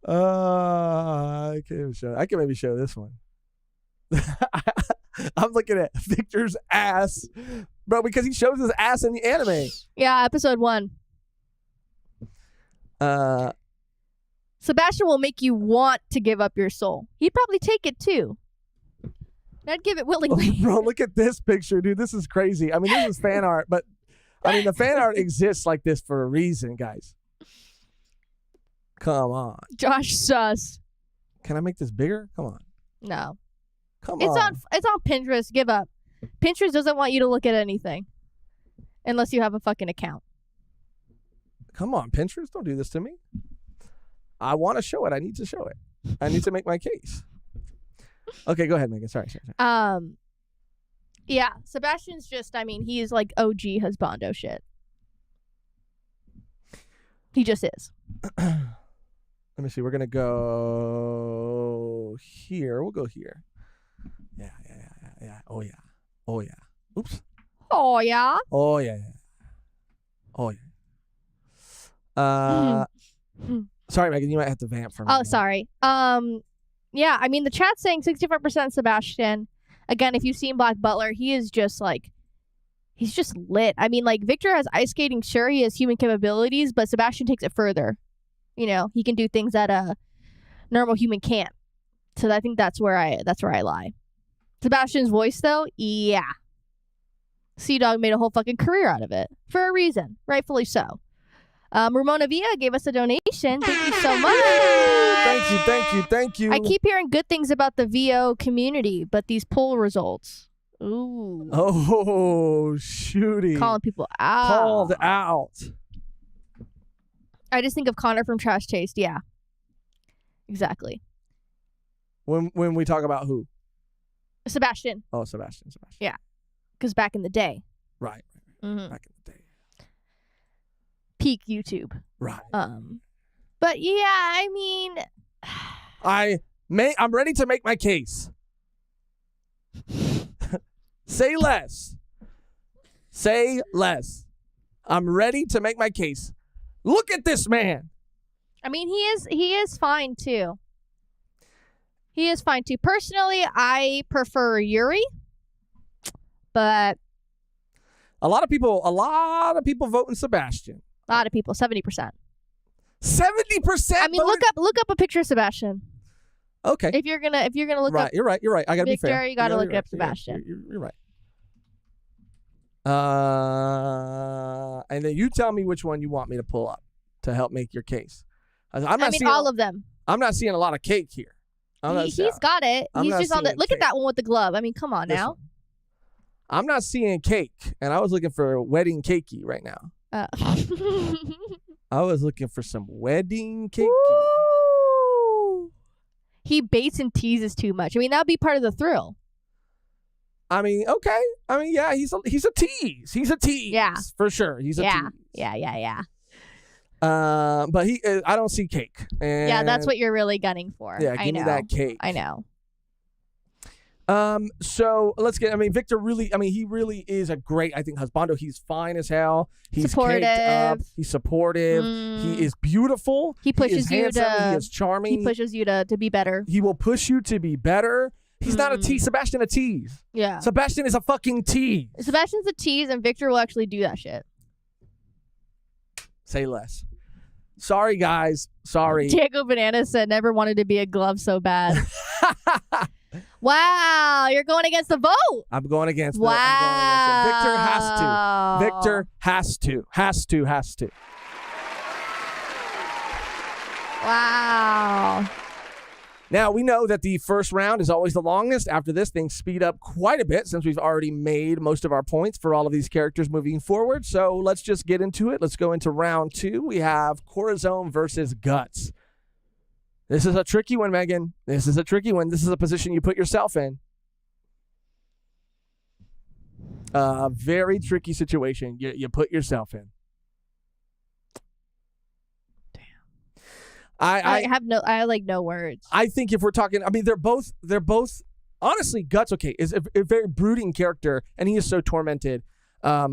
I can't even show. I can maybe show this one. I'm looking at Victor's ass, bro, because he shows his ass in the anime. Yeah, episode 1. Sebastian will make you want to give up your soul. He'd probably take it too. I'd give it willingly. Bro, look at this picture, dude. This is crazy. I mean, this is fan art, but I mean, the fan art exists like this for a reason, guys. Come on. Josh sus. Can I make this bigger? Come on. No. Come It's on. It's on Pinterest. Give up. Pinterest doesn't want you to look at anything unless you have a fucking account. Come on, Pinterest. Don't do this to me. I want to show it. I need to show it. I need to make my case. Okay, go ahead, Mehgan. Sorry. Yeah, Sebastian's just, I mean, he's like OG husbando shit. He just is. Let me see. We're going to go here. We'll go here. Yeah. Oh, yeah. Oops. Oh, yeah? Oh, yeah. Sorry, Mehgan. You might have to vamp for me. Oh, sorry. Yeah, I mean, the chat's saying 65% Sebastian. Again, if you've seen Black Butler, he is just like, he's just lit. I mean, like, Victor has ice skating. Sure, he has human capabilities, but Sebastian takes it further. You know, he can do things that a normal human can't. So I think that's where I lie. Sebastian's voice, though, yeah. Sea-Dog made a whole fucking career out of it. For a reason. Rightfully so. Ramona Villa gave us a donation. Thank you so much. Thank you. I keep hearing good things about the VO community, but these poll results. Ooh. Oh, shooty. Calling people out. Called out. I just think of Connor from Trash Taste. Yeah. Exactly. When we talk about who? Sebastian. Oh, Sebastian. Yeah. Because back in the day. Right. Mm-hmm. Back in the day. Peak YouTube. Right. But yeah, I mean, I'm ready to make my case. Say less. Say less. I'm ready to make my case. Look at this man. I mean, he is fine too. He is fine too. Personally, I prefer Yuri, but A lot of people voting Sebastian. a lot of people, 70%. 70%. I mean, look up a picture of Sebastian. Okay. If you're gonna look Right. up You're right. I gotta Victor, be fair. you gotta look right. up Sebastian. You're right. And then you tell me which one you want me to pull up to help make your case. All of them. I'm not seeing a lot of cake here. He's got it. I'm He's not just on the. seeing Look cake. at that one with the glove. I mean, come on This now. one. I'm not seeing cake, and I was looking for wedding cakey right now. I was looking for some wedding cakey. Woo! He baits and teases too much. I mean, that'd be part of the thrill. I mean, okay. I mean, yeah, he's a tease. He's a tease. Yeah. For sure. He's a tease. Yeah. But I don't see cake. And Yeah, that's what you're really gunning for. Yeah, I give know. me that cake. I know. So let's get. I mean, Victor really. I mean, he really is a great. I think Husbando. He's fine as hell. He's Supportive. caked up. He's supportive. He is beautiful. He pushes he is you handsome. to. He is charming. He pushes you to be better. He will push you to be better. He's not a tease. Sebastian a tease. Yeah. Sebastian is a fucking tease. Sebastian's a tease, and Victor will actually do that shit. Say less. Sorry, guys. Sorry. Diego Banana said never wanted to be a glove so bad. Wow, you're going against the vote. I'm going against Wow. it. Victor has to. Victor has to. Has to. Wow. Now, we know that the first round is always the longest. After this, things speed up quite a bit since we've already made most of our points for all of these characters moving forward. So let's just get into it. Let's go into round 2. We have Corazon versus Guts. This is a tricky one, Mehgan. This is a tricky one. This is a position you put yourself in. A very tricky situation you put yourself in. I have no words. I think if we're talking, I mean, they're both honestly, Guts, okay, is a very brooding character, and he is so tormented. But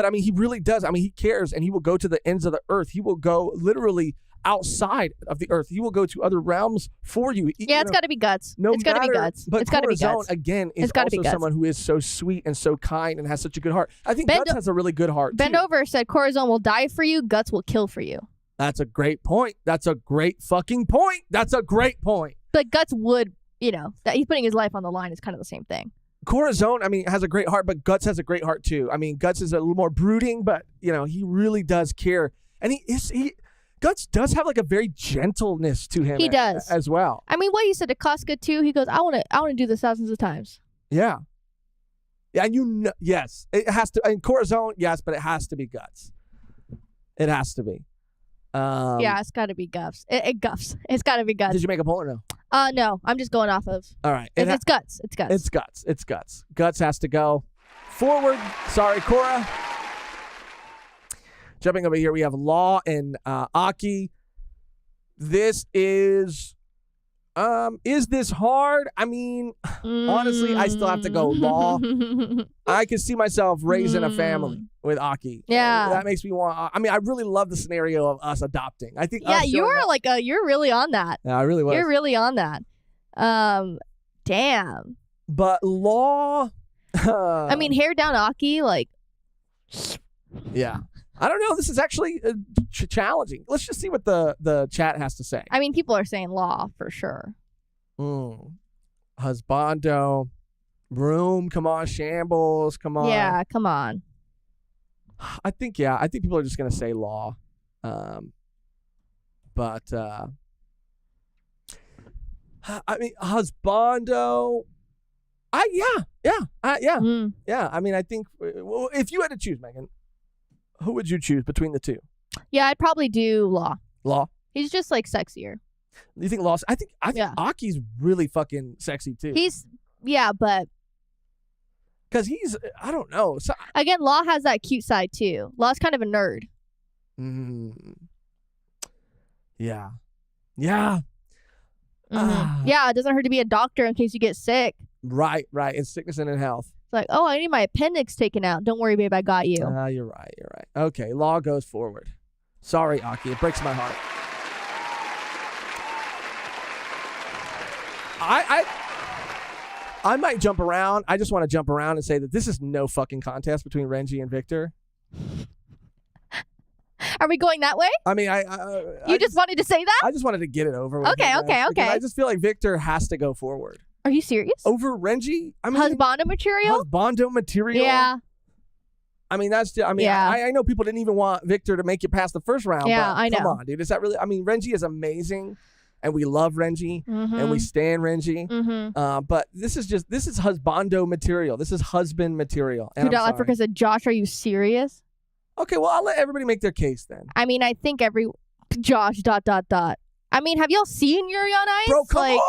I mean, he really does. I mean, he cares, and he will go to the ends of the earth. He will go literally outside of the earth. He will go to other realms for you. It's got to be Guts. It's got to be Guts. But It's got to be Corazon, Guts. again, is also someone who is so sweet and so kind and has such a good heart. I think Guts has a really good heart, Bend too. Over said Corazon will die for you. Guts will kill for you. That's a great point. That's a great fucking point. That's a great point. But Guts would, that he's putting his life on the line is kind of the same thing. Corazon, I mean, has a great heart, but Guts has a great heart too. I mean, Guts is a little more brooding, but he really does care, and Guts does have like a very gentleness to him. He does as well. I mean, what you said to Casca too. He goes, I want to do this thousands of times. Yeah, and yes, it has to. And Corazon, yes, but it has to be Guts. It has to be. Yeah, it's got to be Guts. Guts. It's got to be Guts. Did you make a poll or no? No, I'm just going off of. All right. It's Guts. It's Guts. It's Guts. It's Guts. Guts has to go forward. Sorry, Cora. Jumping over here, we have Law and Aki. This is this hard? I mean, honestly, I still have to go Law. I can see myself raising a family with Aki. Yeah. That makes me want. I mean, I really love the scenario of us adopting. I think. Yeah, you're really on that. Yeah, I really was. You're really on that. Damn. But Law. I mean, hair down Aki, like. Yeah. I don't know. This is actually challenging. Let's just see what the chat has to say. I mean, people are saying Law for sure. Husbando. Broom. Come on. Shambles. Come on. Yeah, come on. I think people are just going to say Law. But I mean, Husbando. Yeah. I mean, I think if you had to choose, Mehgan, who would you choose between the two? Yeah, I'd probably do Law. Law. He's just like sexier. You think Law? I think Aki's really fucking sexy too. But because I don't know. So, again, Law has that cute side too. Law's kind of a nerd. Yeah. Yeah, it doesn't hurt to be a doctor in case you get sick. Right. In sickness and in health. It's like, oh, I need my appendix taken out. Don't worry, babe, I got you. You're right. Okay, law goes forward. Sorry, Aki. It breaks my heart. I might jump around. I just want to jump around and say that this is no fucking contest between Renji and Victor. Are we going that way? I mean, You just wanted to say that? I just wanted to get it over with. Okay. Because I just feel like Victor has to go forward. Are you serious? Over Renji? I mean, Husbando material? Husbando material? Yeah. I mean, I know people didn't even want Victor to make it past the first round. Yeah, but I know. Come on, dude. Is that really? I mean, Renji is amazing, and we love Renji, and we stan Renji. But this is husbando material. This is husband material. And Dude, Africa said, Josh, are you serious? Okay, well, I'll let everybody make their case then. I mean, I think Josh ... I mean, have y'all seen Yuri on Ice? Bro, come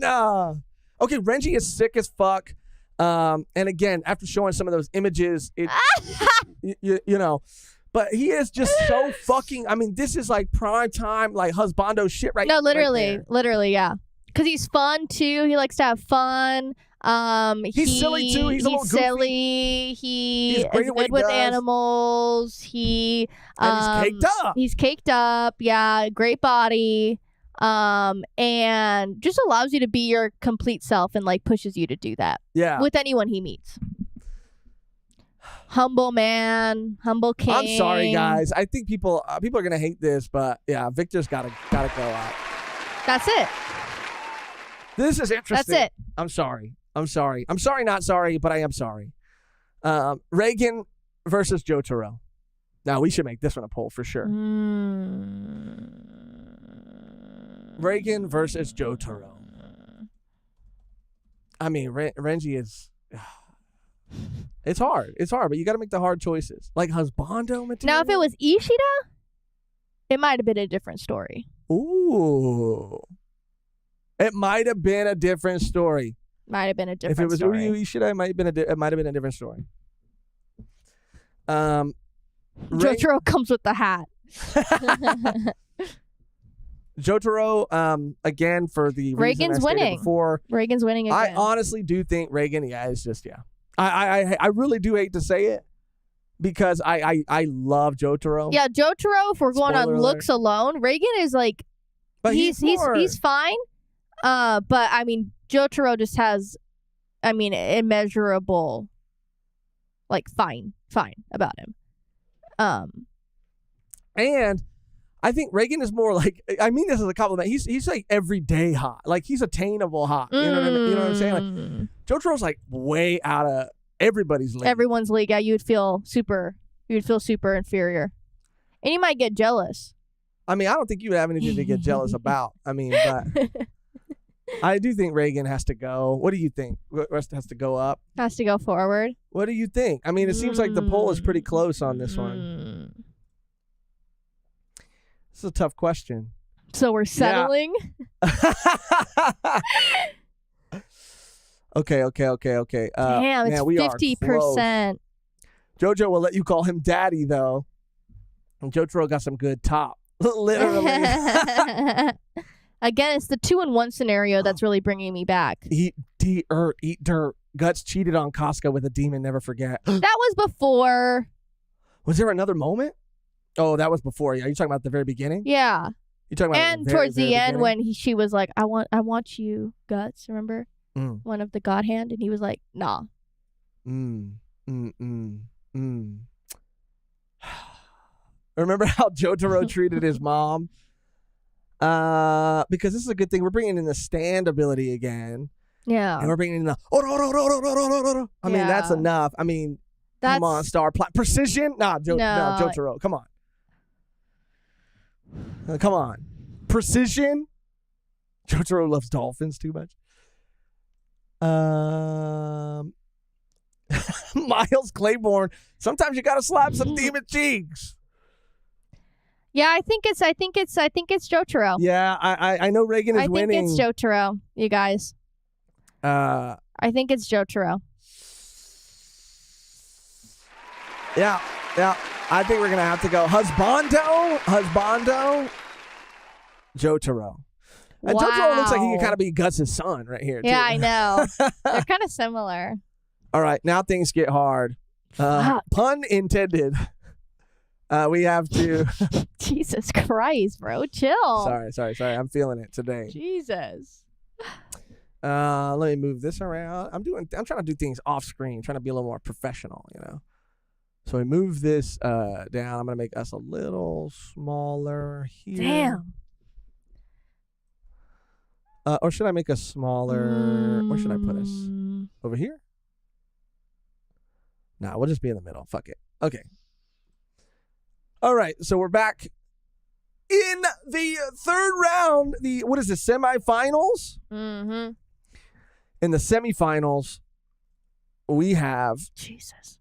on. Okay, Renji is sick as fuck. And again, after showing some of those images, it, you know, but he is just so fucking. I mean, this is like prime time, like husbando shit, right? No, literally, right literally, yeah. Because he's fun too. He likes to have fun. He's silly too. He's a little goofy. Silly. He He's great is at what good he with does. animals. He And he's caked up. He's caked up. Yeah, great body. And just allows you to be your complete self and like pushes you to do that. Yeah. With anyone he meets. Humble man, humble king. I'm sorry, guys. I think people are gonna hate this, but yeah, Victor's gotta go out. That's it. This is interesting. That's it. I'm sorry. I'm sorry, not sorry, but I am sorry. Reagan versus Jotaro. Now, we should make this one a poll for sure. Reagan versus Jotaro. I mean, Renji is... It's hard, but you got to make the hard choices. Like husbando material. Now, if it was Ishida, it might have been a different story. Ooh. It might have been a different story. Might have been a different If it was story. Uryu Ishida, it might have been a different story. Jotaro comes with the hat. Jotaro, again, for the Reagan's reason I stated winning. before. Reagan's winning again. I honestly do think Reagan, it's just, yeah. I really do hate to say it because I love Jotaro. Yeah, Jotaro, if we're going Spoiler on looks alone, Reagan is like, but he's fine. But I mean, Jotaro just has, I mean, immeasurable, like fine about him. And I think Reagan is more like, I mean this as a compliment. He's like everyday hot. Like he's attainable hot. You know what I mean? You know what I'm saying? Like Jotaro's like way out of everybody's league. Everyone's league. Yeah, you'd feel super inferior. And you might get jealous. I mean, I don't think you have anything to get jealous about. I mean, but I do think Reagan has to go. What do you think? What has to go up? Has to go forward. What do you think? I mean, it seems like the poll is pretty close on this one. This is a tough question. So we're settling? Okay. Damn, it's we are 50%. close. Jojo will let you call him daddy, though. And Jotaro got some good top. Literally. Again, it's the 2-in-1 scenario that's really bringing me back. Eat dirt. Guts cheated on Casca with a demon, never forget. That was before. Was there another moment? Oh, that was before. Are you talking about the very beginning? Yeah. You talking about and towards the end when she was like, I want you, Guts, remember? One of the God Hand, and he was like, nah. Remember how Jotaro treated his mom? Because this is a good thing. We're bringing in the stand ability again. Yeah. And we're bringing in the I mean, that's enough. I mean, come on, Star. Precision? No, Jotaro. Come on. Come on. Precision? Jotaro loves dolphins too much. Miles Claiborne. Sometimes you gotta slap some demon cheeks. Yeah, I think it's Jotaro. Yeah, I know Reagan is winning. I think it's Jotaro, you guys. I think it's Jotaro. Yeah. I think we're gonna have to go Husbando, Jotaro. And Jojo looks like he could kind of be Guts' son right here, too. Yeah, I know. They're kind of similar. All right, now things get hard. Pun intended. We have to... Jesus Christ, bro. Chill. Sorry. I'm feeling it today. Jesus. Let me move this around. I'm trying to do things off screen, trying to be a little more professional, you know. So we move this down. I'm gonna make us a little smaller here. Damn. Or should I make us smaller? Where should I put us? Over here? Nah, we'll just be in the middle. Fuck it. Okay. All right, so we're back in the third round. What is this, semifinals? Mm-hmm. In the semifinals, we have... Jesus.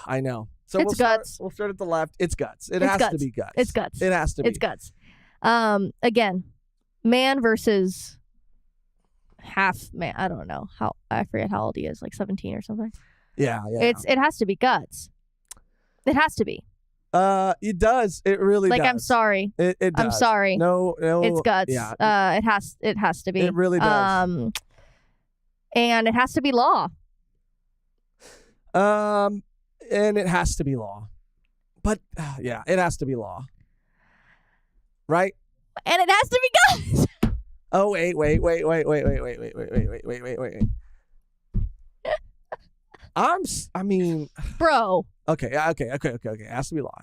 I know. So It's Guts. We'll start at the left. It's Guts. It It's has Guts. to be Guts. It's Guts. It has to be. It's Guts. Again, man versus half man. I don't know how. I forget how old he is. Like 17 or something. Yeah. It has to be Guts. It has to be. It does. It really like, does. I'm sorry. It does. I'm sorry. No. It's Guts. Yeah. It has to be. It really does. And it has to be Law. And it has to be Law. But yeah, it has to be Law. Right? And it has to be Guts. Oh, wait. I mean, Bro. okay. It has to be Law.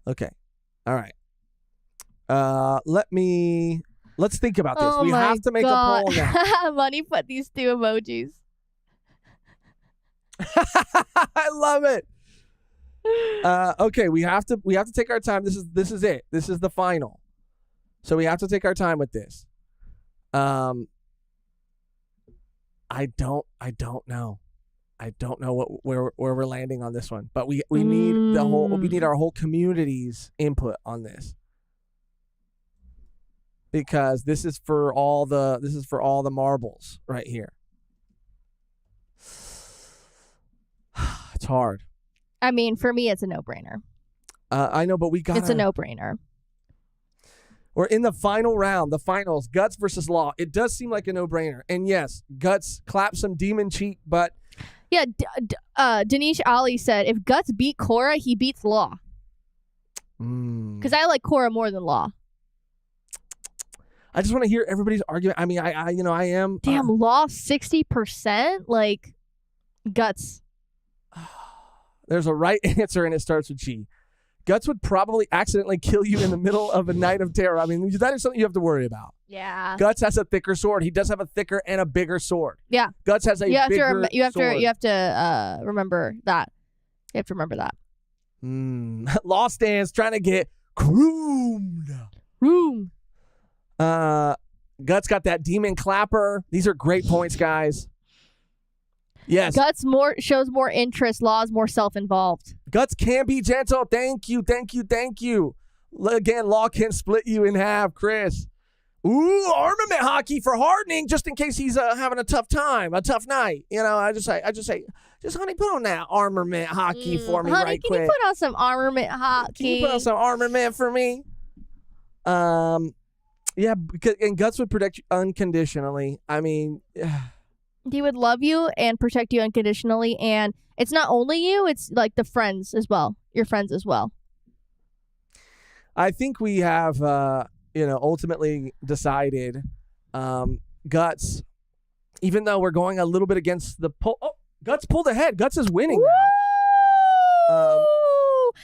Okay. All right. Let's think about this. Oh We my have to make God. a poll now. Money put these two emojis. I love it. Okay, we have to take our time. This is it. This is the final. So we have to take our time with this. I don't know. I don't know where we're landing on this one. But we need our whole community's input on this. Because this is for all the marbles right here. It's hard. I mean, for me, it's a no-brainer. I know, but It's a no-brainer. We're in the final round, the finals, Guts versus Law. It does seem like a no-brainer. And yes, Guts clapped some demon cheek, but... Yeah, Danish Ali said, if Guts beat Korra, he beats Law. Because I like Korra more than Law. I just want to hear everybody's argument. I mean, I am... Damn, Law 60%? Like, Guts. There's a right answer, and it starts with G. Guts would probably accidentally kill you in the middle of a night of terror. I mean, that is something you have to worry about. Yeah. Guts has a thicker sword. He does have a thicker and a bigger sword. Yeah. Guts has a bigger sword. You have to remember that. You have to remember that. Law stands trying to get groomed. Guts got that demon clapper. These are great points, guys. Yes. Guts shows more interest. Law is more self-involved. Guts can be gentle. Thank you. Again, Law can split you in half, Chris. Ooh, armament hockey for hardening, just in case he's having a tough time, a tough night. You know, I just say, honey, put on that armament hockey for me, honey, right can quick. You put on some armament hockey? Can you put on some armament for me? Yeah, and Guts would protect you unconditionally. I mean, he would love you and protect you unconditionally, and it's not only you; it's like the friends as well, your friends as well. I think we have, ultimately decided, Guts. Even though we're going a little bit against the pull, Guts pulled ahead. Guts is winning now.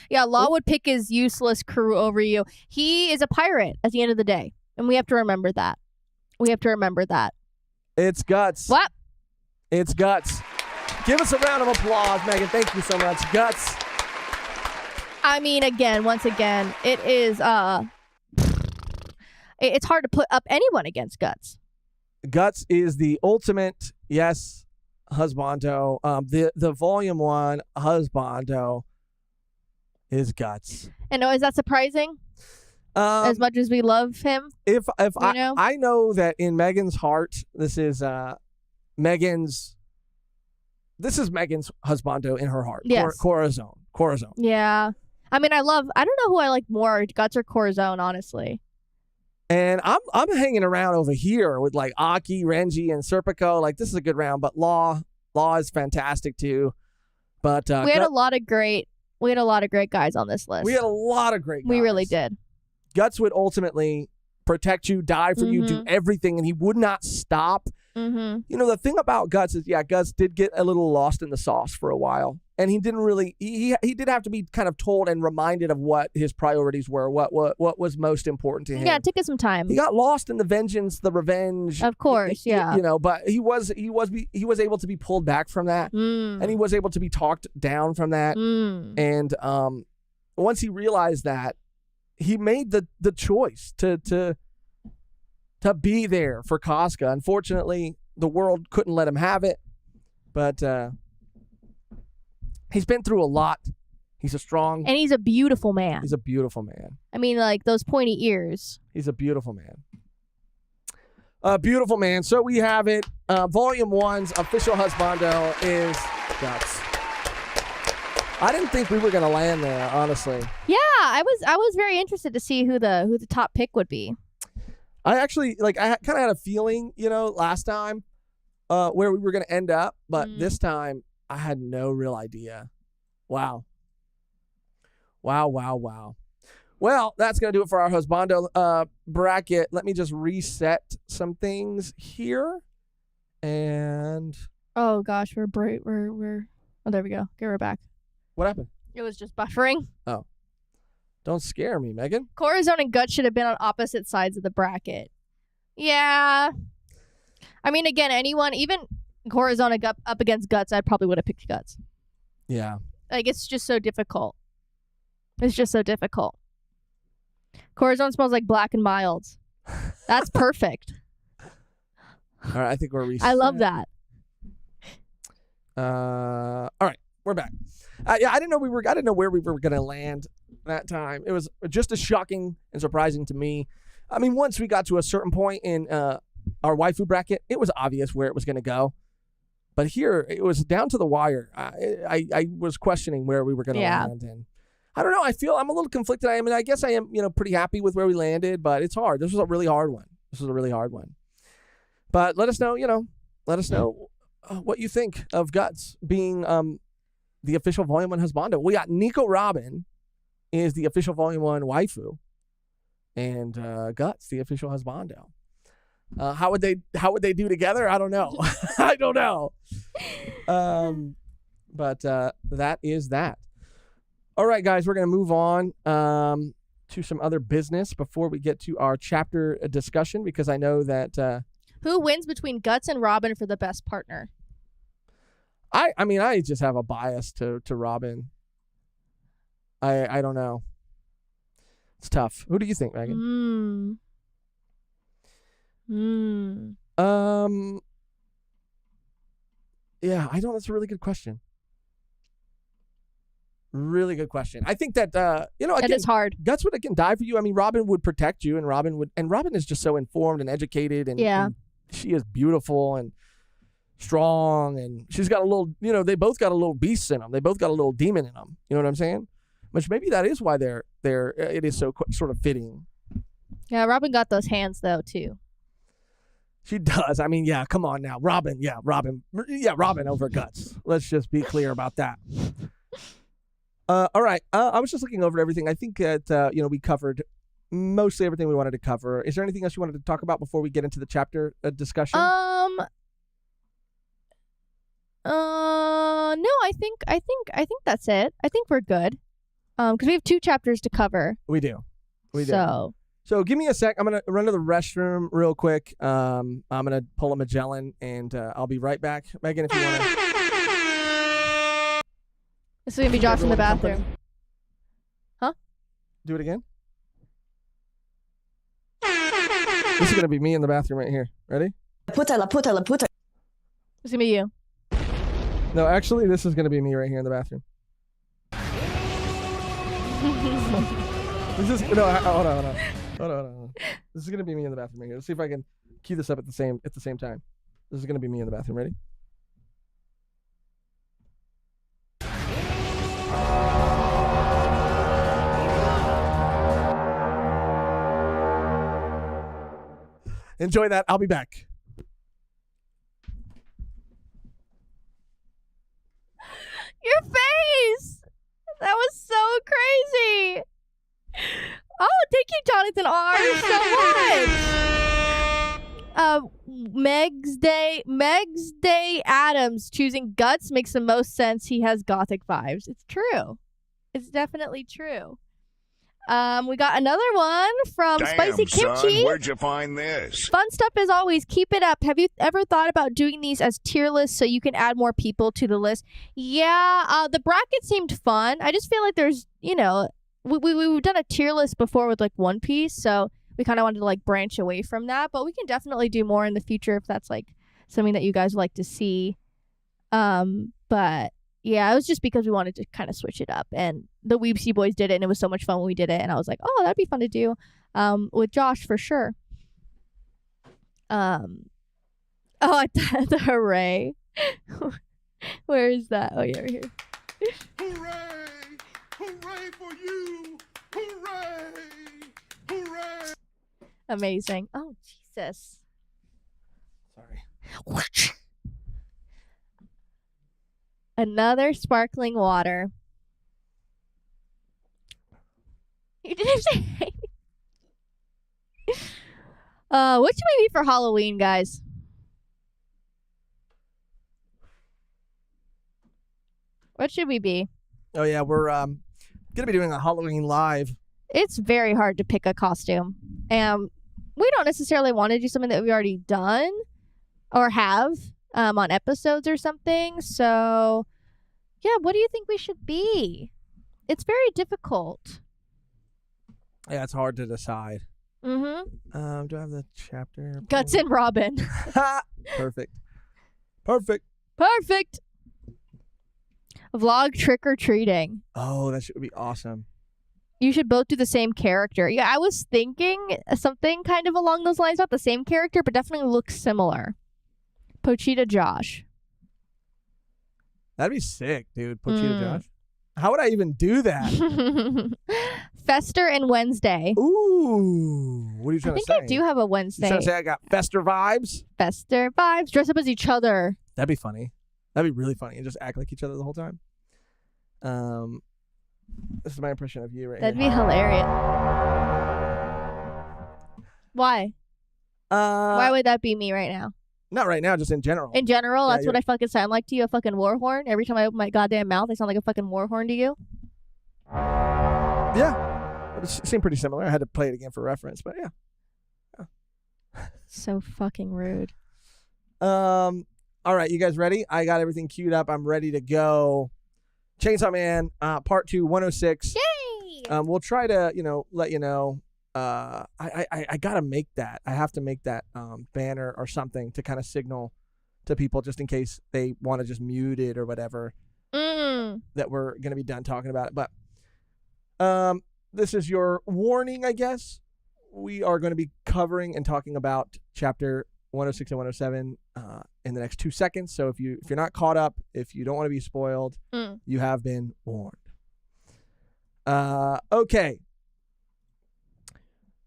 Yeah, Law would pick his useless crew over you. He is a pirate at the end of the day, and we have to remember that. It's Guts. What? It's Guts. Give us a round of applause, Mehgan. Thank you so much. Guts. I mean, once again, it is, it's hard to put up anyone against Guts. Guts is the ultimate, yes, husbando. The volume 1 husbando is Guts. And is that surprising? As much as we love him? I know that in Megan's heart, this is Megan's husbando in her heart. Yes. Corazon. Yeah. I mean, I don't know who I like more, Guts or Corazon, honestly. And I'm hanging around over here with like Aki, Renji, and Serpico. Like this is a good round, but Law is fantastic too. But we had a lot of great guys on this list. We had a lot of great guys. We really did. Guts would ultimately protect you, die for you, do everything, and he would not stop. You know, the thing about Guts is, Guts did get a little lost in the sauce for a while. And he didn't really, he did have to be kind of told and reminded of what his priorities were, what was most important to him. Yeah, it took us some time. He got lost in the vengeance, the revenge. Of course, yeah. You know, but he was able to be pulled back from that. And he was able to be talked down from that. And once he realized that, he made the choice to be there for Casca. Unfortunately, the world couldn't let him have it. But he's been through a lot. He's a strong... And he's a beautiful man. He's a beautiful man. I mean, like, those pointy ears. He's a beautiful man. Beautiful man. So we have it. Volume 1's official husbando is Guts. I didn't think we were going to land there, honestly. Yeah, I was very interested to see who the top pick would be. I actually, I kind of had a feeling, last time where we were going to end up. But this time, I had no real idea. Wow. Well, that's going to do it for our husbando bracket. Let me just reset some things here. And... Oh, gosh, we're... Oh, there we go. Get her back. What happened? It was just buffering. Oh. Don't scare me, Megan. Corazon and Guts should have been on opposite sides of the bracket. Yeah. I mean, again, anyone, even Corazon up against Guts, I probably would have picked Guts. Yeah. Like, it's just so difficult. It's just so difficult. Corazon smells like Black and Milds. That's perfect. All right, I think we're reset. I love that. All right, we're back. I didn't know where we were gonna land that time. It was just as shocking and surprising to me. I mean, once we got to a certain point in our waifu bracket, it was obvious where it was gonna go. But here, it was down to the wire. I was questioning where we were gonna land, and I don't know. I'm a little conflicted. I mean, I guess I am, pretty happy with where we landed, but it's hard. This was a really hard one. But let us know, what you think of Guts being the official Volume 1 husbando. We got Nico Robin is the official Volume 1 waifu, and Guts the official husbando. How would they do together? I don't know. I don't know. But that is that. All right, guys, we're gonna move on to some other business before we get to our chapter discussion, because I know that who wins between Guts and Robin for the best partner? I mean, I just have a bias to Robin. I don't know. It's tough. Who do you think, Megan? Yeah, I don't. That's a really good question. Really good question. I think that again, it is hard. Guts would again die for you. I mean, Robin would protect you, and Robin is just so informed and educated, and she is beautiful and strong, and she's got a little. They both got a little beast in them. They both got a little demon in them. You know what I'm saying? Which maybe that is why they're. It is so sort of fitting. Yeah, Robin got those hands though too. She does. I mean, yeah. Come on now, Robin. Yeah, Robin over Guts. Let's just be clear about that. All right. I was just looking over everything. I think that we covered mostly everything we wanted to cover. Is there anything else you wanted to talk about before we get into the chapter discussion? No. I think that's it. I think we're good. Because we have 2 chapters to cover. We do. So give me a sec. I'm gonna run to the restroom real quick. I'm gonna pull a Magellan, and I'll be right back. Megan, if you want to. This is going to be Josh in the bathroom. Huh? Do it again? This is going to be me in the bathroom right here. Ready? Puta. It's going to be you. No, actually, this is going to be me right here in the bathroom. Hold on. This is going to be me in the bathroom right here. Let's see if I can cue this up at the same time. This is going to be me in the bathroom. Ready? Enjoy that. I'll be back. Your face! That was so crazy. Oh, thank you, Jonathan R. so much. Meg's Day Adams choosing Guts makes the most sense. He has gothic vibes. It's true. It's definitely true. We got another one from Damn, Spicy Kimchi. son, where'd you find this? Fun stuff as always. Keep it up. Have you ever thought about doing these as tier lists so you can add more people to the list? Yeah, the bracket seemed fun. I just feel like there's, we've done a tier list before with like One Piece, so we kind of wanted to like branch away from that. But we can definitely do more in the future if that's like something that you guys would like to see. But yeah, it was just because we wanted to kind of switch it up, and the Weebsy Boys did it, and it was so much fun when we did it, and I was like, oh, that'd be fun to do with Josh for sure. The hooray. Where is that? Oh, yeah, right here. Hooray! Hooray for you! Hooray! Hooray! Amazing. Oh, Jesus. Sorry. Another sparkling water. You didn't say anything. What should we be for Halloween, guys? What should we be? Oh yeah, we're gonna be doing a Halloween live. It's very hard to pick a costume. We don't necessarily want to do something that we've already done or have on episodes or something. So, yeah, what do you think we should be? It's very difficult. Yeah, it's hard to decide. Mm-hmm. Do I have the chapter? Guts and Robin. Perfect. Vlog trick-or-treating. Oh, that should be awesome. You should both do the same character. Yeah, I was thinking something kind of along those lines. Not the same character, but definitely looks similar. Pochita Josh. That'd be sick, dude. Pochita Josh. How would I even do that? Fester and Wednesday. Ooh. What are you trying to say? I think I do have a Wednesday. You trying to say I got Fester vibes? Fester vibes. Dress up as each other. That'd be funny. That'd be really funny. And just act like each other the whole time. This is my impression of you right That'd here. be hilarious. Why? Why would that be me right now? Not right now, just in general. In general, Yeah, that's what I fucking sound like to you, a fucking war horn. Every time I open my goddamn mouth, I sound like a fucking war horn to you. Yeah. It seemed pretty similar. I had to play it again for reference, but yeah. So fucking rude. All right, you guys ready? I got everything queued up. I'm ready to go. Chainsaw Man, part 2, 106. Yay! We'll try to, let you know. I gotta make that. I have to make that banner or something to kind of signal to people just in case they want to just mute it or whatever. That we're gonna be done talking about it. But this is your warning, I guess. We are going to be covering and talking about chapter 106 and 107 in the next 2 seconds. So if you're not caught up, if you don't want to be spoiled, you have been warned. Okay.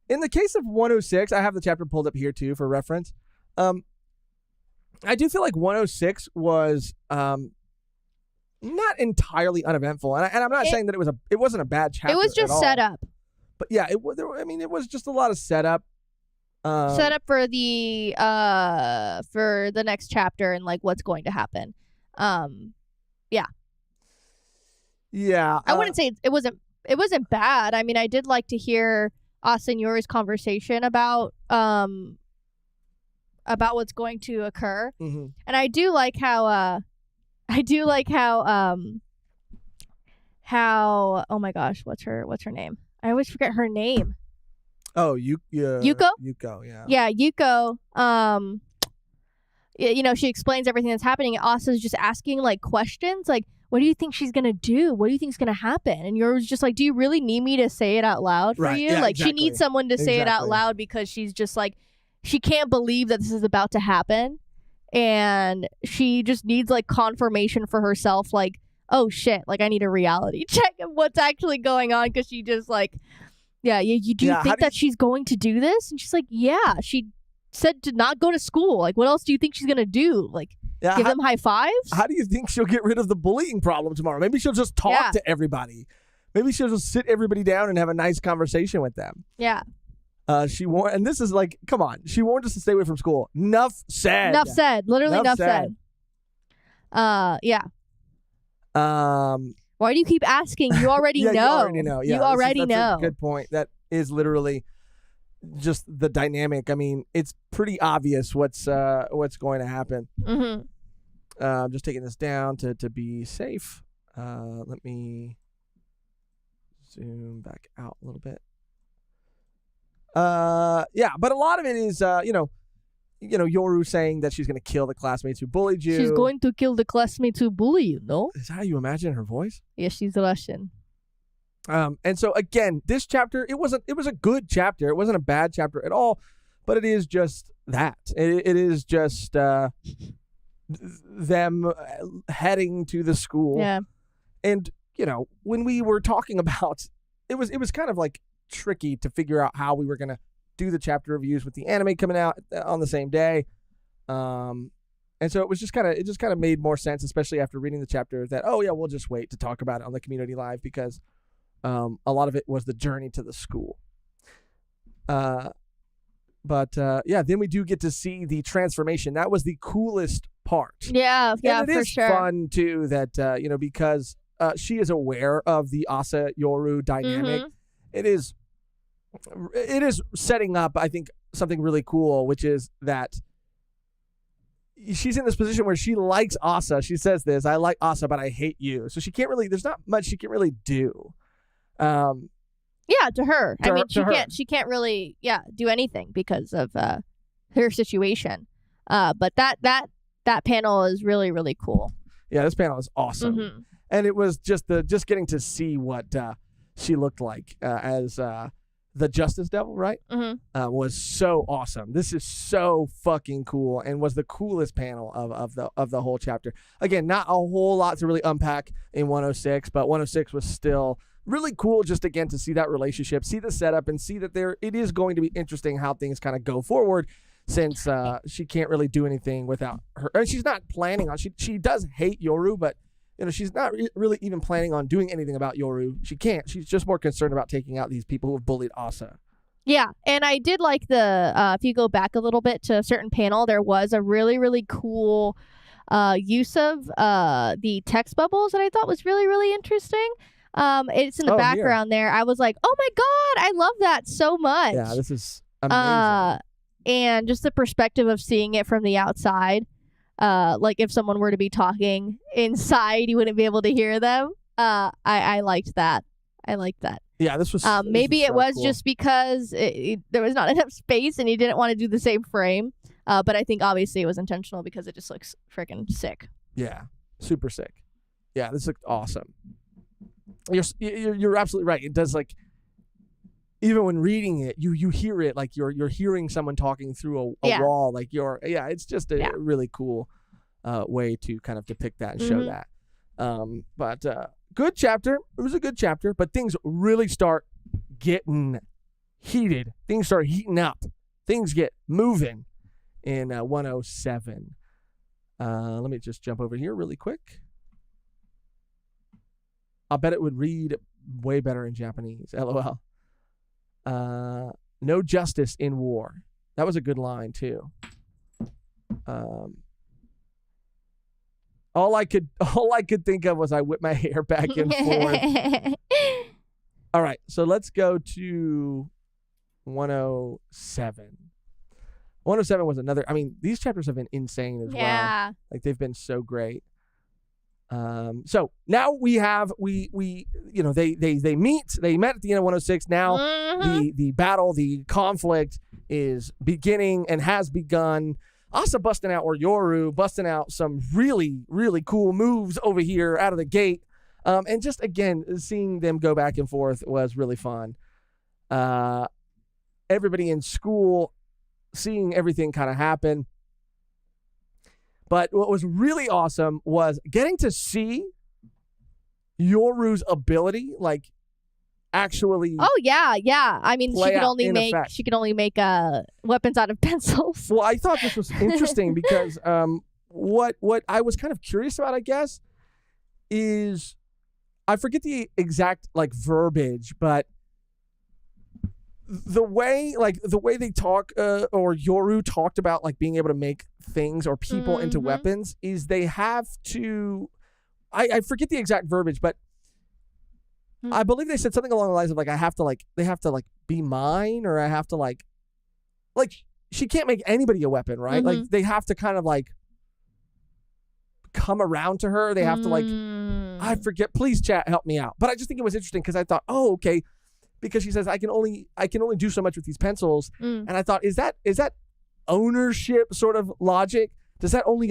In the case of 106, I have the chapter pulled up here too for reference. I do feel like 106 was not entirely uneventful, and I'm not saying that it wasn't a bad chapter. It was just set up. But yeah, it was just a lot of setup. Set up for the next chapter and like what's going to happen. Yeah. Yeah. I wouldn't say it wasn't bad. I mean, I did like to hear us and Yuri's conversation about what's going to occur. Mm-hmm. And I do like how oh my gosh, what's her name? I always forget her name. Oh, Yuko? Yuko, yeah. Yeah, Yuko. She explains everything that's happening. And Asa's just asking like questions, like, "What do you think she's gonna do? What do you think's gonna happen?" And you're just like, "Do you really need me to say it out loud for you?" Yeah, like, exactly. she needs someone to say it out loud because she's just like, she can't believe that this is about to happen, and she just needs like confirmation for herself, like, "Oh shit, like I need a reality check of what's actually going on," because she just like. Yeah, you think that she's going to do this? And she's like, yeah, she said to not go to school. Like, what else do you think she's gonna do? Like, give them high fives? How do you think she'll get rid of the bullying problem tomorrow? Maybe she'll just talk to everybody. Maybe she'll just sit everybody down and have a nice conversation with them. Yeah. She warned, and this is like, come on. She warned us to stay away from school. Enough said. Enough said. Literally enough said. Yeah. Why do you keep asking? You already know. You already know. Yeah, you already know. A good point. That is literally just the dynamic. I mean, it's pretty obvious what's going to happen. Mm-hmm. I'm just taking this down to be safe. Let me zoom back out a little bit. Yeah, but a lot of it is, Yoru saying that she's going to kill the classmates who bullied you. She's going to kill the classmates who bully you, no? Is that how you imagine her voice? Yeah, she's Russian. And so again, this chapter, it was a good chapter. It wasn't a bad chapter at all, but it is just that. It is just them heading to the school. Yeah. And, when we were talking about, it was kind of like tricky to figure out how we were going to do the chapter reviews with the anime coming out on the same day. And so it just kind of made more sense, especially after reading the chapter, that, we'll just wait to talk about it on the community live, because a lot of it was the journey to the school. But then we do get to see the transformation. That was the coolest part. Yeah, and it for is sure. fun too that because she is aware of the Asa Yoru dynamic. Mm-hmm. It is setting up, I think, something really cool, which is that she's in this position where she likes Asa. She says this, I like Asa, but I hate you. So there's not much she can really do. Yeah, to her. She can't really, do anything because of her situation. But that panel is really, really cool. Yeah, this panel is awesome. Mm-hmm. And it was just getting to see what she looked like as the Justice Devil, right? Mm-hmm. Was so awesome. This is so fucking cool, and was the coolest panel of the whole chapter. Again, not a whole lot to really unpack in 106, but 106 was still really cool, just again to see that relationship, see the setup, and see that it is going to be interesting how things kind of go forward, since she can't really do anything without her. And she's not planning on. She does hate Yoru, but she's not really even planning on doing anything about Yoru. She can't. She's just more concerned about taking out these people who have bullied Asa. Yeah, and I did like if you go back a little bit to a certain panel, there was a really, really cool use of the text bubbles that I thought was really, really interesting. It's in the background there. I was like, oh my God, I love that so much. Yeah, this is amazing. And just the perspective of seeing it from the outside. Like if someone were to be talking inside, you wouldn't be able to hear them. I liked that. Yeah, this was maybe it was cool. Just because there was not enough space and he didn't want to do the same frame. But I think obviously it was intentional because it just looks freaking sick. Yeah, super sick. Yeah, this looked awesome. You're absolutely right. It does, like, even when reading it, you hear it like you're hearing someone talking through a wall. Like it's just a really cool way to kind of depict that and show that. But good chapter. It was a good chapter, but things really start getting heated. Things start heating up. Things get moving in 107. Let me just jump over here really quick. I'll bet it would read way better in Japanese. LOL. No justice in war. That was a good line too. All I could think of was I whip my hair back and forth. All right, so let's go to 107. 107 was another. I mean, these chapters have been insane as well. Like, they've been so great. So now we have they meet. They met at the end of 106. Now the battle, the conflict is beginning and has begun. Asa busting out, or Yoru busting out some really, really cool moves over here out of the gate. And just again, seeing them go back and forth was really fun. Everybody in school seeing everything kind of happen. But what was really awesome was getting to see Yoru's ability, like, actually. Oh yeah. I mean, Play she could out only in make effect. weapons out of pencils. Well, I thought this was interesting because what I was kind of curious about, I guess, is I forget the exact like verbiage, but the way they talk or Yoru talked about like being able to make things or people into weapons is they have to. I forget the exact verbiage, but I believe they said something along the lines of like they have to be mine, or I have to like she can't make anybody a weapon, right? Like they have to kind of like come around to her. They have to like I forget. Please chat, help me out. But I just think it was interesting because I thought, oh, okay, because she says I can only do so much with these pencils, and I thought, is that ownership sort of logic? Does that only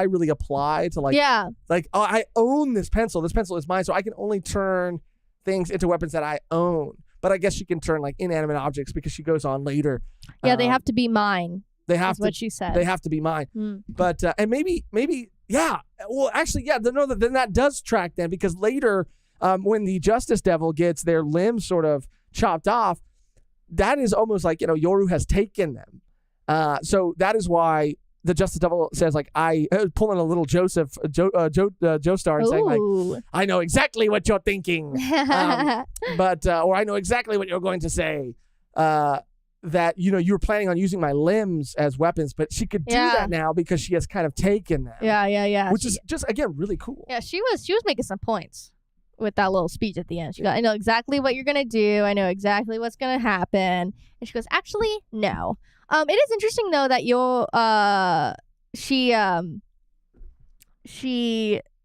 really apply to like oh, I own this pencil. This pencil is mine, so I can only turn things into weapons that I own. But I guess she can turn like inanimate objects because she goes on later. Yeah, they have to be mine. They have That's what she said. They have to be mine. But and maybe yeah. Well, actually, yeah. No, then that does track then, because later when the Justice Devil gets their limbs sort of chopped off, that is almost like Yoru has taken them. So that is why the Justice Devil says, like, I pulling a little Joestar and saying, like, I know exactly what you're thinking, but or I know exactly what you're going to say. That you were planning on using my limbs as weapons, but she could do that now because she has kind of taken them. Yeah. Which is just again really cool. Yeah, she was making some points with that little speech at the end. She goes, I know exactly what you're gonna do. I know exactly what's gonna happen. And she goes, actually, no. It is interesting though that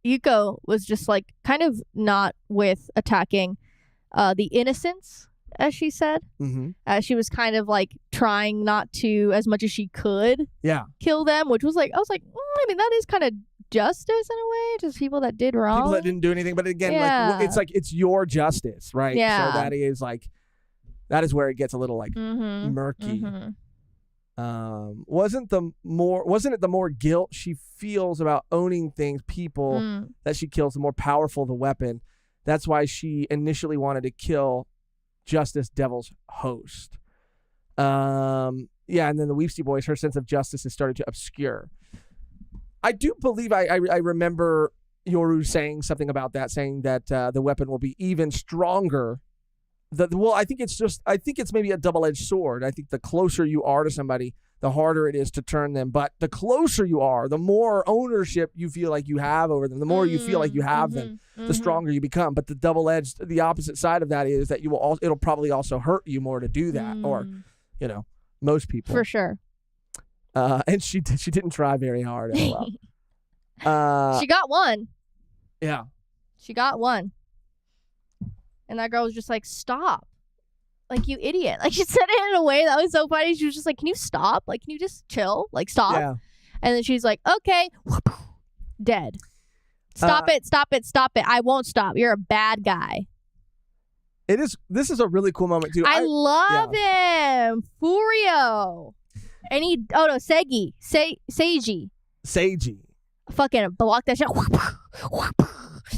Yuko was just like kind of not with attacking the innocents, as she said. She was kind of like trying not to, as much as she could, kill them, which was like, I was like, I mean, that is kind of justice in a way, just people that did wrong. People that didn't do anything, but again, it's your justice, right? Yeah. So that is where it gets a little like murky. Wasn't it the more guilt she feels about owning things, people that she kills, the more powerful the weapon. That's why she initially wanted to kill Justice Devil's host. And then the Weepsy Boys, her sense of justice has started to obscure. I do believe I remember Yoru saying something about that, saying that the weapon will be even stronger. I think it's maybe a double-edged sword. I think the closer you are to somebody, the harder it is to turn them. But the closer you are, the more ownership you feel like you have over them, the more you feel like you have them, the stronger you become. But the opposite side of that is that it'll probably also hurt you more to do that, or most people for sure. And she didn't try very hard at all. She got one. Yeah. She got one. And that girl was just like, stop. Like, you idiot. Like, she said it in a way that was so funny. She was just like, can you stop? Like, can you just chill? Like, stop. Yeah. And then she's like, okay. Dead. Stop it. I won't stop. You're a bad guy. This is a really cool moment, too. I love him. Furio. And Seiji. Fucking block that shit.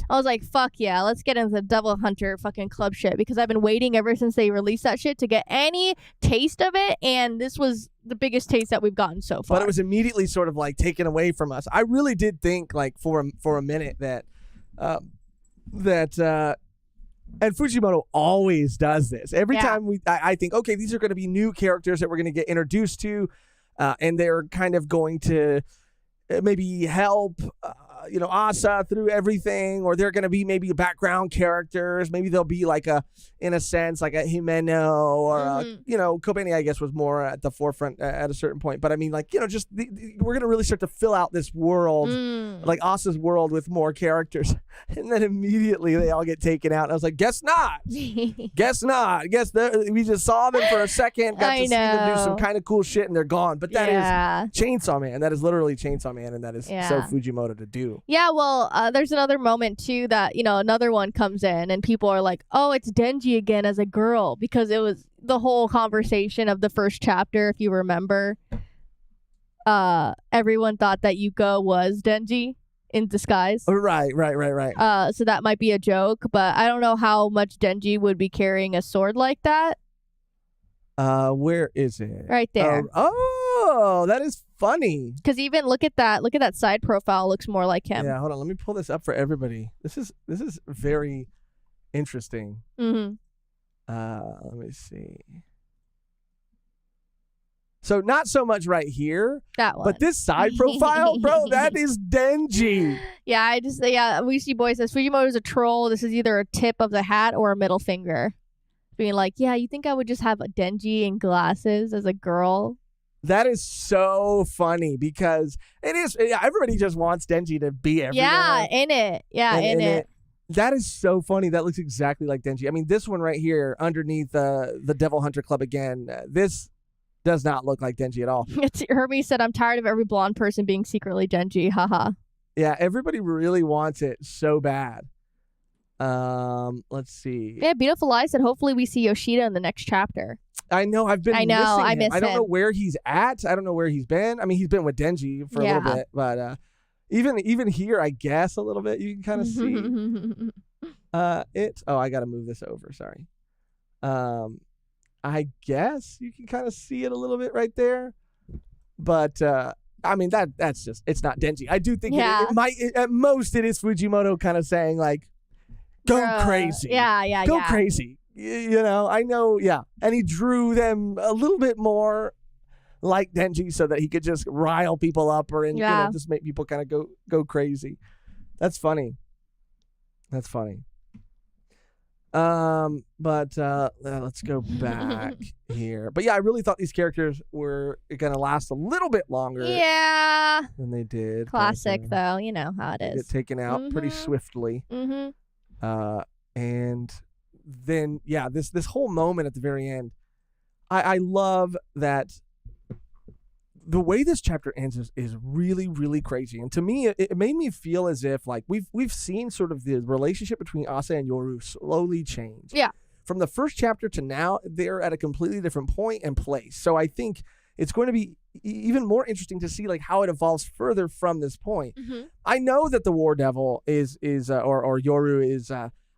I was like, fuck yeah, let's get into the Devil Hunter fucking club shit, because I've been waiting ever since they released that shit to get any taste of it, and this was the biggest taste that we've gotten so far. But it was immediately sort of like taken away from us. I really did think like for a minute that and Fujimoto always does this. Every time I think, okay, these are going to be new characters that we're going to get introduced to, and they're kind of going to maybe help Asa through everything, or they're going to be maybe background characters. Maybe they'll be like in a sense, like a Himeno or Kobeni, I guess, was more at the forefront at a certain point. But I mean, like, just we're going to really start to fill out this world, like Asa's world, with more characters. And then immediately they all get taken out. And I was like, guess not. Guess not. We just saw them for a second, got to see them do some kind of cool shit, and they're gone. But that is Chainsaw Man. That is literally Chainsaw Man, and that is so Fujimoto to do. Yeah, well, there's another moment, too, that, another one comes in, and people are like, oh, it's Denji again as a girl, because it was the whole conversation of the first chapter, if you remember. Everyone thought that Yuko was Denji in disguise. Right. So that might be a joke, but I don't know how much Denji would be carrying a sword like that. Where is it? Right there. Oh, that is funny. Because even look at that side profile, looks more like him. Yeah, hold on. Let me pull this up for everybody. This is very interesting. Mm-hmm. Let me see. So not so much right here, That one. but this side profile, bro, that is Denji. Yeah, we see boy says Fujimoto's a troll. This is either a tip of the hat or a middle finger. Being like, yeah, you think I would just have a Denji and glasses as a girl? That is so funny because it is. Everybody just wants Denji to be everywhere. Yeah, in it. Yeah, in it. That is so funny. That looks exactly like Denji. I mean, this one right here underneath the Devil Hunter Club again. This does not look like Denji at all. Hermes said, I'm tired of every blonde person being secretly Denji. Haha. Yeah, everybody really wants it so bad. Let's see. Yeah, Beautiful Eyes said, hopefully we see Yoshida in the next chapter. I know. I miss him. I don't know where he's at. I don't know where he's been. I mean, he's been with Denji for a little bit, but even here, I guess a little bit you can kind of see it. Oh, I got to move this over. Sorry. I guess you can kind of see it a little bit right there, but I mean that's just it's not Denji. I do think it might at most it is Fujimoto kind of saying like, go crazy. Yeah. Go crazy. You know, I know. Yeah, and he drew them a little bit more like Denji so that he could just rile people up or just make people kind of go crazy. That's funny. But let's go back here. But yeah, I really thought these characters were gonna last a little bit longer. Yeah. Than they did. Classic though, you know how it is. Get taken out pretty swiftly. Mm-hmm. And then this whole moment at the very end, I love that. The way this chapter ends is really, really crazy. And to me, it made me feel as if like we've seen sort of the relationship between Asa and Yoru slowly change. Yeah. From the first chapter to now, they're at a completely different point and place. So I think it's going to be even more interesting to see like how it evolves further from this point. Mm-hmm. I know that the War Devil is or Yoru is.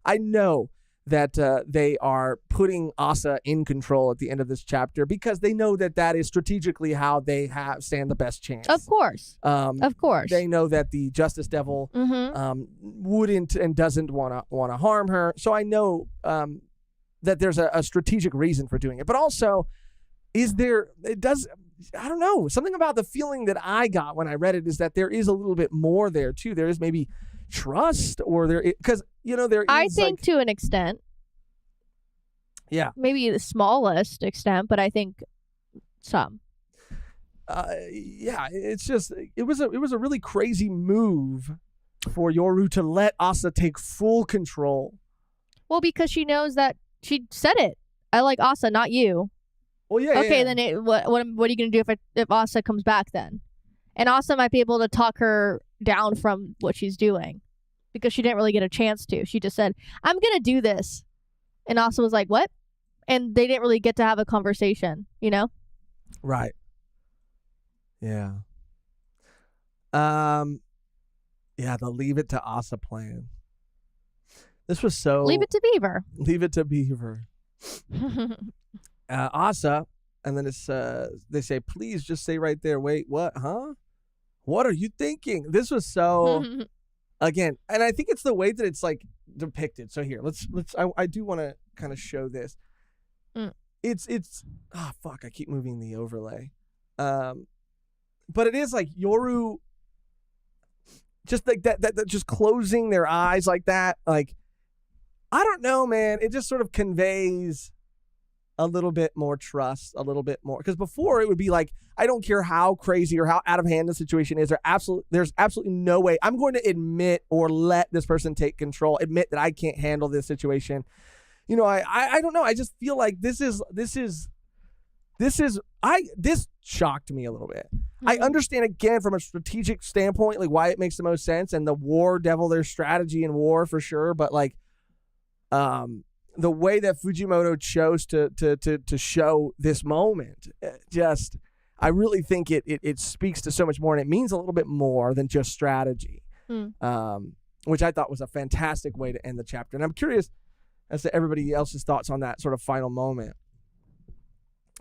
I know that they are putting Asa in control at the end of this chapter because they know that is strategically how they stand the best chance. Of course. Of course. They know that the Justice Devil wouldn't and doesn't want to harm her. So I know that there's a strategic reason for doing it. But also, I don't know, something about the feeling that I got when I read it is that there is a little bit more there too. There is maybe trust or because there is I think to an extent. Yeah. Maybe the smallest extent, but I think some. Yeah, it's just it was a really crazy move for Yoru to let Asa take full control. Well, because she knows that she said it. I like Asa, not you. Well, yeah. Okay, yeah. then what are you gonna do if Asa comes back then? And Asa might be able to talk her down from what she's doing because she didn't really get a chance to. She just said, "I'm gonna do this," and Asa was like, "What?" And they didn't really get to have a conversation, you know? Right. Yeah. Yeah, the leave it to Asa plan. This was so... Leave it to Beaver. Leave it to Beaver. Asa, and then it's they say, please just say right there, wait, what? Huh? What are you thinking? This was so... Again, and I think it's the way that it's like depicted. So here, let's I do want to kind of show this. It's fuck, I keep moving the overlay. But it is like Yoru just like that just closing their eyes like that. Like, I don't know, man. It just sort of conveys a little bit more trust, a little bit more. Because before it would be like, I don't care how crazy or how out of hand the situation is, there's absolutely no way I'm going to admit or let this person take control, admit that I can't handle this situation. You know, I don't know. I just feel like this shocked me a little bit. Mm-hmm. I understand again from a strategic standpoint, like why it makes the most sense, and the War Devil, their strategy in war for sure. But like, the way that Fujimoto chose to show this moment, I really think it speaks to so much more, and it means a little bit more than just strategy. which I thought was a fantastic way to end the chapter. And I'm curious as to everybody else's thoughts on that sort of final moment.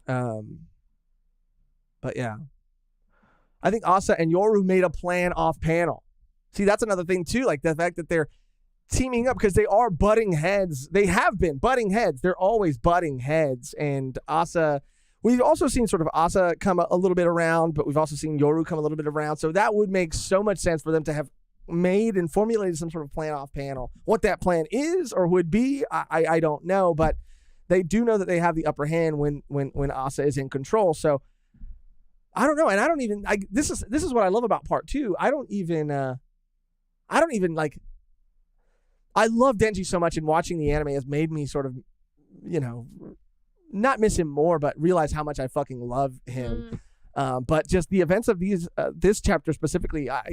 But yeah, I think Asa and Yoru made a plan off panel. See, that's another thing too, like the fact that they're teaming up because they are butting heads. They have been butting heads. They're always butting heads. And Asa, we've also seen sort of Asa come a little bit around, but we've also seen Yoru come a little bit around. So that would make so much sense for them to have made and formulated some sort of plan off panel. What that plan is or would be, I don't know, but they do know that they have the upper hand when Asa is in control. So I don't know, and I don't even. This is what I love about part 2. I don't even like. I love Denji so much, and watching the anime has made me sort of, not miss him more, but realize how much I fucking love him. But just the events of this chapter specifically, I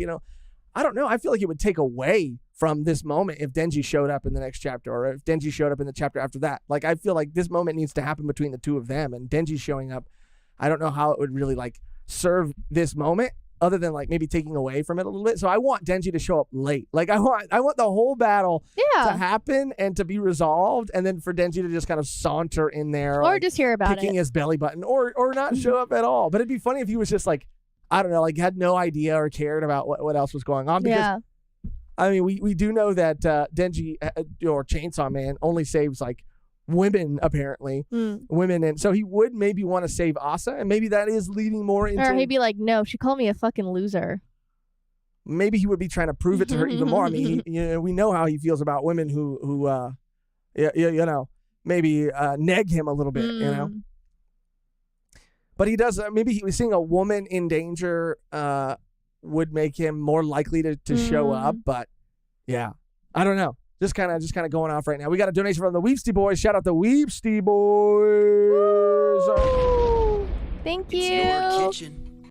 don't know. I feel like it would take away from this moment if Denji showed up in the next chapter, or if Denji showed up in the chapter after that. Like, I feel like this moment needs to happen between the two of them, and Denji showing up, I don't know how it would really like serve this moment other than like maybe taking away from it a little bit. So I want Denji to show up late. Like I want the whole battle to happen and to be resolved, and then for Denji to just kind of saunter in there, or like, just hear about picking it, his belly button, or not show up at all. But it'd be funny if he was just like, I don't know, like had no idea or cared about what else was going on. Because I mean, we do know that Denji or Chainsaw Man only saves like women, apparently. Women, and so he would maybe want to save Asa, and maybe that is leading more into, or he'd be like, no, she called me a fucking loser. Maybe he would be trying to prove it to her even more. I mean, we know how he feels about women who maybe neg him a little bit, but he does. Maybe he was seeing a woman in danger would make him more likely to show up. But yeah, I don't know. Just kind of going off right now. We got a donation from the Weepsty Boys. Shout out the Weepsty Boys. Thank you. It's your kitchen.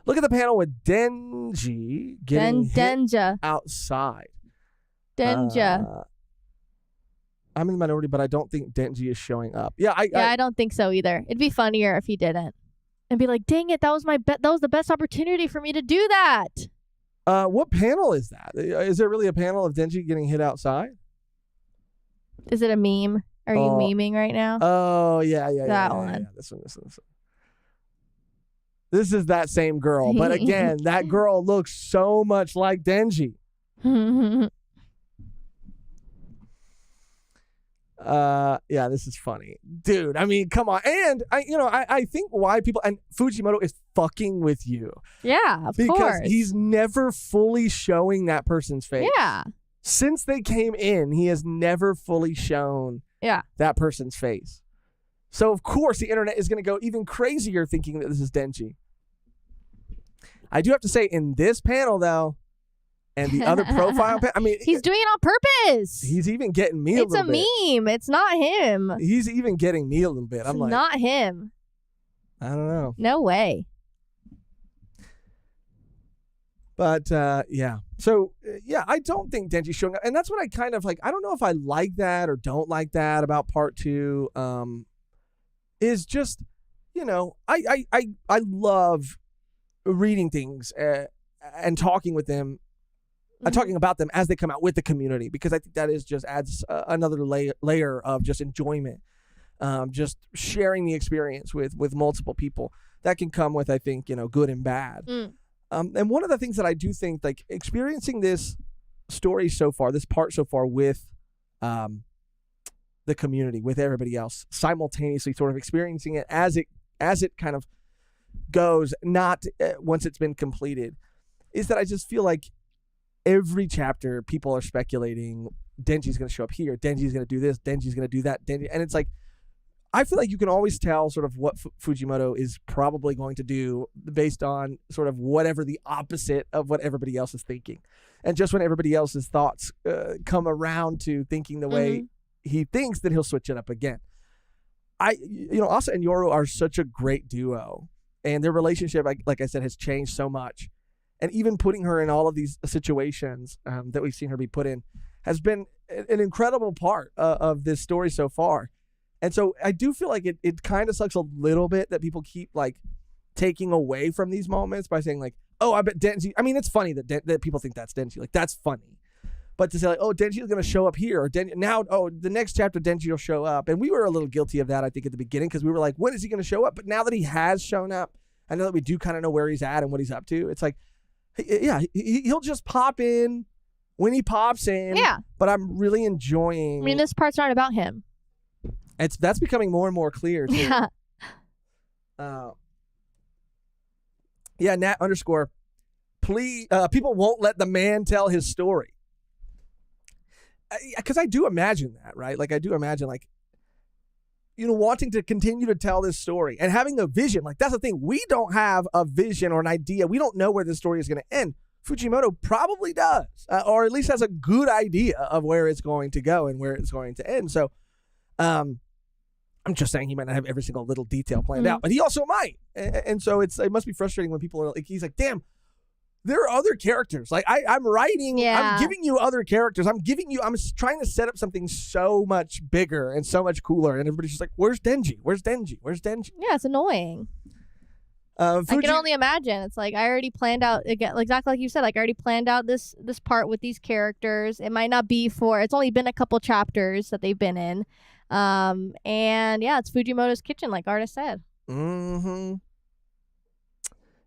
Look at the panel with Denji getting hit outside. Denja. I'm in the minority, but I don't think Denji is showing up. Yeah, I don't think so either. It'd be funnier if he didn't, and be like, "Dang it, that was the best opportunity for me to do that." What panel is that? Is there really a panel of Denji getting hit outside? Is it a meme? Are you memeing right now? Oh, yeah. That one. Yeah. This one. This is that same girl. But again, that girl looks so much like Denji. Yeah, this is funny. Dude, I mean, come on. And I think why people, and Fujimoto is fucking with you. Yeah, of course. Because he's never fully showing that person's face. Yeah. Since they came in, he has never fully shown that person's face. So, of course, the internet is going to go even crazier thinking that this is Denji. I do have to say, in this panel, though, and the other profile, I mean, he's doing it on purpose. He's even getting me a little bit. It's a meme. It's not him. He's even getting me a little bit. I'm like, not him. I don't know. No way. But yeah. So yeah, I don't think Denji's showing up, and that's what I kind of like. I don't know if I like that or don't like that about part 2. Is just, I love reading things and talking with them. Talking about them as they come out with the community, because I think that is just adds another layer of just enjoyment, just sharing the experience with multiple people. That can come with, I think, good and bad. And one of the things that I do think, like experiencing this story so far, this part so far with the community, with everybody else, simultaneously sort of experiencing it as it kind of goes, not once it's been completed, is that I just feel like every chapter, people are speculating Denji's going to show up here, Denji's going to do this, Denji's going to do that, and it's like, I feel like you can always tell sort of what Fujimoto is probably going to do based on sort of whatever the opposite of what everybody else is thinking. And just when everybody else's thoughts come around to thinking the way he thinks, that he'll switch it up again. Asa and Yoru are such a great duo, and their relationship, like I said, has changed so much. And even putting her in all of these situations that we've seen her be put in has been an incredible part of this story so far. And so I do feel like it kind of sucks a little bit that people keep like taking away from these moments by saying like, oh, I bet Denji. I mean, it's funny that people think that's Denji. Like, that's funny. But to say, like, oh, Denji is going to show up here. Or now, the next chapter, Denji will show up. And we were a little guilty of that, I think, at the beginning. Because we were like, when is he going to show up? But now that he has shown up, I know that we do kind of know where he's at and what he's up to. It's like, yeah, he'll just pop in when he pops in. Yeah. But I'm really enjoying. I mean, this part's not about him. That's becoming more and more clear, too. Yeah. Yeah, Nat _ please, people won't let the man tell his story. Because I do imagine that, right? Like, I do imagine, like, wanting to continue to tell this story and having a vision. Like, that's the thing. We don't have a vision or an idea. We don't know where this story is going to end. Fujimoto probably does, or at least has a good idea of where it's going to go and where it's going to end. So, I'm just saying he might not have every single little detail planned out, but he also might. And so it must be frustrating when people are like, he's like, damn, there are other characters. Like, I'm writing, I'm giving you other characters. I'm trying to set up something so much bigger and so much cooler. And everybody's just like, where's Denji? Where's Denji? Where's Denji? Yeah, it's annoying. I can only imagine. It's like, I already planned out, again, exactly like you said, like, I already planned out this part with these characters. It might not be it's only been a couple chapters that they've been in. And yeah, it's Fujimoto's kitchen, like Arda said. Mm-hmm.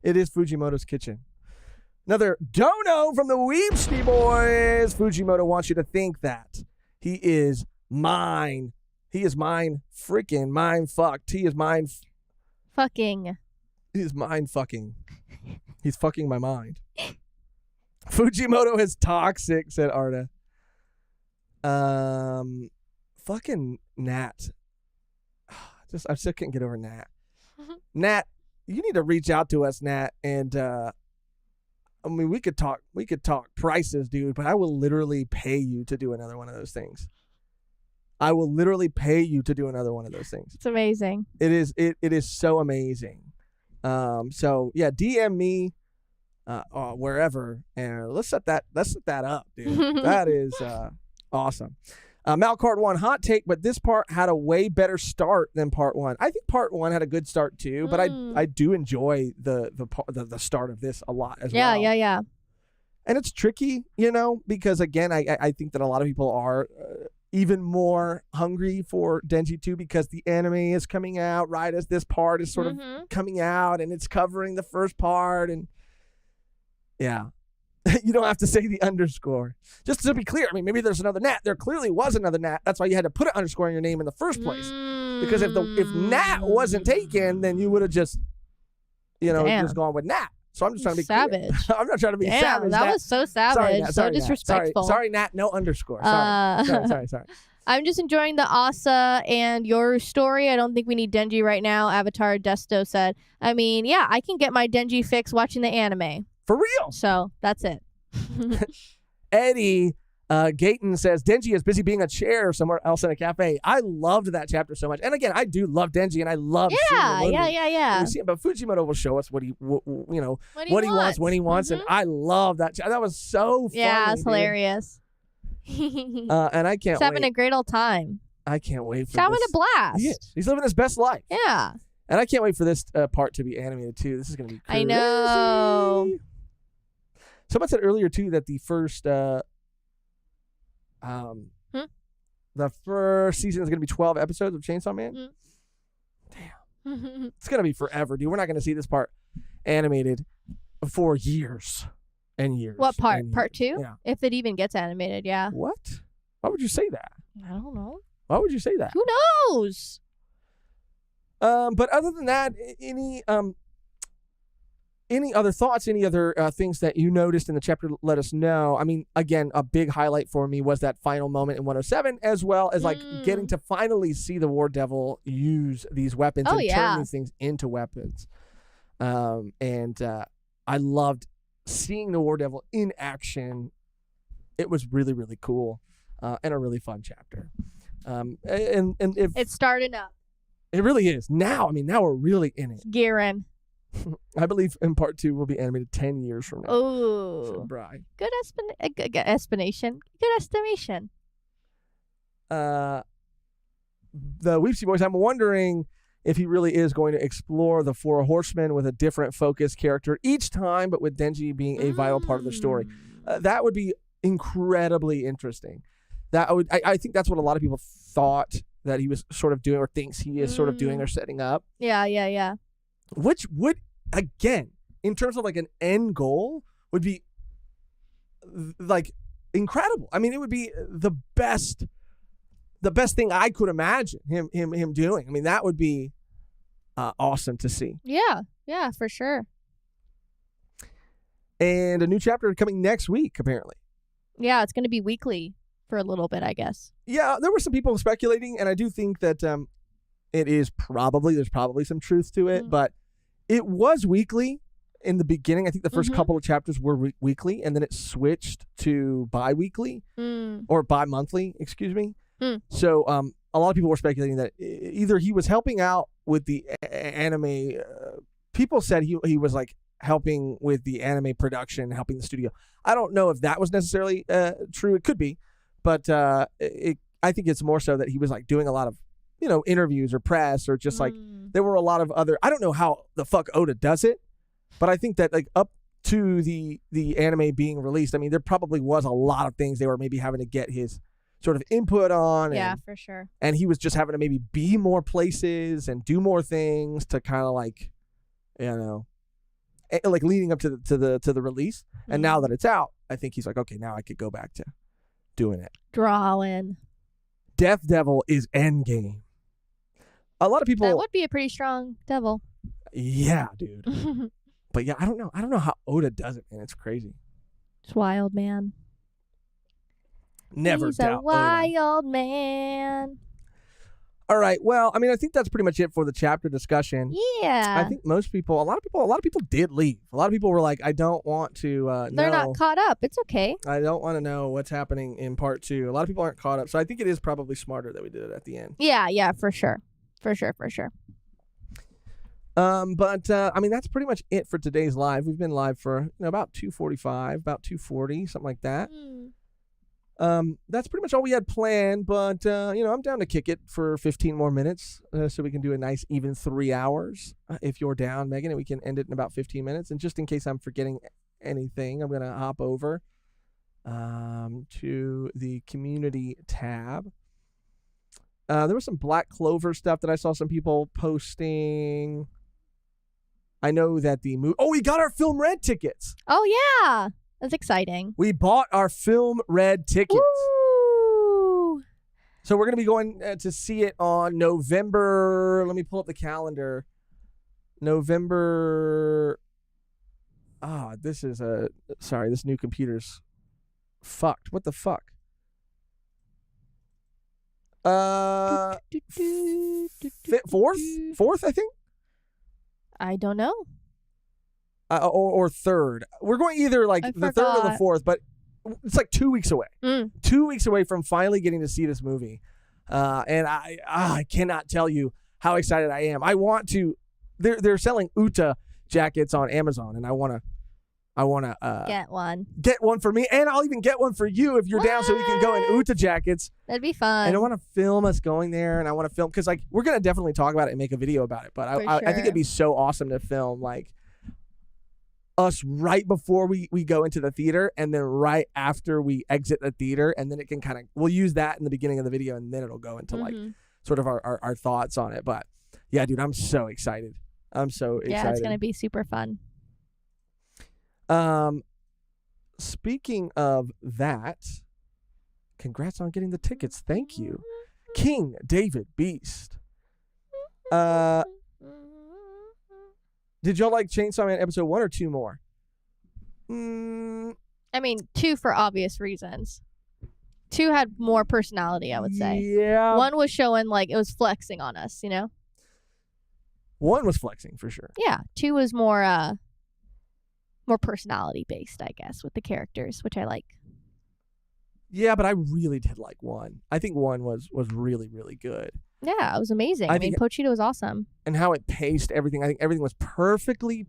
It is Fujimoto's kitchen. Another dono from the Weepsty Boys. Fujimoto wants you to think that he is mine. He is mine freaking mind fucked. He is mine fucking. He is mind fucking. He's fucking my mind. Fujimoto is toxic, said Arda. Fucking Nat. I still can't get over Nat. Nat, you need to reach out to us, Nat, and I mean, we could talk prices, dude, but I will literally pay you to do another one of those things. I will literally pay you to do another one of those things. It's amazing. It is so amazing. So yeah, DM me wherever, and let's set that up, dude. That is awesome. Malcard 1 hot take, but this part had a way better start than part 1. I think part 1 had a good start too, but I do enjoy the start of this a lot as well. Yeah. And it's tricky, because again, I think that a lot of people are even more hungry for Denji 2 because the anime is coming out right as this part is sort of coming out, and it's covering the first part, and yeah. You don't have to say the underscore. Just to be clear, I mean, maybe there's another Nat. There clearly was another Nat. That's why you had to put an underscore in your name in the first place. Because if Nat wasn't taken, then you would have just, just gone with Nat. So I'm just trying to be savage. I'm not trying to be savage. That was so savage. Sorry, Nat. So disrespectful. Sorry, Nat. No underscore. Sorry. I'm just enjoying the Asa and your story. I don't think we need Denji right now. Avatar Desto said. I mean, yeah, I can get my Denji fix watching the anime. For real. So that's it. Eddie Gayton says Denji is busy being a chair somewhere else in a cafe. I loved that chapter so much. And again, I do love Denji, and I love seeing yeah. But Fujimoto will show us what he wants when he wants, and I love that. That was so funny. Yeah, it's hilarious. And I can't. He's having a great old time. I can't wait for. He's having a blast. He's living his best life. Yeah. And I can't wait for this part to be animated too. This is going to be crazy. I know. Someone said earlier too that the first season is going to be 12 episodes of Chainsaw Man. Damn. It's going to be forever, dude. We're not going to see this part animated for years and years. What part? Part 2? Yeah. If it even gets animated, yeah. What? Why would you say that? I don't know. Why would you say that? Who knows? But other than that, any other thoughts, any other things that you noticed in the chapter, let us know. I mean, again, a big highlight for me was that final moment in 107, as well as like getting to finally see the War Devil use these weapons turn these things into weapons. And I loved seeing the War Devil in action. It was really, really cool and a really fun chapter. And if it's starting up. It really is. Now we're really in it. Gearing. I believe in part 2 will be animated 10 years from now. Oh. For Bri. Good estimation. Good estimation. The Weepsy Boys, I'm wondering if he really is going to explore the Four Horsemen with a different focus character each time, but with Denji being a vital part of the story. That would be incredibly interesting. I think that's what a lot of people thought that he was sort of doing, or thinks he is sort of doing or setting up. Yeah. Which would, again, in terms of like an end goal, would be like incredible. I mean, it would be the best thing I could imagine him doing. I mean, that would be awesome to see. Yeah, for sure. And a new chapter coming next week, apparently. Yeah, it's going to be weekly for a little bit, I guess. Yeah, there were some people speculating, and I do think that there's probably some truth to it, but it was weekly in the beginning. I think the first couple of chapters were weekly, and then it switched to bi-weekly or bi-monthly, excuse me. So a lot of people were speculating that either he was helping out with the anime. People said he was like helping with the anime production, helping the studio. I don't know if that was necessarily true. It could be, but I think it's more so that he was like doing a lot of, interviews or press, or just like there were a lot of other. I don't know how the fuck Oda does it, but I think that like up to the anime being released, I mean, there probably was a lot of things they were maybe having to get his sort of input on. Yeah, for sure. And he was just having to maybe be more places and do more things to kind of like, like leading up to the release. And now that it's out, I think he's like, okay, now I could go back to doing it. Drawing. Death Devil is endgame. A lot of people. That would be a pretty strong devil. Yeah, dude. But yeah, I don't know how Oda does it, man. It's crazy. It's wild, man. Never He's doubt a wild man. All right. Well, I mean, I think that's pretty much it for the chapter discussion. Yeah. I think a lot of people did leave. A lot of people were like, I don't want to They're not caught up. It's okay. I don't want to know what's happening in part 2. A lot of people aren't caught up. So I think it is probably smarter that we did it at the end. Yeah, for sure. For sure. But I mean, that's pretty much it for today's live. We've been live for about 2:45, about 2:40, something like that. That's pretty much all we had planned, but I'm down to kick it for 15 more minutes, so we can do a nice even 3 hours. If you're down, Mehgan, and we can end it in about 15 minutes. And just in case I'm forgetting anything, I'm gonna hop over to the community tab. There was some Black Clover stuff that I saw some people posting. I know that the movie. Oh, we got our Film Red tickets. Oh yeah. That's exciting. We bought our Film Red tickets. Woo! So we're going to be going to see it on November. Let me pull up the calendar. November. This is sorry, this new computer's fucked. What the fuck? 4th, I think. I don't know. Or 3rd. We're going either like the 3rd or the 4th, but it's like 2 weeks away. 2 weeks away from finally getting to see this movie. And I cannot tell you how excited I am. I want to. They're selling Uta jackets on Amazon, and I want to get one. Get one for me, and I'll even get one for you if you're down, so we can go in Uta jackets. That'd be fun. And I want to film us going there, and I want to film because like we're gonna definitely talk about it and make a video about it. But I think it'd be so awesome to film like us right before we go into the theater, and then right after we exit the theater, and then it can kind of we'll use that in the beginning of the video, and then it'll go into like sort of our thoughts on it. But yeah, dude, I'm so excited. I'm so excited. Yeah, it's gonna be super fun. Speaking of that, congrats on getting the tickets. Thank you, King David Beast. Did y'all like Chainsaw Man episode 1 or 2 more? I mean, 2 for obvious reasons. 2 had more personality, I would say. Yeah. 1 was showing like it was flexing on us, 1 was flexing for sure. Yeah. 2 was more personality based, I guess, with the characters, which I like. Yeah, but I really did like 1. I think 1 was really, really good. Yeah, it was amazing. I mean, Pochito was awesome. And how it paced everything. I think everything was perfectly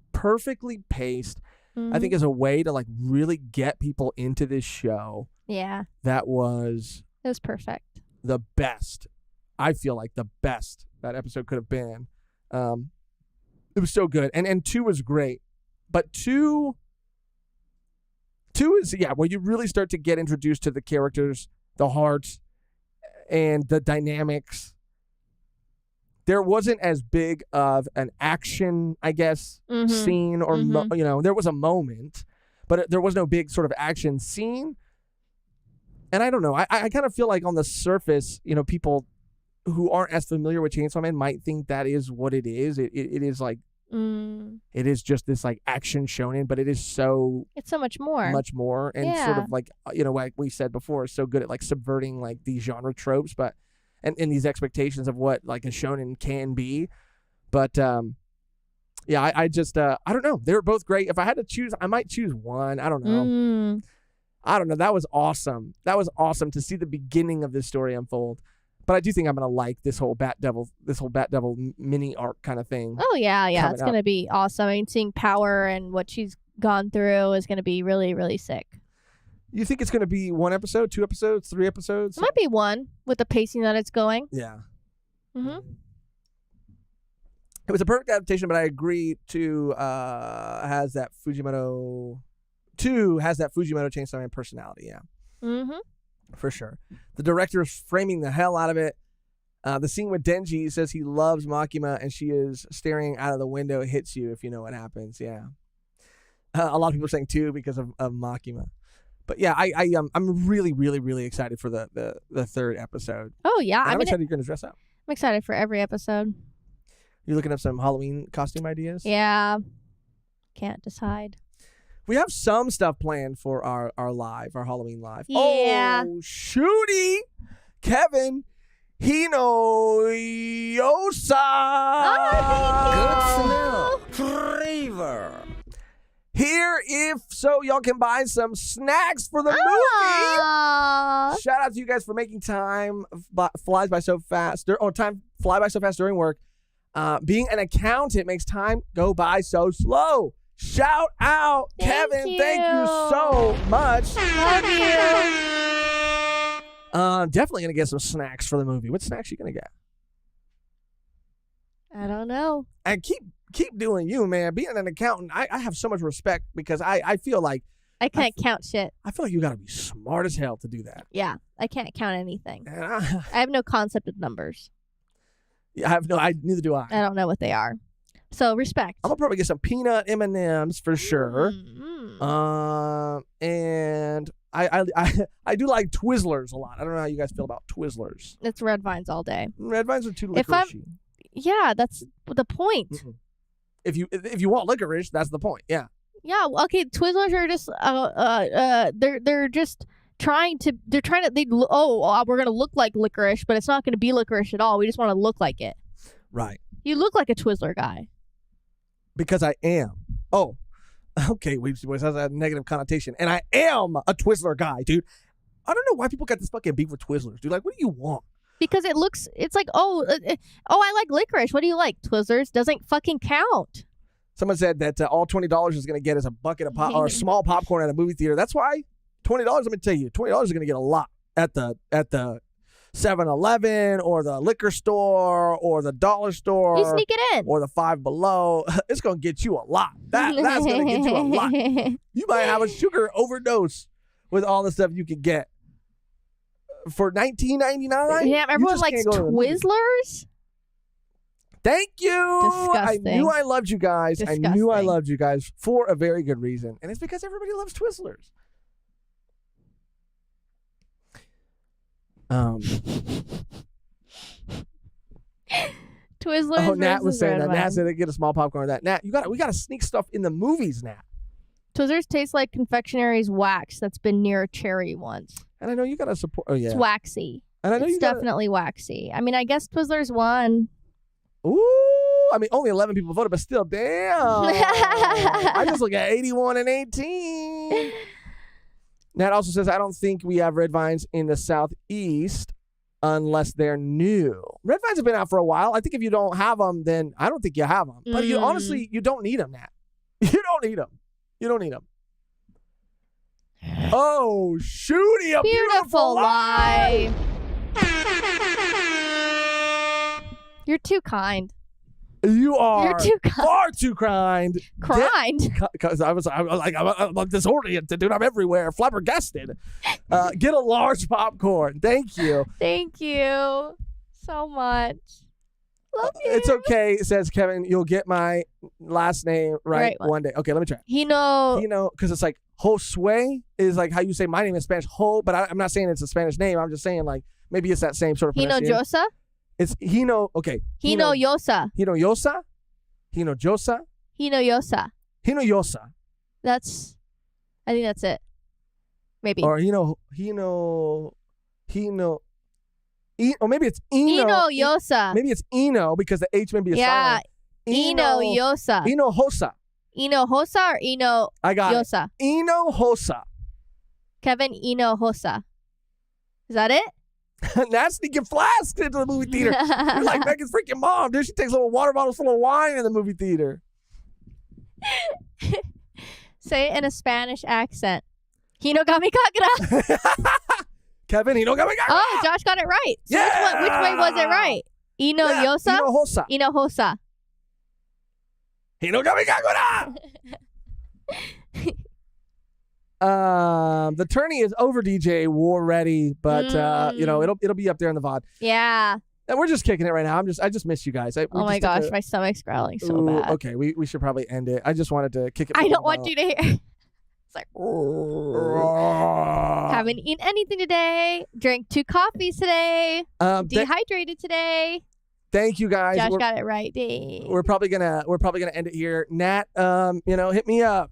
paced. I think as a way to like really get people into this show. Yeah. It was perfect. The best. I feel like the best that episode could have been. It was so good. And 2 was great. But 2 is, where you really start to get introduced to the characters, the hearts, and the dynamics. There wasn't as big of an action, I guess, scene or, there was a moment, but there was no big sort of action scene. And I don't know. I kind of feel like on the surface, people who aren't as familiar with Chainsaw Man might think that is what it is. It is like, it is just this like action shonen, but it's so much more, and sort of like like we said before, so good at like subverting like these genre tropes, but and these expectations of what like a shonen can be. But I just I don't know. They were both great. If I had to choose, I might choose one. I don't know. I don't know. That was awesome. That was awesome to see the beginning of this story unfold. But I do think I'm gonna like this whole Bat Devil mini arc kind of thing. Oh yeah, it's gonna be awesome. I mean, seeing Power and what she's gone through is gonna be really, really sick. You think it's gonna be 1 episode, 2 episodes, 3 episodes? It might be 1 with the pacing that it's going. Yeah. It was a perfect adaptation, but I agree. 2 has that Fujimoto Chainsaw Man personality. Yeah. For sure. The director is framing the hell out of it. The scene with Denji says he loves Makima and she is staring out of the window. It hits you if you know what happens. Yeah. A lot of people are saying 2 because of Makima. But yeah, I'm really, really, really excited for the 3rd episode. Oh yeah. I'm excited you're going to dress up. I'm excited for every episode. You're looking up some Halloween costume ideas? Yeah. Can't decide. We have some stuff planned for our Halloween live. Yeah. Oh, shooty. Kevin Hinoyosa. Oh, Good smell. Flavor. Here, if so, y'all can buy some snacks for the movie. Aww. Shout out to you guys for making time flies by so fast. Time fly by so fast during work. Being an accountant makes time go by so slow. Shout out, Kevin. Thank you so much. Love you. Definitely going to get some snacks for the movie. What snacks you going to get? I don't know. And keep doing you, man. Being an accountant, I have so much respect because I feel like I can't count shit. I feel like you got to be smart as hell to do that. Yeah, I can't count anything. And I have no concept of numbers. Yeah, neither do I. I don't know what they are. So respect. I'm gonna probably get some peanut M&Ms for sure. And I do like Twizzlers a lot. I don't know how you guys feel about Twizzlers. It's Red Vines all day. Red Vines are too licoricey. Yeah, that's the point. If you want licorice, that's the point. Yeah. Yeah. Okay. Twizzlers are just they're just trying to we're gonna look like licorice, but it's not gonna be licorice at all. We just want to look like it. Right. You look like a Twizzler guy. Because I am. Oh, okay. Which has a negative connotation, and I am a Twizzler guy, dude. I don't know why people got this fucking beef with Twizzlers, dude. Like, what do you want? Because it's like, I like licorice. What do you like? Twizzlers doesn't fucking count. Someone said that all $20 is going to get is a bucket of pop or a small popcorn at a movie theater. That's why $20. Let me tell you, $20 is going to get a lot at the 7-Eleven or the liquor store or the dollar store. You sneak it in. Or the Five Below. It's going to get you a lot. That's going to get you a lot. You might have a sugar overdose with all the stuff you can get. For $19.99? Yeah, everyone likes Twizzlers. Thank you. Disgusting. I knew I loved you guys. Disgusting. I knew I loved you guys for a very good reason. And it's because everybody loves Twizzlers. Twizzlers. Oh, Nat was saying that. Red Nat Vine. said they get a small popcorn with that. Nat, we got to sneak stuff in the movies, Nat. Twizzlers taste like confectionary's wax that's been near a cherry once. And I know you got to support. Oh yeah, it's waxy. And I know it's definitely waxy. I mean, I guess Twizzlers won. Ooh, I mean, only 11 people voted, but still, damn. I just look at 81 and 18. Nat also says, I don't think we have red vines in the Southeast unless they're new. Red vines have been out for a while. I think if you don't have them, then I don't think you have them. But you honestly, you don't need them, Nat. You don't need them. You don't need them. Oh, shooty, a beautiful lie. You're too kind. You are You're too kind. far too kind. Grind. Because I'm disoriented, dude. I'm everywhere, flabbergasted. Get a large popcorn. Thank you. Thank you so much. Love you. It's okay, says Kevin. You'll get my last name right one day. Okay, let me try. Hino, Because it's like Josue is like how you say my name in Spanish, but I'm not saying it's a Spanish name. I'm just saying like maybe it's that same sort of Hino pronunciation. Josa? It's Hino. Okay. Hino Yosa. Hino Yosa. Hino Josa. Hino Yosa. Hino Yosa. I think that's it. Maybe. Or Hino. Or maybe it's Eno. Hino Yosa. Maybe it's Eno because the H may be a silent. Eno Yosa. Eno Hosa. Eno Hosa or Eno I got Yosa? it. Eno Hosa. Kevin Eno Hosa. Is that it? Nat's sneaking flasks into the movie theater. You're like Megan's freaking mom, dude. She takes little water bottles full of wine in the movie theater. Say it in a Spanish accent. Hinogami Kagura. Kevin, Eno got me. Oh, Josh got it right. So which way was it right? Eno Yosa? Eno Hosa. Eno Hosa. Eno got me. The tourney is over, DJ. War ready, but it'll be up there in the VOD. Yeah. And we're just kicking it right now. I just miss you guys. Oh my gosh, my stomach's growling so bad. Okay, we should probably end it. I just wanted to kick it. I don't want you to hear. It's like haven't eaten anything today. Drank 2 coffees today. Dehydrated today. Thank you guys. Josh got it right. We're probably gonna end it here. Nat, hit me up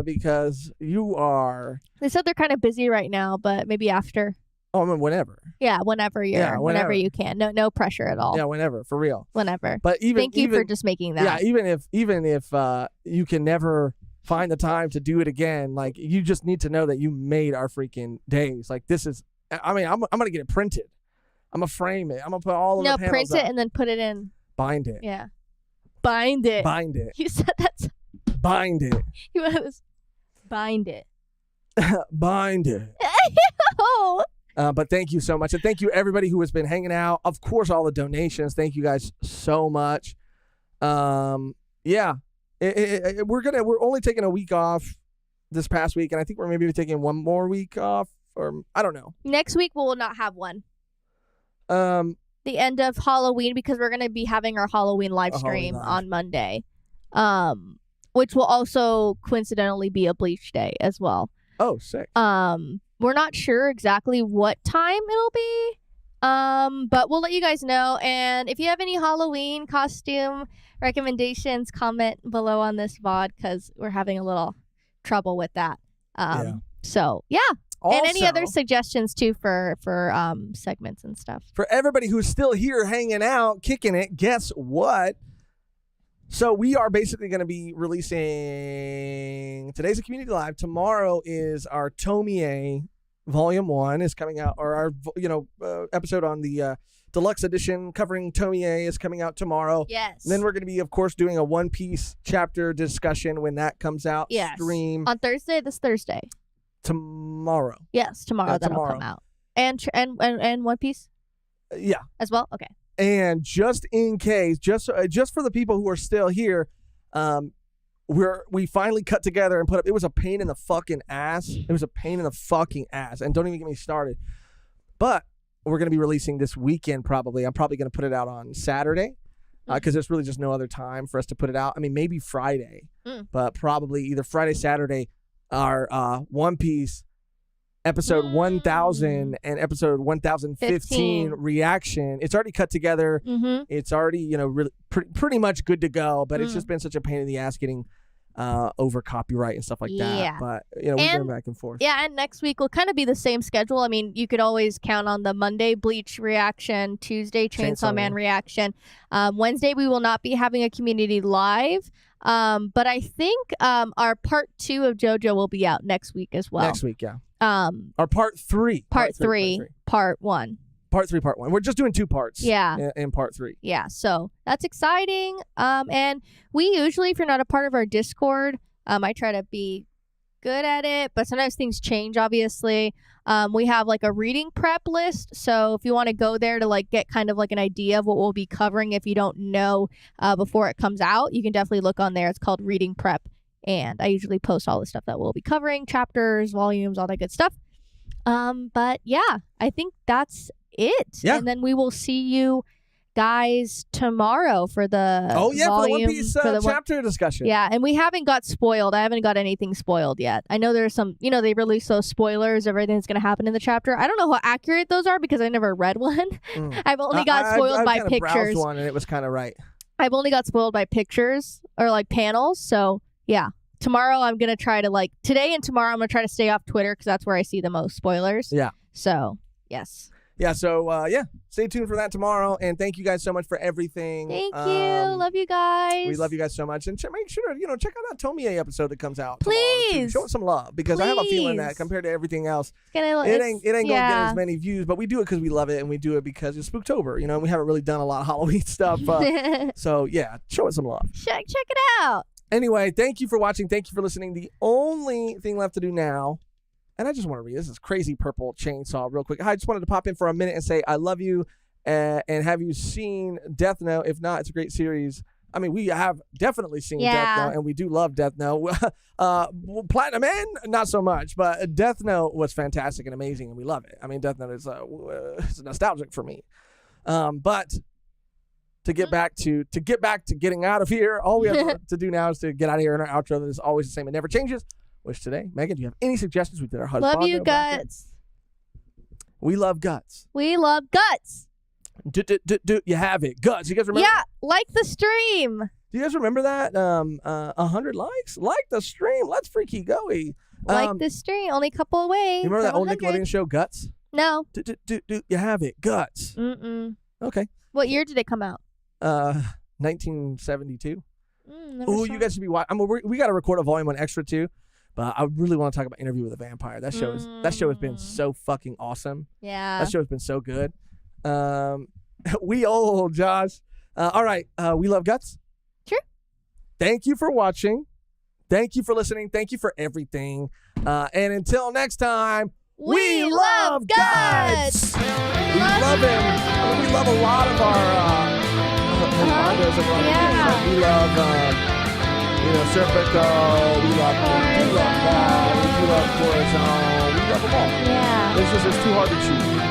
because you are. They said they're kind of busy right now, but maybe after. Oh, I mean, whenever. Yeah, whenever whenever you can. No pressure at all. Yeah, whenever, for real. Whenever. But thank you for just making that. Yeah, even if you can never find the time to do it again, like you just need to know that you made our freaking days. Like this is. I mean, I'm gonna get it printed. I'm gonna frame it. I'm gonna put all of the panels print it up. and then put it in. Bind it. Yeah. Bind it. Bind it. You said that. Bind it. You was bind it. Bind it. Oh. But thank you so much, and thank you everybody who has been hanging out. Of course, all the donations. Thank you guys so much. Yeah, we're only taking a week off this past week, and I think we're maybe taking one more week off, or I don't know. Next week we will not have one. The end of Halloween, because we're gonna be having our Halloween live stream on Monday, which will also coincidentally be a Bleach day as well. Oh, sick. We're not sure exactly what time it'll be, but we'll let you guys know. And if you have any Halloween costume recommendations, comment below on this VOD because we're having a little trouble with that. So yeah. Also, and any other suggestions too for segments and stuff. For everybody who's still here hanging out, kicking it, guess what? So we are basically going to be releasing, today's a community live. Tomorrow is our Tomie Volume 1 is coming out, or our episode on the deluxe edition covering Tomie is coming out tomorrow. Yes. And then we're going to be, of course, doing a One Piece chapter discussion when that comes out. Yes. Stream on Thursday. This Thursday. Tomorrow. Yes, tomorrow that'll come out. And One Piece. Yeah. As well. Okay. And just in case, just for the people who are still here, we finally cut together and put up. It was a pain in the fucking ass. It was a pain in the fucking ass. And don't even get me started. But we're going to be releasing this weekend probably. I'm probably going to put it out on Saturday because there's really just no other time for us to put it out. I mean, maybe Friday, but probably either Friday, Saturday, our One Piece episode 1000 and episode 1015 reaction. It's already cut together. It's already, really pretty much good to go, but it's just been such a pain in the ass getting over copyright and stuff like that. But we're going back and forth. Yeah, and next week will kind of be the same schedule. I mean, you could always count on the Monday Bleach reaction, Tuesday Chainsaw Man reaction. Wednesday we will not be having a community live. But I think our part 2 of JoJo will be out next week as well. Next week, yeah. Our part 3. Part 3, part 1. Part 3, part 1. We're just doing 2 parts. Yeah. In part 3. Yeah, so that's exciting. And we usually, if you're not a part of our Discord, I try to be good at it, but sometimes things change, obviously. We have like a reading prep list, so if you want to go there to like get kind of like an idea of what we'll be covering if you don't know before it comes out, you can definitely look on there. It's called Reading Prep, and I usually post all the stuff that we'll be covering, chapters, volumes, all that good stuff. But yeah, I think that's it. Yeah. And then we will see you guys tomorrow for the for the One volume, Piece for the chapter discussion. Yeah, and we haven't got spoiled. I haven't got anything spoiled yet. I know there's some, they release those spoilers of everything that's going to happen in the chapter. I don't know how accurate those are because I never read one. I've only got spoiled by pictures. I browsed one and it was kind of right. I've only got spoiled by pictures or like panels. So yeah, tomorrow I'm going to try to today and tomorrow I'm going to try to stay off Twitter because that's where I see the most spoilers. Yeah. So yes. Yeah, so stay tuned for that tomorrow, and thank you guys so much for everything. Thank you. Love you guys. We love you guys so much, and make sure check out that Tomie episode that comes out. Please show it some love because I have a feeling that compared to everything else, it ain't gonna get as many views, but we do it because we love it, and we do it because it's Spooktober. We haven't really done a lot of Halloween stuff, so yeah, show it some love. Check it out. Anyway, thank you for watching. Thank you for listening. The only thing left to do now. And I just want to read this is crazy purple chainsaw real quick. I just wanted to pop in for a minute and say I love you. And have you seen Death Note? If not, it's a great series. I mean, we have definitely seen Death Note, and we do love Death Note. Platinum Man, not so much, but Death Note was fantastic and amazing, and we love it. I mean, Death Note is it's nostalgic for me. But to get back to getting out of here, all we have to do now is to get out of here in our outro that is always the same. It never changes. Which today, Mehgan, do you have any suggestions? We did our Husbando. Love you, Guts. We love Guts. We love Guts. Do you have it? Guts. You guys remember? Yeah, like the stream. Do you guys remember that? 100 likes? Like the stream. Let's freaky goey. Like the stream. Only a couple away. You remember that old 100. Nickelodeon show, Guts? No. Do you have it? Guts. Mm-mm. Okay. What year did it come out? 1972. Ooh, you guys should be watching. We got to record a volume 1 extra too. But I really want to talk about Interview with a Vampire. That show has been so fucking awesome. Yeah. That show has been so good. We old, Josh. All right. We love Guts. Sure. Thank you for watching. Thank you for listening. Thank you for everything. And until next time, we love Guts. We love him. We love a lot of our we love Serpico, we love God, we love Corazon, we love them all. Yeah. It's too hard to choose.